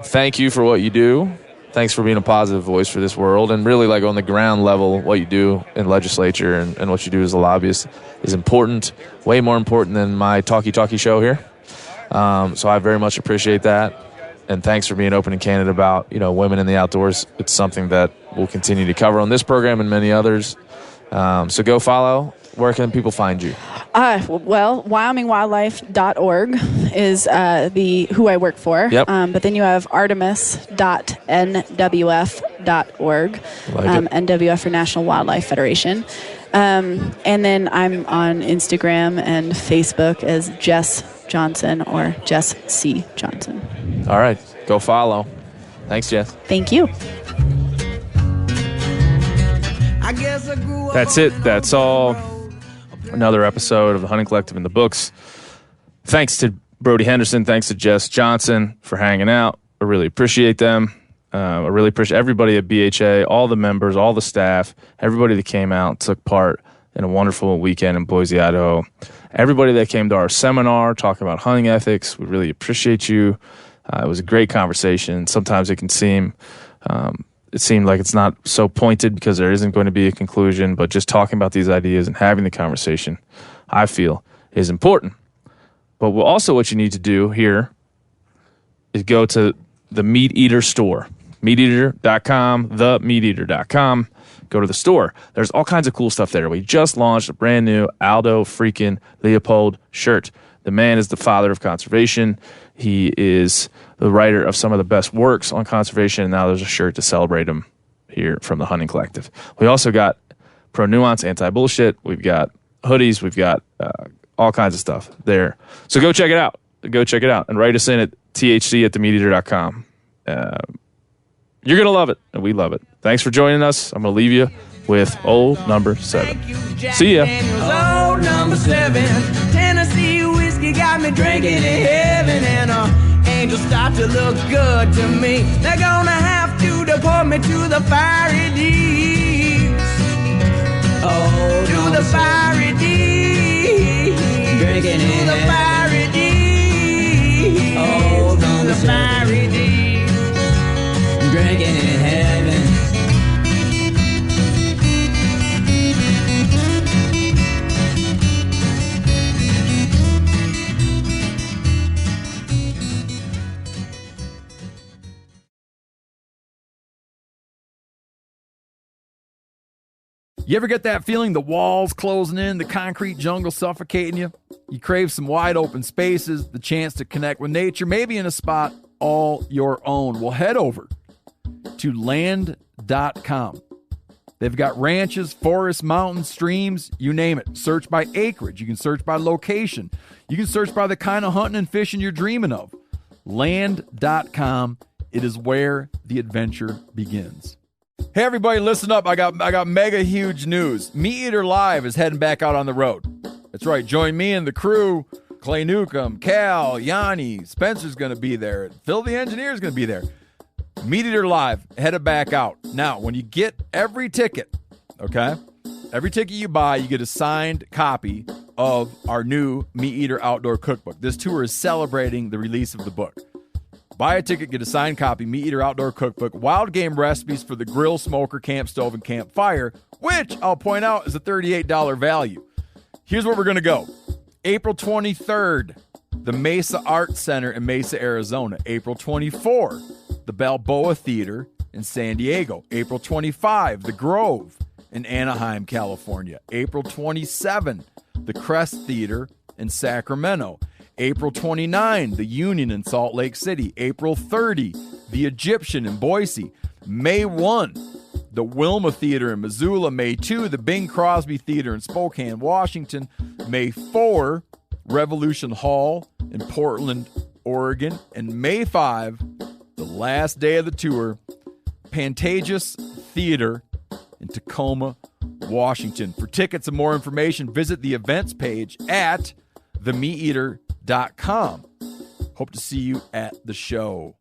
Speaker 4: thank you for what you do. Thanks for being a positive voice for this world. And really, on the ground level, what you do in legislature and what you do as a lobbyist is important, way more important than my talkie show here. So I very much appreciate that. And thanks for being open and candid about, women in the outdoors. It's something that we'll continue to cover on this program and many others. So go follow. Where can people find you? WyomingWildlife.org is who I work for. Yep. But then you have Artemis.nwf.org, NWF for National Wildlife Federation. And then I'm on Instagram and Facebook as Jess Johnson or Jess C. Johnson. All right. Go follow. Thanks, Jess.
Speaker 7: Thank you.
Speaker 4: That's it. That's all. Another episode of the Hunting Collective in the books. Thanks to Brody Henderson. Thanks to Jess Johnson for hanging out. I really appreciate them. I really appreciate everybody at BHA, all the members, all the staff, everybody that came out, took part in a wonderful weekend in Boise, Idaho. Everybody that came to our seminar talking about hunting ethics, we really appreciate you. It was a great conversation. Sometimes it can seem... It seemed like it's not so pointed because there isn't going to be a conclusion, but just talking about these ideas and having the conversation, I feel, is important. But what you need to do here is go to the Meat Eater store, meateater.com, themeateater.com. Go to the store. There's all kinds of cool stuff there. We just launched a brand new Aldo freaking Leopold shirt. The man is the father of conservation. He is the writer of some of the best works on conservation, and now there's a shirt to celebrate him here from the Hunting Collective. We also got Pro Nuance Anti-Bullshit. We've got hoodies. We've got all kinds of stuff there. So go check it out. And write us in at thc@themeateater.com. You're going to love it, and we love it. Thanks for joining us. I'm going to leave you with old number 7. See ya.
Speaker 5: Old number 7, Tennessee. he got me drinking in heaven, and angels start to look good to me. They're gonna have to deport me to the fiery deeps. Oh, to the fiery deeps. Drinking in the fiery deeps. Oh, to the fiery deeps. Drinking in heaven.
Speaker 3: You ever get that feeling the walls closing in, the concrete jungle suffocating you? You crave some wide open spaces, the chance to connect with nature, maybe in a spot all your own. Well, head over to land.com. They've got ranches, forests, mountains, streams, you name it. Search by acreage. You can search by location. You can search by the kind of hunting and fishing you're dreaming of. Land.com. It is where the adventure begins. Hey everybody, listen up. I got mega huge news. Meat Eater Live is heading back out on the road. That's right. Join me and the crew. Clay Newcomb, Cal, Yanni, Spencer's going to be there. Phil the Engineer's going to be there. Meat Eater Live headed back out. Now, when you get every ticket, okay? Every ticket you buy, you get a signed copy of our new Meat Eater Outdoor Cookbook. This tour is celebrating the release of the book. Buy a ticket, get a signed copy, Meat Eater Outdoor Cookbook, wild game recipes for the grill, smoker, camp stove, and campfire, which I'll point out is a $38 value. Here's where we're going to go. April 23rd, the Mesa Arts Center in Mesa, Arizona. April 24, the Balboa Theater in San Diego. April 25, the Grove in Anaheim, California. April 27, the Crest Theater in Sacramento. April 29, the Union in Salt Lake City. April 30, the Egyptian in Boise. May 1, the Wilma Theater in Missoula. May 2, the Bing Crosby Theater in Spokane, Washington. May 4, Revolution Hall in Portland, Oregon. And May 5, the last day of the tour, Pantages Theater in Tacoma, Washington. For tickets and more information, visit the events page at themeateater.com. Hope to see you at the show.